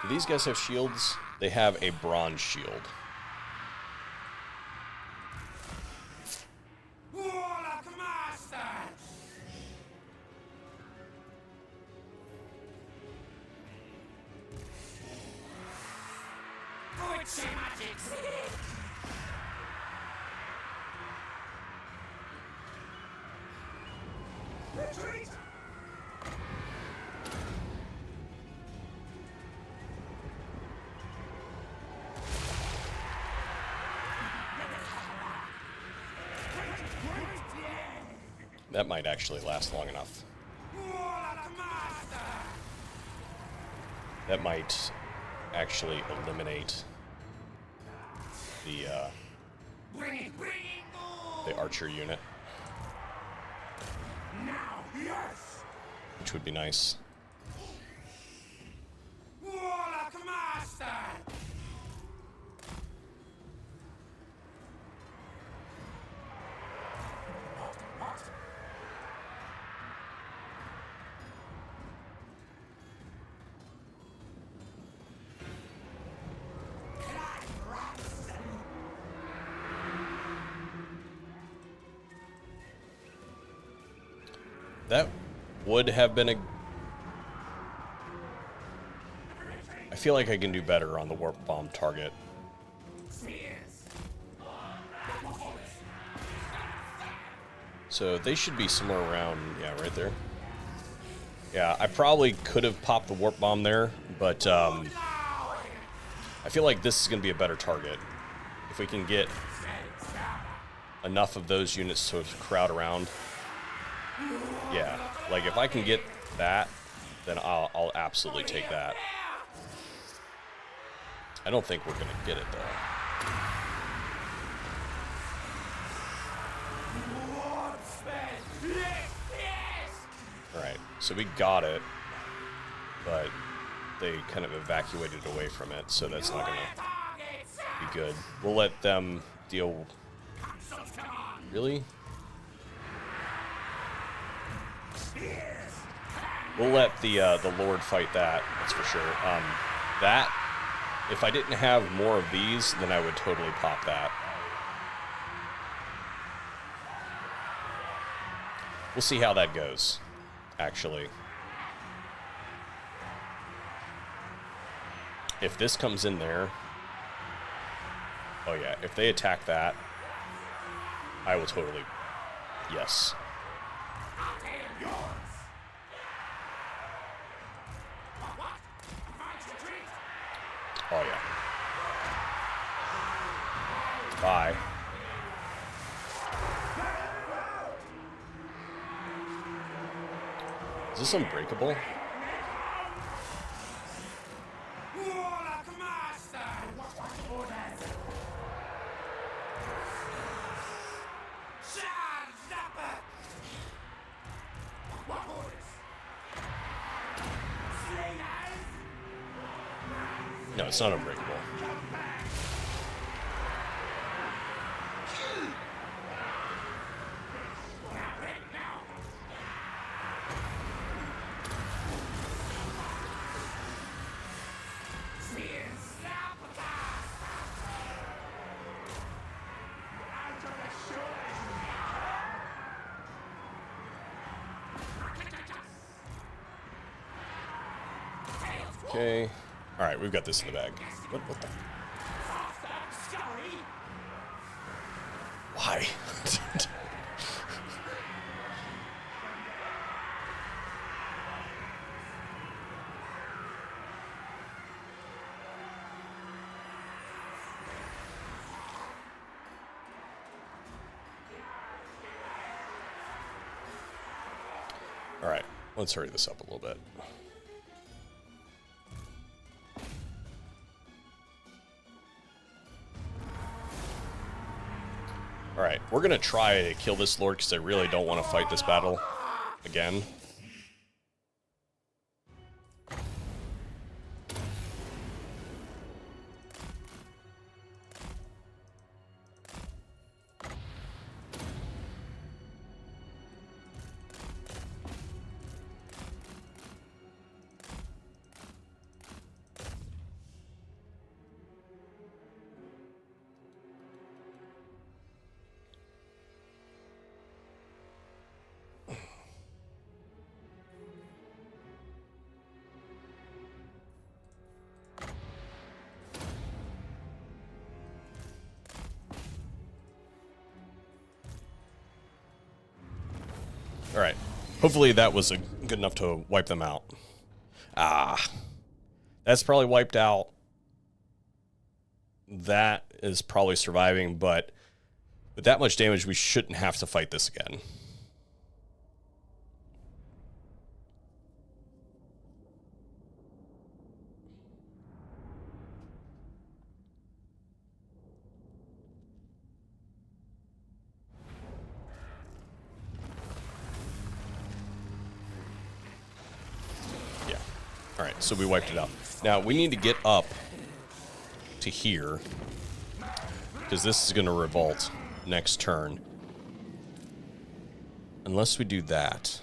Speaker 1: Do these guys have shields? They have a bronze shield.
Speaker 2: Retreat!
Speaker 1: That might actually last long enough. That might actually eliminate the archer unit.
Speaker 2: Now, yes!
Speaker 1: Which would be nice.
Speaker 2: Warlock Master!
Speaker 1: That would have been a... I feel like I can do better on the warp bomb target. So they should be somewhere around, yeah, right there. Yeah, I probably could have popped the warp bomb there, but I feel like this is going to be a better target. If we can get enough of those units to crowd around. Yeah, like if I can get that, then I'll absolutely take that. I don't think we're going to get it, though. Alright, so we got it, but they kind of evacuated away from it, so that's not going to be good. We'll let them deal... Really? We'll let the Lord fight that, that's for sure. That, if I didn't have more of these, then I would totally pop that. We'll see how that goes, actually. If this comes in there... Oh yeah, if they attack that, I will totally... Yes. Oh, yeah. Bye. Is this unbreakable? No, it's not unbreakable. Okay. All right, we've got this in the bag. What the? Why? All right, let's hurry this up a little bit. Alright, we're going to try to kill this Lord because I really don't want to fight this battle again. All right. Hopefully that was good enough to wipe them out. Ah. That's probably wiped out. That is probably surviving, but with that much damage, we shouldn't have to fight this again. Yeah. All right, so we wiped it out. Now, we need to get up to here, because this is going to revolt next turn. Unless we do that.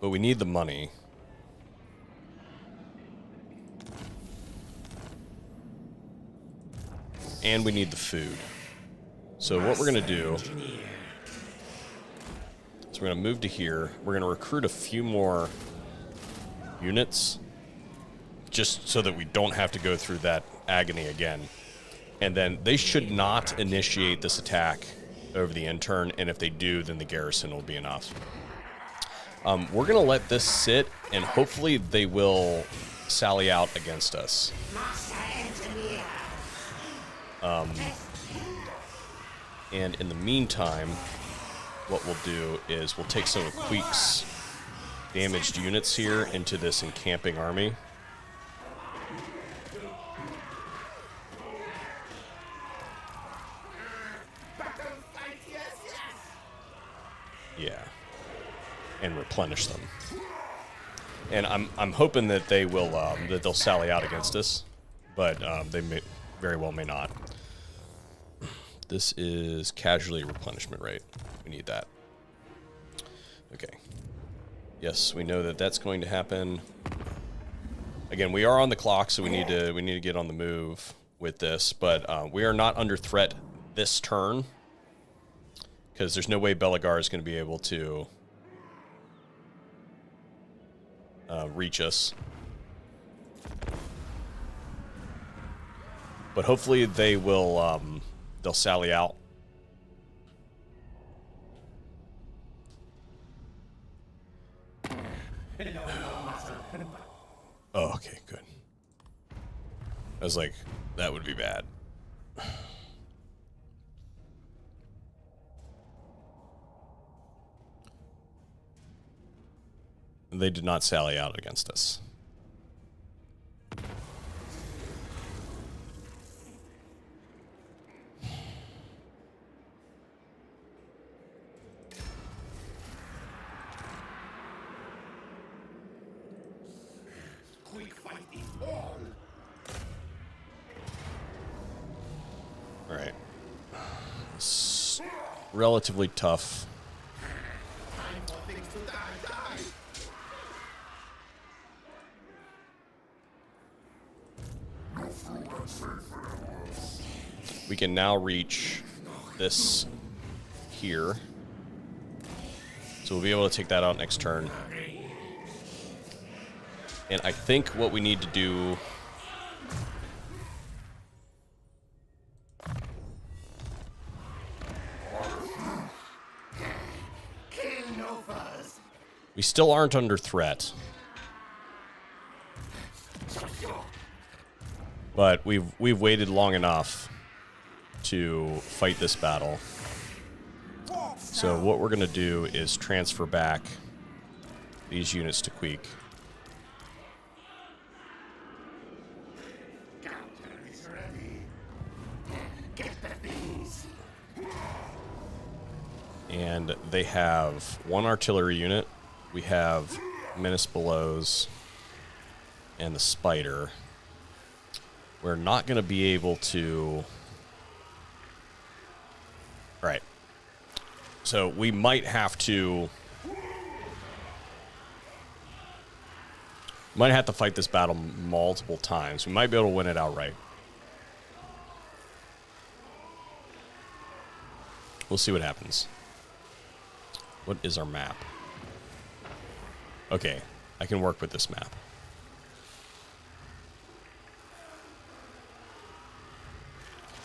Speaker 1: But we need the money. And we need the food. So what we're going to do is we're going to move to here. We're going to recruit a few more units, just so that we don't have to go through that agony again. And then they should not initiate this attack over the intern, and if they do, then the garrison will be enough. We're going to let this sit, and hopefully they will sally out against us. And in the meantime, what we'll do is we'll take some of Queek's damaged units here into this encamping army. Yeah, and replenish them. And I'm hoping that they will that they'll sally out against us, but they may very well may not. This is casualty replenishment rate. We need that. Okay. Yes, we know that that's going to happen. Again, we are on the clock, so we need to get on the move with this. But we are not under threat this turn, because there's no way Belagar is going to be able to reach us. But hopefully they will they'll sally out. Oh, okay, good. I was like, that would be bad. They did not sally out against us.
Speaker 2: Queek fighting all.
Speaker 1: All right. It's relatively tough.
Speaker 2: Time for things to die.
Speaker 1: We can now reach this here. So we'll be able to take that out next turn. And I think what we need to do... We still aren't under threat. But we've waited long enough to fight this battle. So what we're going to do is transfer back these units to Queek. And they have one artillery unit. We have Menace Belows and the Spider. We're not going to be able to... Right. So we might have to... Might have to fight this battle multiple times. We might be able to win it outright. We'll see what happens. What is our map? Okay, I can work with this map.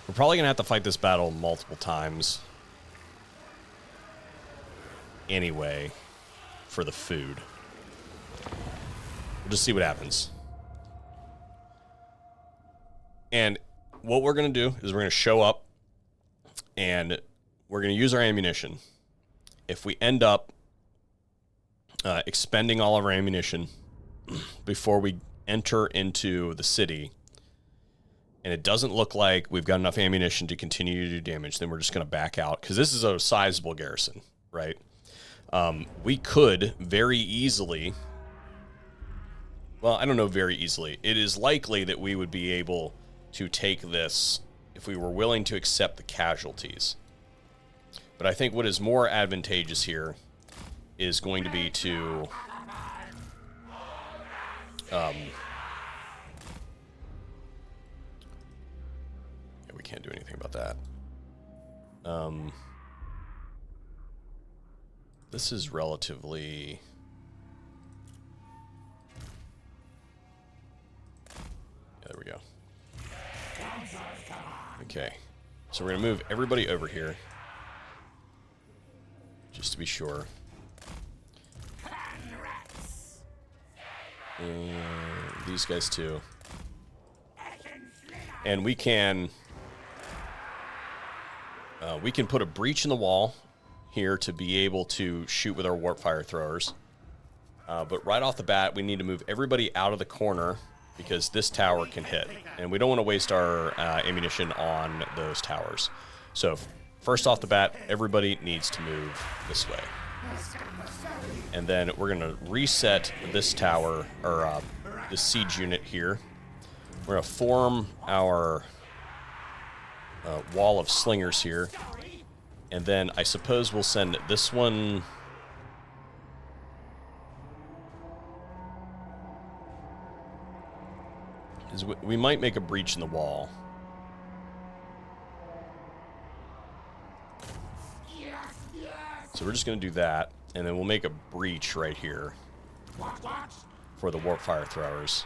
Speaker 1: We're probably going to have to fight this battle multiple times. Anyway. for the food. We'll just see what happens. And what we're going to do is we're going to show up and we're going to use our ammunition. If we end up expending all of our ammunition before we enter into the city, and it doesn't look like we've got enough ammunition to continue to do damage, then we're just going to back out, because this is a sizable garrison, right? We could very easily, well, I don't know very easily. It is likely that we would be able to take this if we were willing to accept the casualties. But I think what is more advantageous here is going to be to yeah, we can't do anything about that. This is relatively... Yeah, there we go. Okay. So we're going to move everybody over here. Just to be sure. These guys too. And we can put a breach in the wall here to be able to shoot with our warp fire throwers. But right off the bat, we need to move everybody out of the corner because this tower can hit. And we don't want to waste our ammunition on those towers. So first off the bat, everybody needs to move this way. And then we're going to reset this tower, or the siege unit here. We're going to form our wall of slingers here. And then I suppose we'll send this one... We might make a breach in the wall. So we're just going to do that. And then we'll make a breach right here for the warp fire throwers.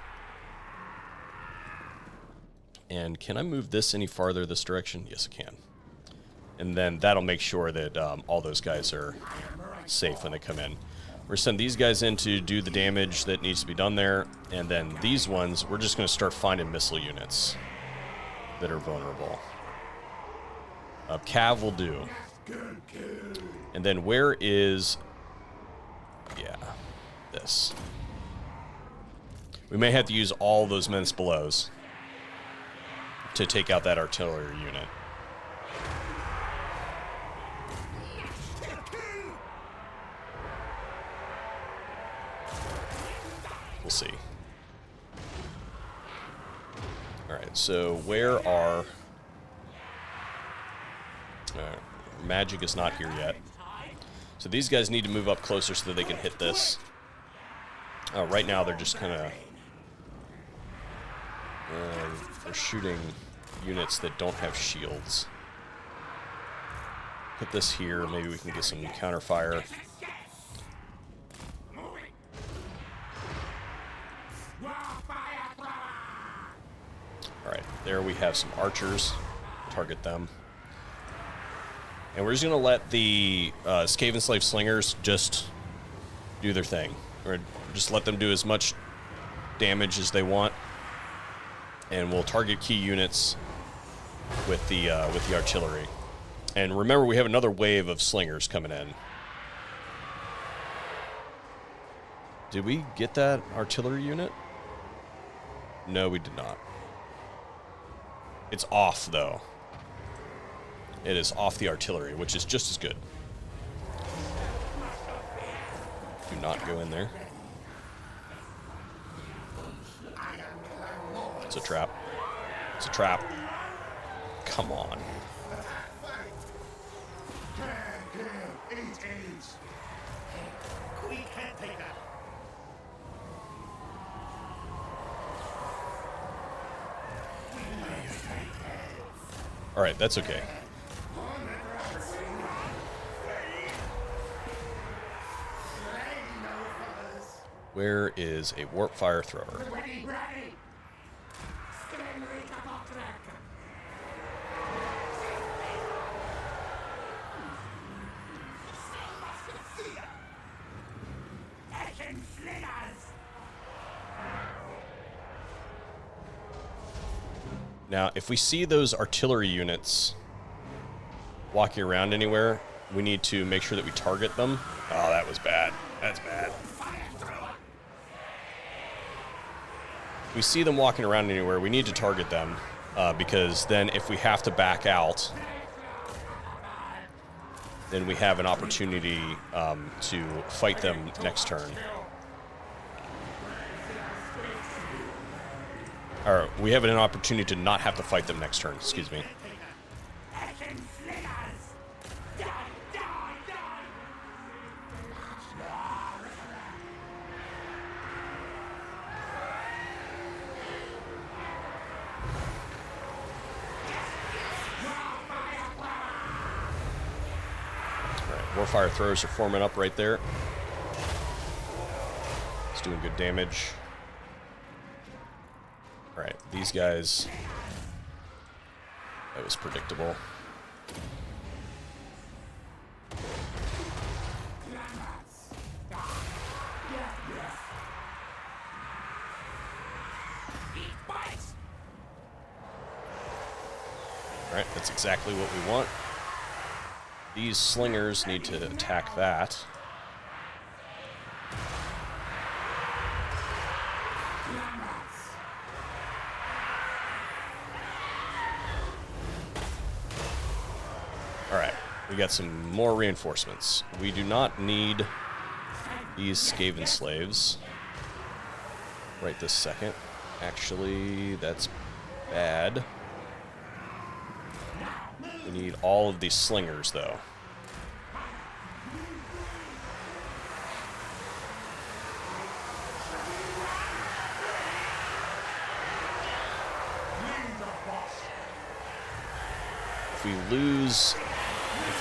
Speaker 1: And can I move this any farther this direction? Yes, I can. And then that'll make sure that all those guys are safe when they come in. We're going to send these guys in to do the damage that needs to be done there. And then these ones, we're just going to start finding missile units that are vulnerable. Cav will do. And then where is... Yeah, this. We may have to use all those menace belows to take out that artillery unit. We'll see. Alright, so where are... Magic is not here yet. So these guys need to move up closer so that they can hit this. Right now they're just kind of... they're shooting units that don't have shields. Put this here, maybe we can get some counterfire. Alright, there we have some archers. Target them. And we're just going to let the Skaven Slave Slingers just do their thing. Or just let them do as much damage as they want. And we'll target key units with the artillery. And remember, we have another wave of slingers coming in. Did we get that artillery unit? No, we did not. It's off, though. It is off the artillery, which is just as good. Do not go in there. It's a trap. It's a trap. Come on.
Speaker 2: Queek Headtaker.
Speaker 1: All right, that's okay. Where is a warp fire thrower?
Speaker 2: Ready, ready.
Speaker 1: Now, if we see those artillery units walking around anywhere, we need to make sure that we target them. Oh, that was bad. That's bad. If we see them walking around anywhere, we need to target them, because then if we have to back out, then we have an opportunity to fight them next turn. Or we have an opportunity to not have to fight them next turn, excuse me. Warfire throwers are forming up right there. It's doing good damage. Alright, these guys... That was predictable. Alright, that's exactly what we want. These slingers need to attack that. Alright, we got some more reinforcements. We do not need these Skaven slaves right this second. Actually, that's bad. We need all of these slingers, though. If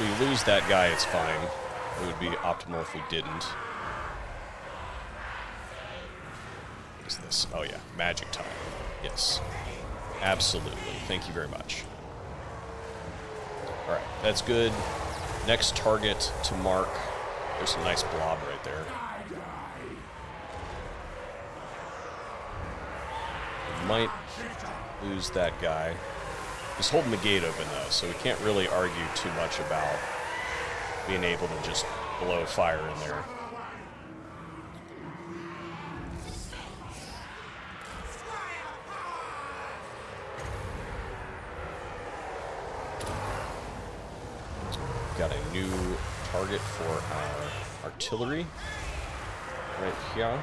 Speaker 1: we lose that guy, it's fine. It would be optimal if we didn't. What is this? Oh yeah, magic time. Yes. Absolutely. Thank you very much. Alright, that's good. Next target to mark. There's a nice blob right there. We might lose that guy. He's holding the gate open, though, so we can't really argue too much about being able to just blow fire in there. Got a new target for our artillery right here.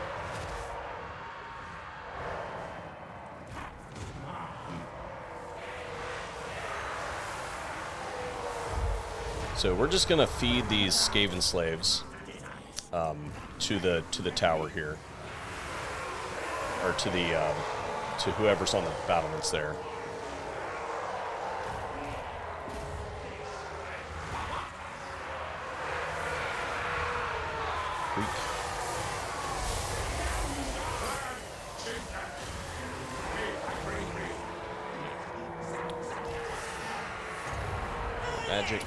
Speaker 1: So we're just gonna feed these Skaven slaves to the tower here, or to the to whoever's on the battlements there. Queek. Magic.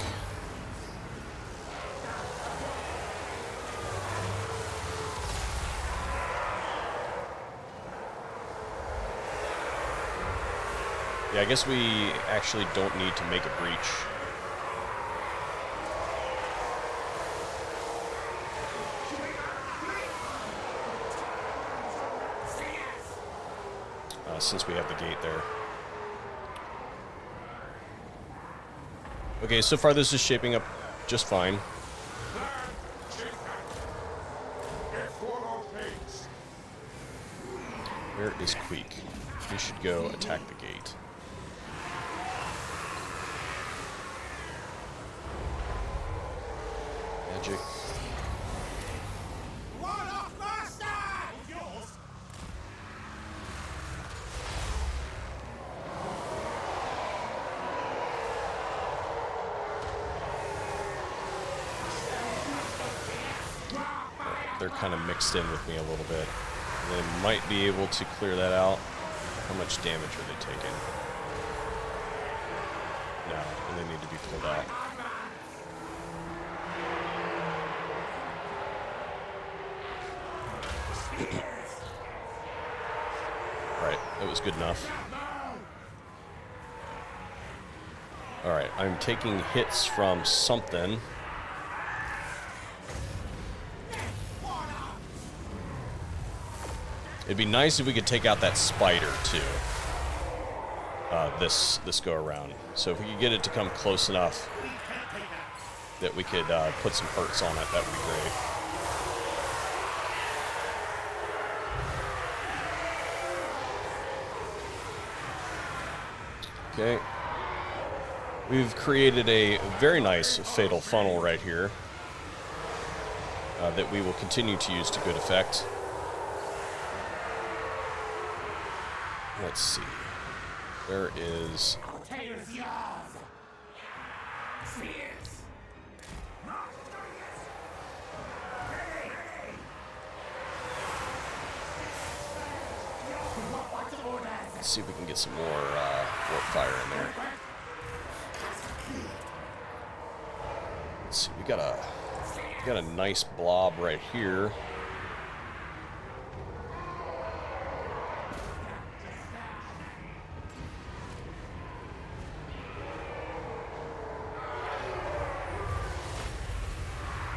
Speaker 1: Yeah, I guess we actually don't need to make a breach. Since we have the gate there. Okay, so far this is shaping up just fine. Where is Queek? We should go attack the gate. Magic. They're kind of mixed in with me a little bit. They might be able to clear that out. How much damage are they taking? No, and they need to be pulled out. Right, that was good enough. All right, I'm taking hits from something. It'd be nice if we could take out that spider too. This go around. So if we could get it to come close enough that we could put some hurts on it, that would be great. Okay. We've created a very nice fatal funnel right here that we will continue to use to good effect. Let's see. There is... Let's see if we can get some more warp fire in there. Let's see, we got a nice blob right here.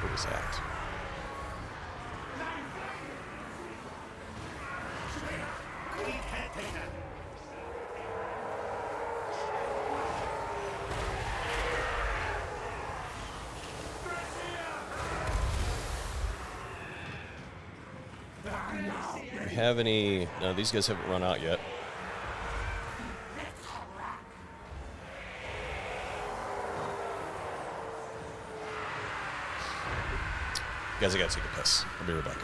Speaker 1: What is that? Do we have any... No, these guys haven't run out yet. Guys, I gotta take a piss. I'll be right back.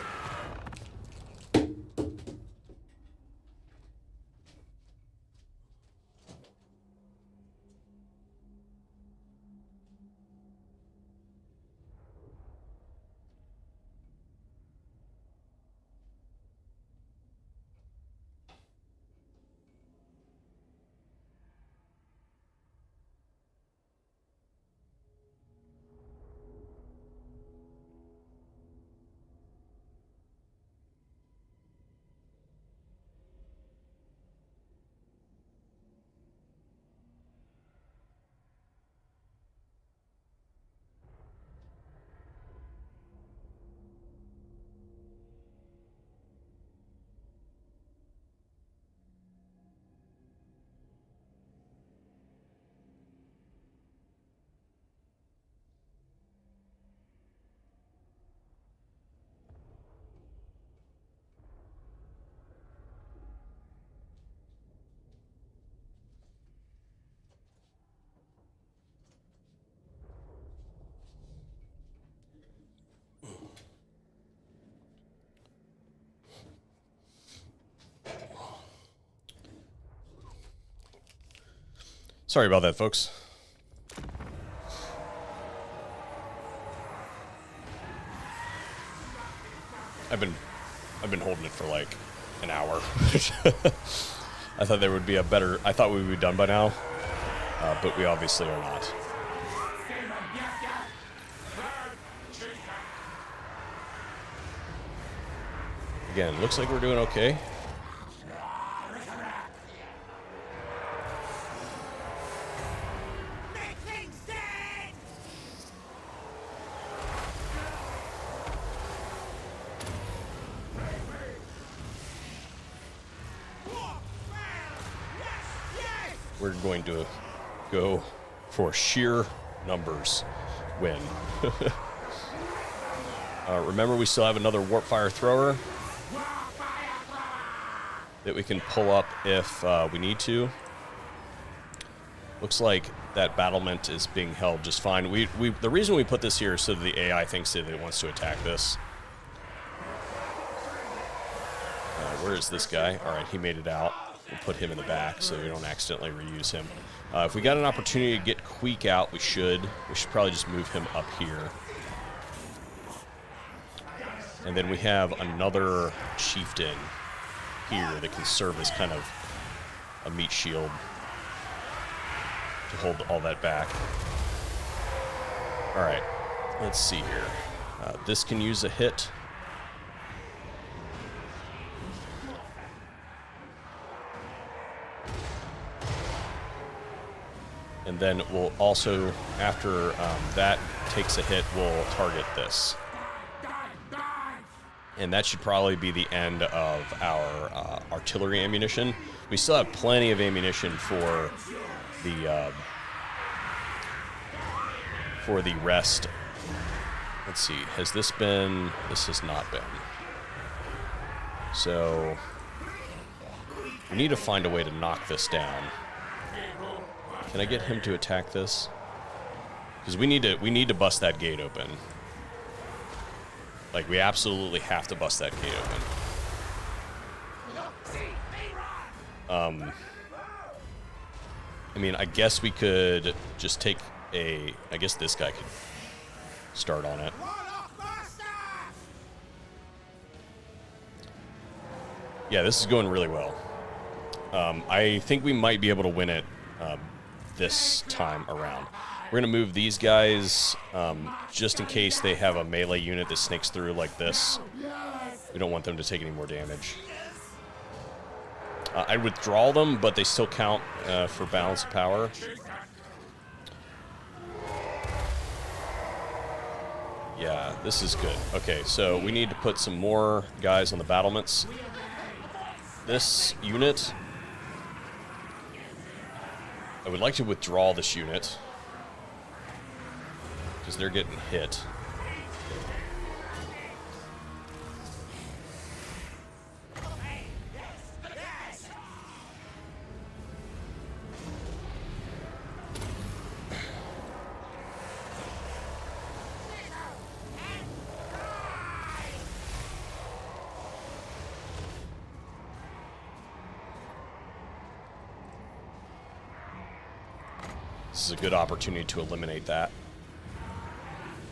Speaker 1: Sorry about that, folks. I've been holding it for like an hour. I thought there would be a better... I thought we would be done by now, but we obviously are not. Again, looks like we're doing okay. We're going to go for sheer numbers win. Remember, we still have another warp fire thrower that we can pull up if we need to. Looks like that battlement is being held just fine. The reason we put this here is so that the AI thinks that it wants to attack this. Where is this guy? All right, he made it out. We'll put him in the back so we don't accidentally reuse him. If we got an opportunity to get Queek out, we should. We should probably just move him up here. And then we have another chieftain here that can serve as kind of a meat shield to hold all that back. All right, let's see here. This can use a hit. And then we'll also, after that takes a hit, we'll target this. And that should probably be the end of our artillery ammunition. We still have plenty of ammunition for the rest. Let's see, has this been... This has not been. So we need to find a way to knock this down. Can I get him to attack this? Because we need to bust that gate open. Like, we absolutely have to bust that gate open. I mean, I guess we could just take a... I guess this guy could start on it. Yeah, this is going really well. I think we might be able to win it this time around. We're going to move these guys just in case they have a melee unit that snakes through like this. We don't want them to take any more damage. I'd withdraw them, but they still count for balance of power. Yeah, this is good. Okay, so we need to put some more guys on the battlements. This unit... I would like to withdraw this unit because they're getting hit. This is a good opportunity to eliminate that.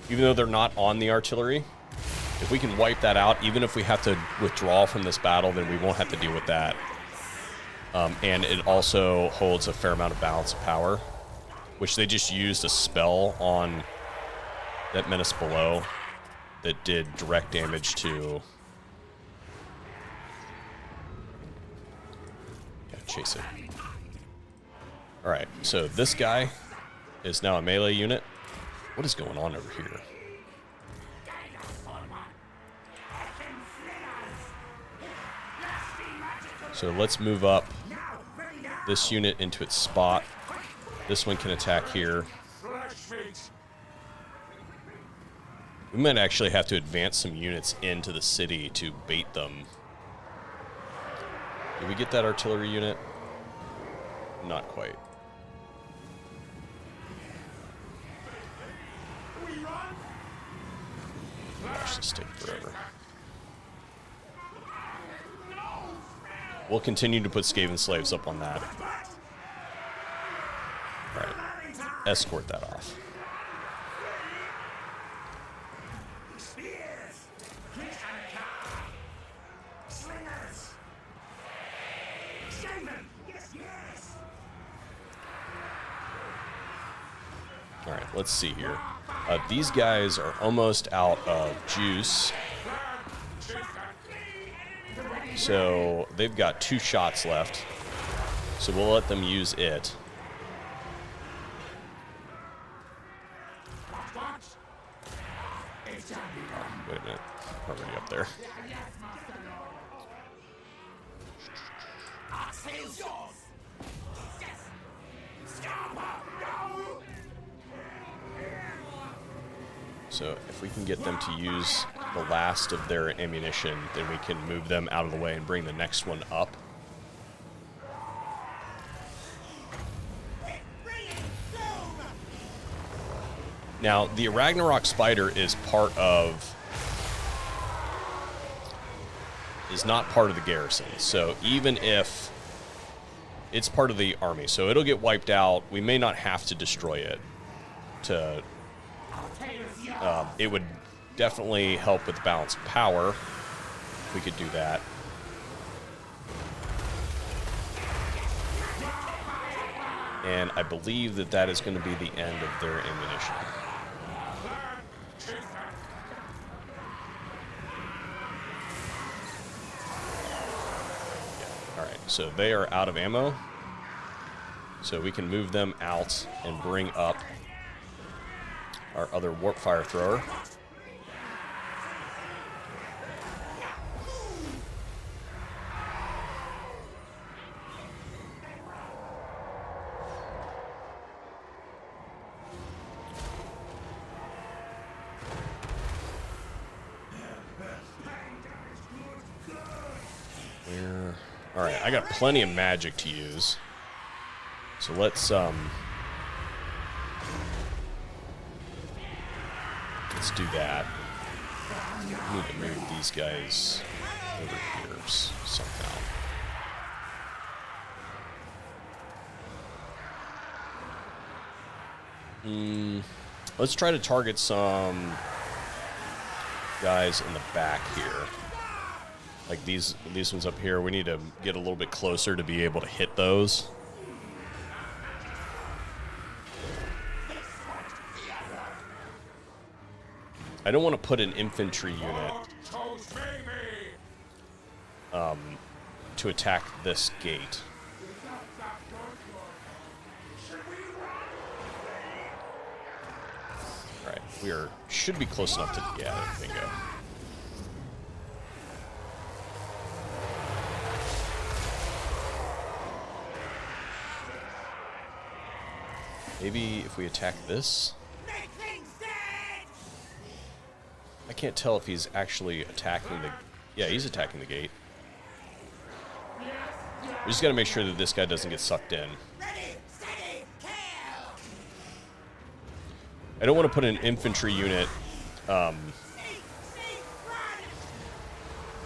Speaker 1: Even though they're not on the artillery, if we can wipe that out, even if we have to withdraw from this battle, then we won't have to deal with that. And it also holds a fair amount of balance of power, which they just used a spell on that menace below that did direct damage to... Yeah, chase it. Alright, so this guy is now a melee unit. What is going on over here? So let's move up this unit into its spot. This one can attack here. We might actually have to advance some units into the city to bait them. Did we get that artillery unit? Not quite. Gosh, this take forever. We'll continue to put Skaven slaves up on that. Alright. Escort that off. Alright, let's see here. These guys are almost out of juice. So they've got 2 shots left. So we'll let them use it. Wait a minute. Already up there. So if we can get them to use the last of their ammunition, then we can move them out of the way and bring the next one up. Now, the Ragnarok Spider is not part of the garrison. So even if it's part of the army, so it'll get wiped out, we may not have to destroy it to... it would definitely help with balance of power if we could do that. And I believe that that is going to be the end of their ammunition. Yeah. Alright, so they are out of ammo. So we can move them out and bring up our other warp fire thrower. All right, I got plenty of magic to use. So let's do that. I need to move these guys over here somehow. Let's try to target some guys in the back here. Like these ones up here. We need to get a little bit closer to be able to hit those. I don't want to put an infantry unit to attack this gate. All right, should be close enough to get it. Bingo. Maybe if we attack this. I can't tell if he's actually attacking the... Yeah, he's attacking the gate. We just got to make sure that this guy doesn't get sucked in. I don't want to put an infantry unit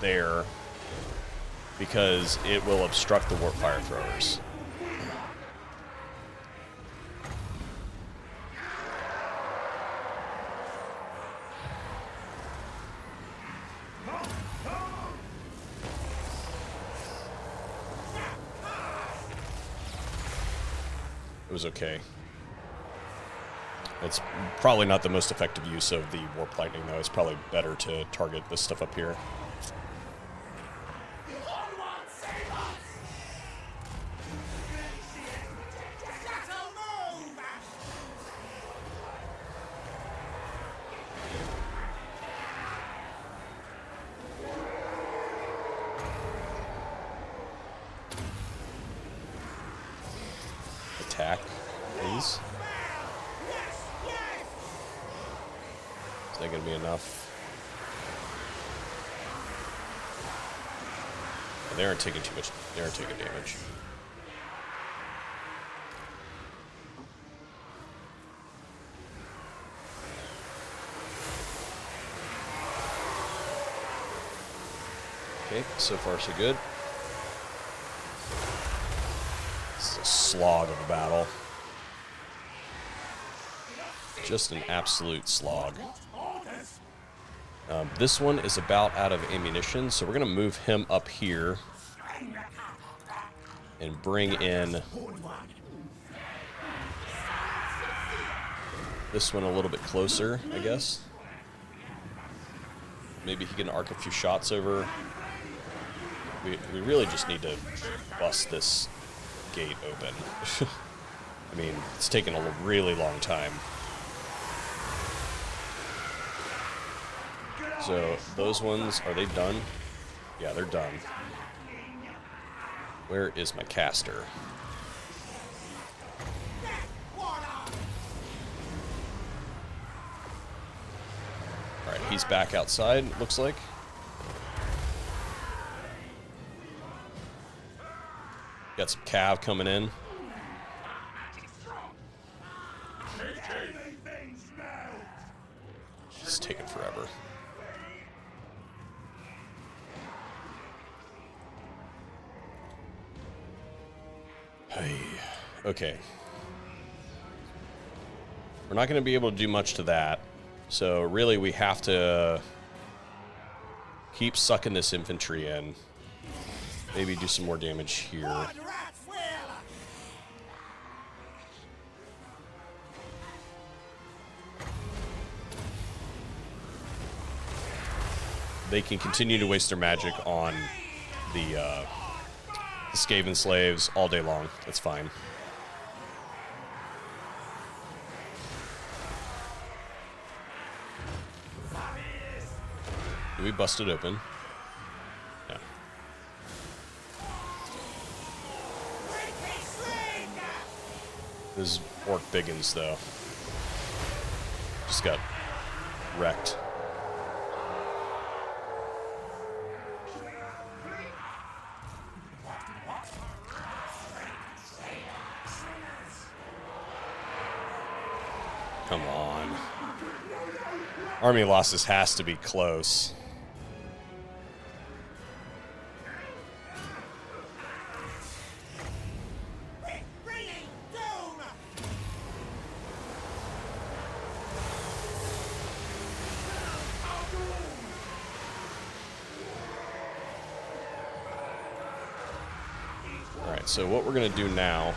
Speaker 1: there because it will obstruct the warp fire throwers. It was okay. It's probably not the most effective use of the warp lightning, though. It's probably better to target this stuff up here. Attack, please. Is that going to be enough? They aren't taking too much. They aren't taking damage. Okay, so far so good. This is a slog of a battle. Just an absolute slog. This one is about out of ammunition, so we're going to move him up here and bring in this one a little bit closer, I guess. Maybe he can arc a few shots over. We really just need to bust this gate open. I mean, it's taken a really long time. So those ones, are they done? Yeah, they're done. Where is my caster? Alright, he's back outside, it looks like. Got some cav coming in. It's taking forever. Hey, okay. We're not going to be able to do much to that. So really we have to keep sucking this infantry in. Maybe do some more damage here. They can continue to waste their magic on the Skaven slaves all day long. That's fine. Do we bust it open? Yeah. This is Orc Biggins, though. Just got wrecked. Come on. Army losses has to be close. Alright, so what we're gonna do now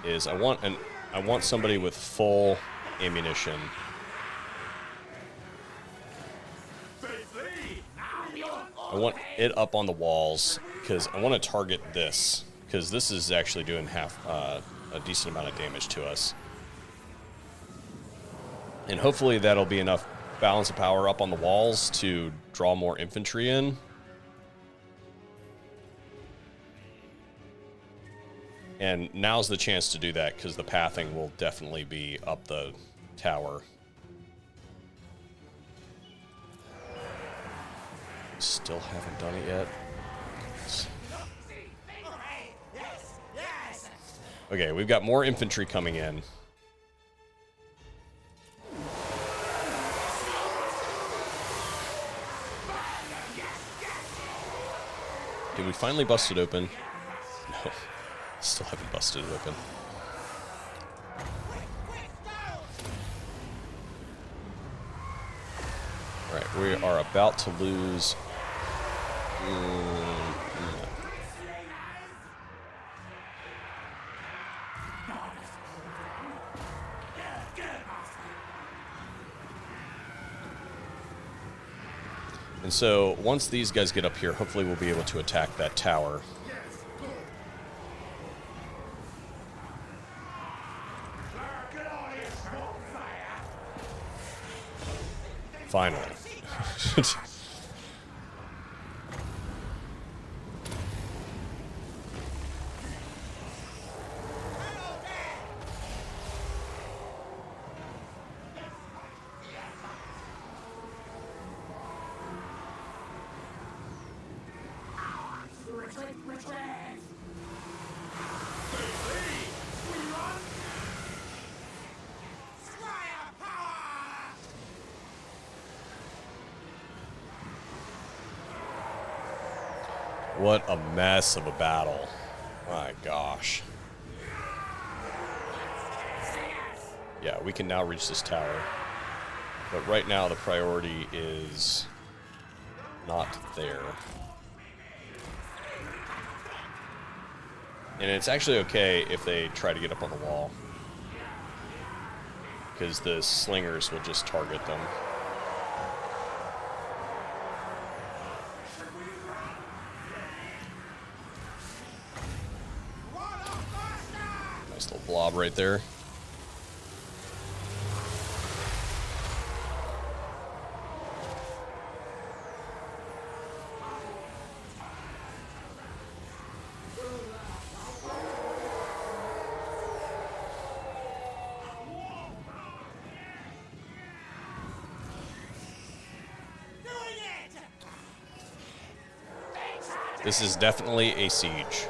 Speaker 1: is I want somebody with full ammunition. I want it up on the walls because I want to target this, because this is actually doing a decent amount of damage to us. And hopefully that'll be enough balance of power up on the walls to draw more infantry in. And now's the chance to do that because the pathing will definitely be up the tower. Still haven't done it yet. Okay, we've got more infantry coming in. Did we finally bust it open? No. Still haven't busted it open. Alright, we are about to lose. And so once these guys get up here, hopefully we'll be able to attack that tower. Finally. What a mess of a battle. My gosh. Yeah, we can now reach this tower. But right now the priority is not there. And it's actually okay if they try to get up on the wall, because the slingers will just target them. Nice little blob right there. This is definitely a siege.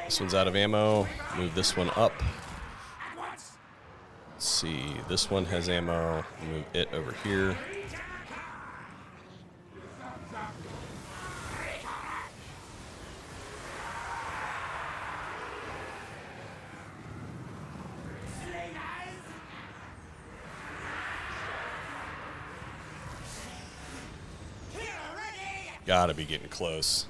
Speaker 1: This one's out of ammo. Move this one up. Let's see. This one has ammo. Move it over here. Gotta be getting close.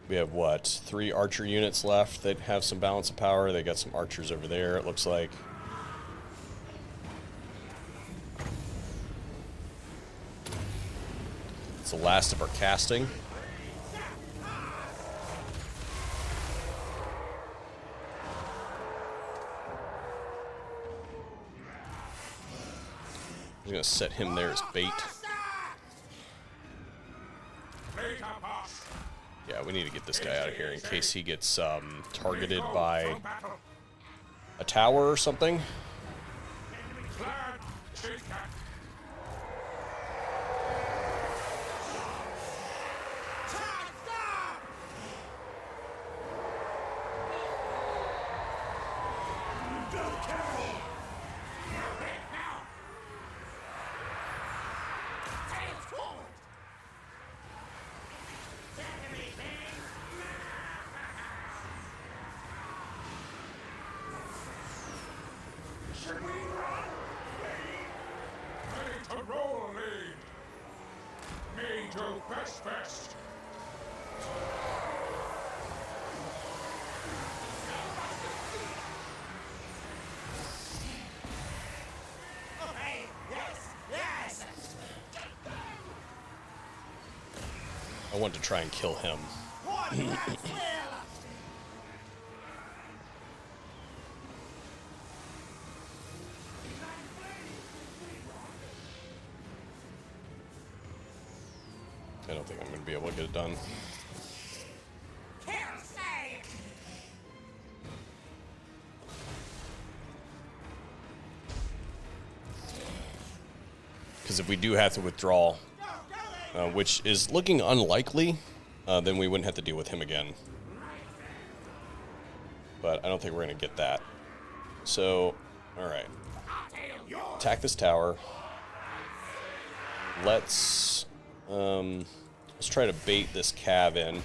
Speaker 1: We have, what, 3 archer units left that have some balance of power. They got some archers over there, it looks like. It's the last of our casting. I'm going to set him there as bait. Yeah, we need to get this guy out of here in case he gets targeted by a tower or something.
Speaker 4: Best.
Speaker 2: Okay, yes.
Speaker 1: I want to try and kill him. I don't think I'm going to be able to get it done. Because if we do have to withdraw, which is looking unlikely, then we wouldn't have to deal with him again. But I don't think we're going to get that. So, alright. Attack this tower. Let's try to bait this cav in.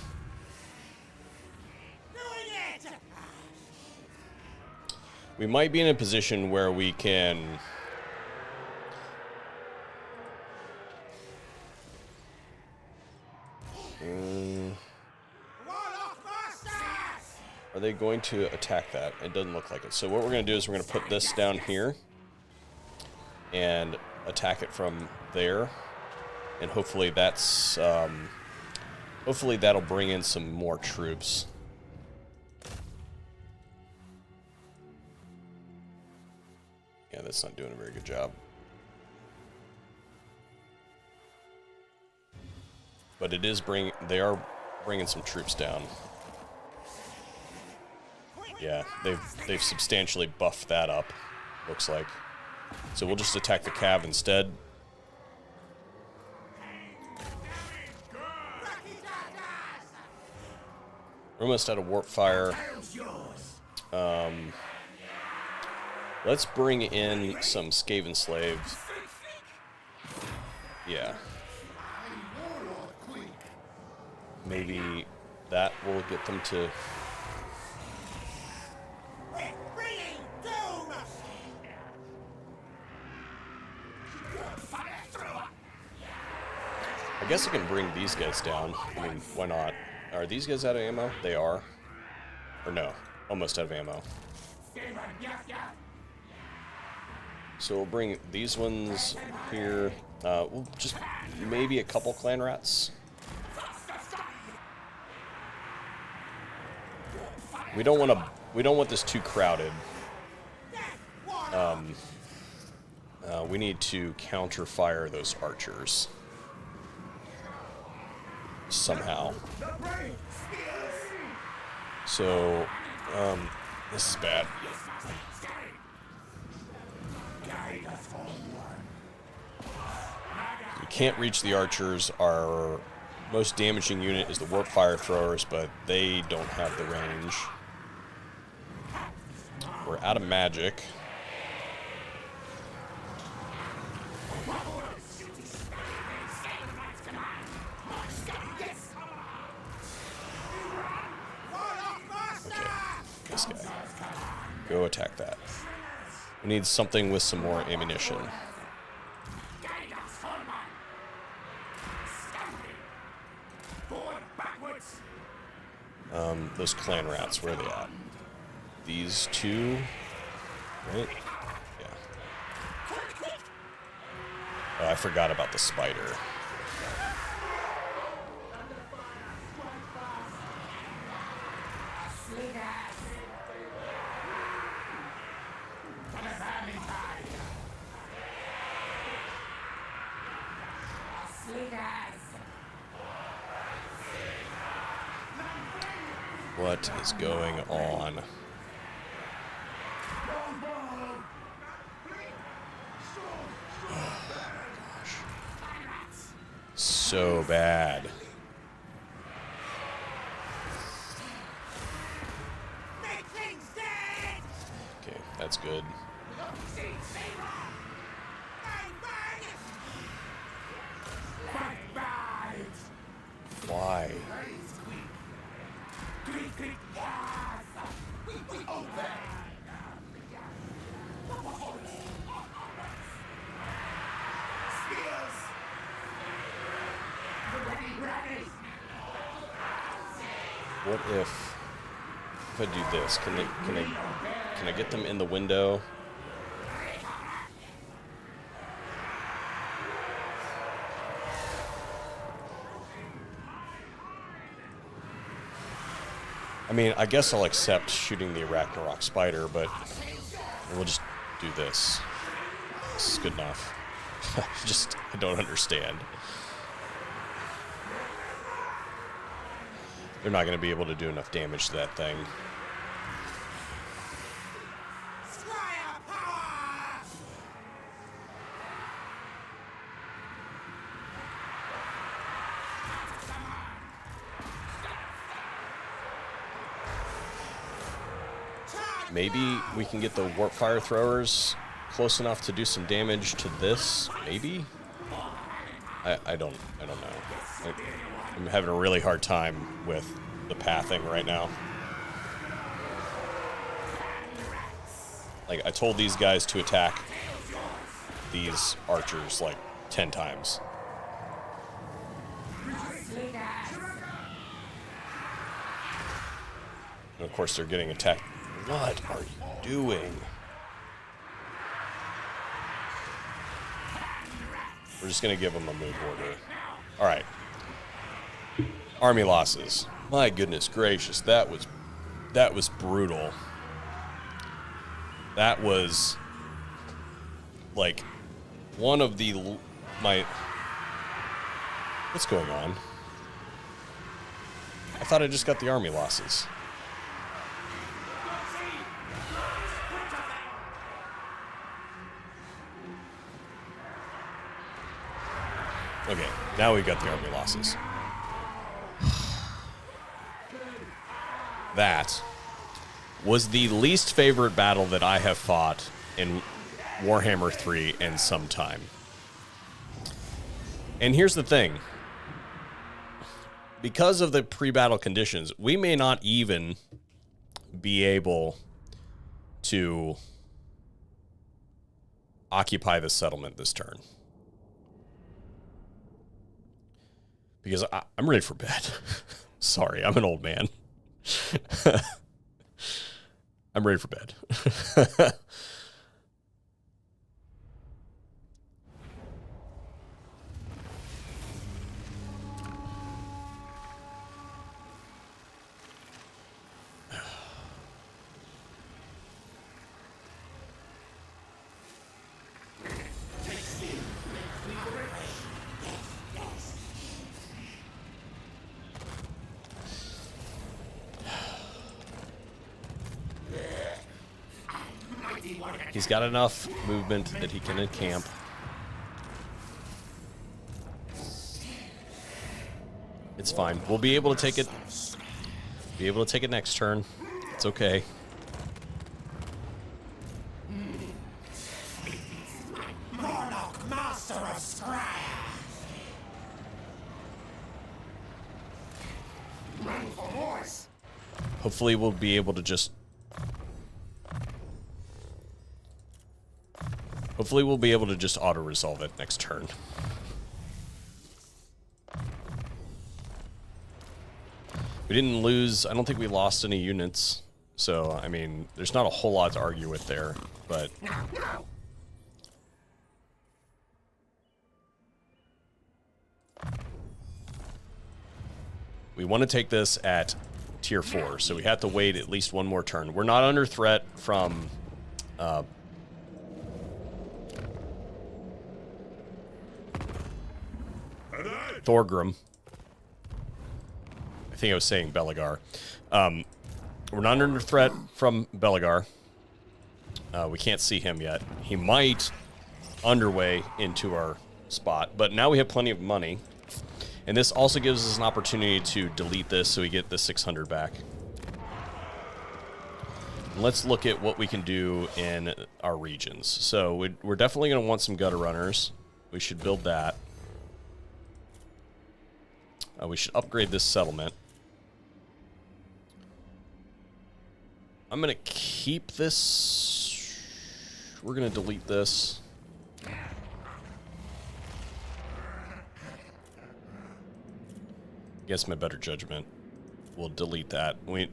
Speaker 1: We might be in a position where we can... Are they going to attack that? It doesn't look like it. So what we're going to do is we're going to put this down here and attack it from there. And hopefully that's, hopefully that'll bring in some more troops. Yeah, that's not doing a very good job. But it is they are bringing some troops down. Yeah, they've substantially buffed that up, looks like. So we'll just attack the cav instead. We're almost out of warp fire. Let's bring in some Skaven slaves. Yeah. Maybe that will get them to... I guess I can bring these guys down. I mean, why not? Are these guys out of ammo? They are. Or no, almost out of ammo. So we'll bring these ones here. We'll just maybe a couple clan rats. We don't want this too crowded. We need to counter fire those archers somehow. So, this is bad. We can't reach the archers. Our most damaging unit is the warp fire throwers, but they don't have the range. We're out of magic. This guy. Go attack that. We need something with some more ammunition. Those clan rats, where are they at? These two, right? Yeah. Oh, I forgot about the spider. What is going on? Oh, gosh. So bad. Okay, that's good. Why? What if I do this? Can I get them in the window? I mean, I guess I'll accept shooting the Arachnarok spider, but we'll just do this. This is good enough. I don't understand. They're not going to be able to do enough damage to that thing. Maybe we can get the warp fire throwers close enough to do some damage to this. Maybe. I don't know. I'm having a really hard time with the pathing right now. Like, I told these guys to attack these archers like 10 times. And of course, they're getting attacked. What are you doing? We're just going to give them a move order. All right. Army losses. My goodness gracious, that was brutal. That was like one of the what's going on? I thought I just got the army losses. Okay, now we got the army losses. That was the least favorite battle that I have fought in Warhammer 3 in some time. And here's the thing. Because of the pre-battle conditions, we may not even be able to occupy the settlement this turn. Because I'm ready for bed. Sorry, I'm an old man. I'm ready for bed. He's got enough movement that he can encamp. It's fine. We'll be able to take it. Be able to take it next turn. It's okay.
Speaker 2: Morlock, master of Scryer. Run for horse.
Speaker 1: Hopefully we'll be able to just... Hopefully we'll be able to just auto-resolve it next turn. We didn't lose, I don't think we lost any units. So, I mean, there's not a whole lot to argue with there, but... We want to take this at tier 4, so we have to wait at least one more turn. We're not under threat from... Thorgrim. I think I was saying Belagar. We're not under threat from Belagar. We can't see him yet. He might underway into our spot, but now we have plenty of money. And this also gives us an opportunity to delete this so we get the 600 back. Let's look at what we can do in our regions. So we're definitely going to want some gutter runners. We should build that. We should upgrade this settlement. I'm going to keep this. We're going to delete this. Against my better judgment, we'll delete that. We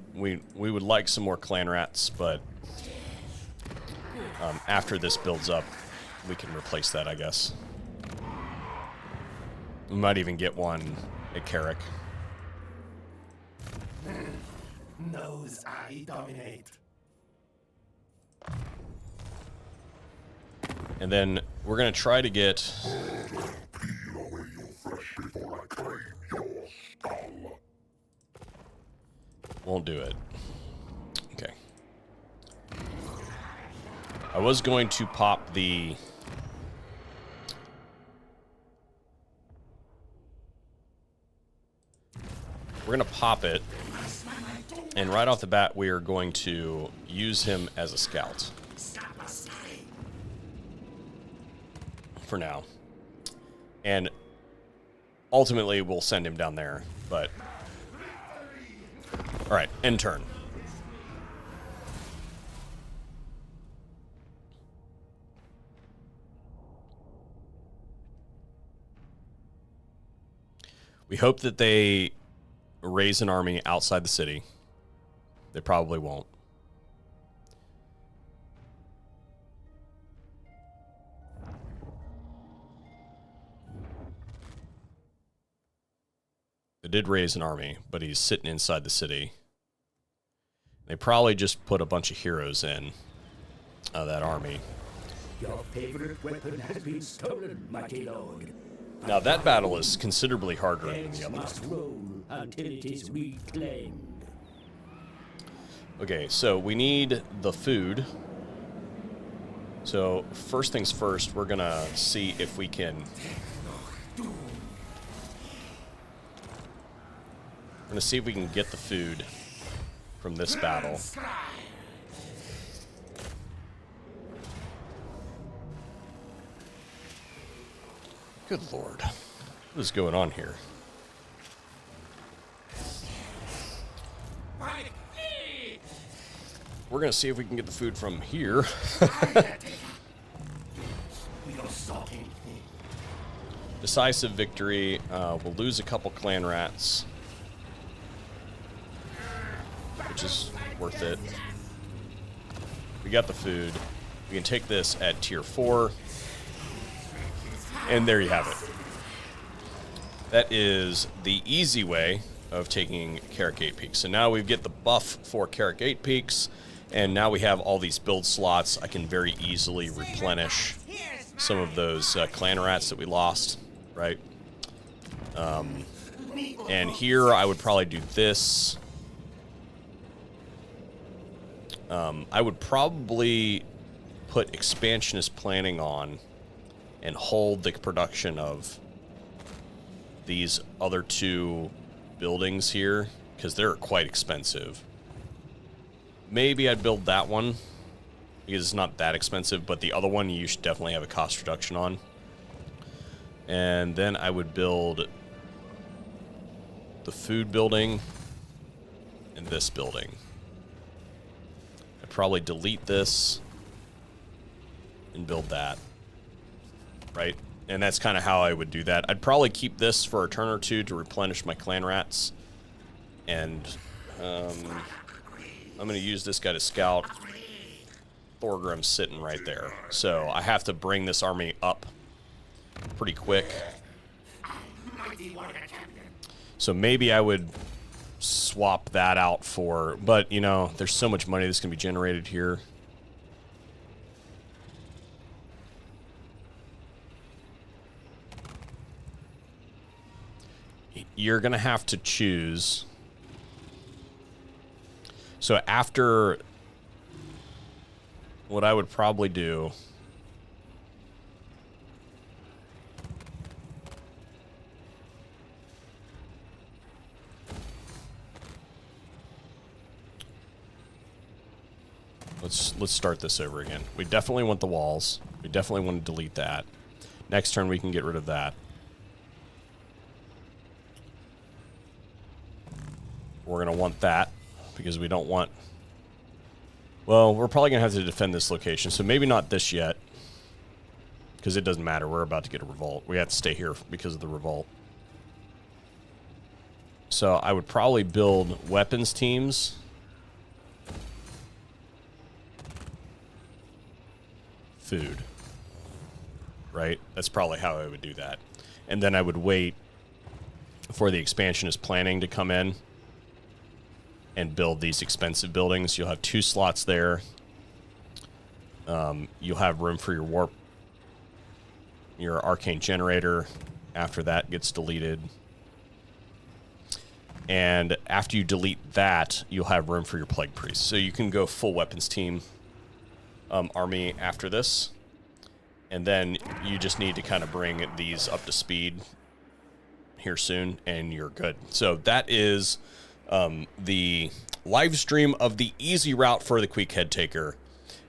Speaker 1: would like some more clan rats, but after this builds up, we can replace that, I guess. We might even get one at Carrick.
Speaker 2: Knows I dominate.
Speaker 1: And then we're going to try to get... Won't do it. Okay. I was going to pop the... We're going to pop it. And right off the bat, we are going to use him as a scout. For now. And ultimately, we'll send him down there, but... Alright, end turn. We hope that they raise an army outside the city. They probably won't. They did raise an army, but he's sitting inside the city. They probably just put a bunch of heroes in that army.
Speaker 3: Your favorite weapon has been stolen, mighty lord.
Speaker 1: Now that battle is considerably harder than
Speaker 3: Eggs
Speaker 1: the other.
Speaker 3: must roll until it is reclaimed.
Speaker 1: Okay, so we need the food. So first things first, we're gonna see if we can... We're gonna see if we can get the food from this battle. Good lord. What is going on here? We're gonna see if we can get the food from here. Decisive victory. We'll lose a couple clan rats, which is worth it. We got the food. We can take this at tier 4. And there you have it. That is the easy way of taking Carrick 8 Peaks. So now we get the buff for Carrick 8 Peaks, and now we have all these build slots. I can very easily replenish some of those clan rats that we lost, right? And here I would probably do this. I would probably put expansionist planning on and hold the production of these other 2 buildings here, because they're quite expensive. Maybe I'd build that one, because it's not that expensive, but the other one you should definitely have a cost reduction on. And then I would build the food building and this building. I'd probably delete this and build that. Right? And that's kind of how I would do that. I'd probably keep this for a turn or 2 to replenish my clan rats. And I'm going to use this guy to scout. Thorgrim's sitting right there. So I have to bring this army up pretty quick. So maybe I would swap that out for... But, you know, there's so much money that's going to be generated here. You're going to have to choose. So after... What I would probably do... Let's start this over again. We definitely want the walls. We definitely want to delete that. Next turn we can get rid of that. We're going to want that because we don't want... Well, we're probably going to have to defend this location, so maybe not this yet. Because it doesn't matter. We're about to get a revolt. We have to stay here because of the revolt. So I would probably build weapons teams. Food. Right? That's probably how I would do that. And then I would wait for the expansionist planning to come in and build these expensive buildings. You'll have 2 slots there. You'll have room for your arcane generator after that gets deleted. And after you delete that, you'll have room for your plague priest. So you can go full weapons team army after this. And then you just need to kind of bring these up to speed here soon, and you're good. So that is the live stream of the easy route for the Queek Headtaker.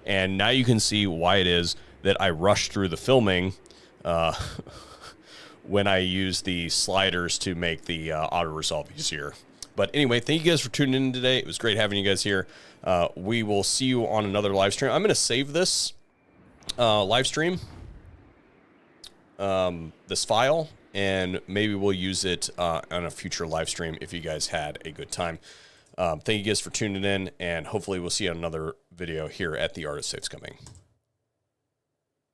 Speaker 1: And now you can see why it is that I rushed through the filming when I use the sliders to make the auto-resolve easier. But anyway, thank you guys for tuning in today. It was great having you guys here. We will see you on another live stream. I'm going to save this live stream, this file, and maybe we'll use it on a future live stream if you guys had a good time. Thank you guys for tuning in, and hopefully we'll see you on another video here at the Art of Saves Coming.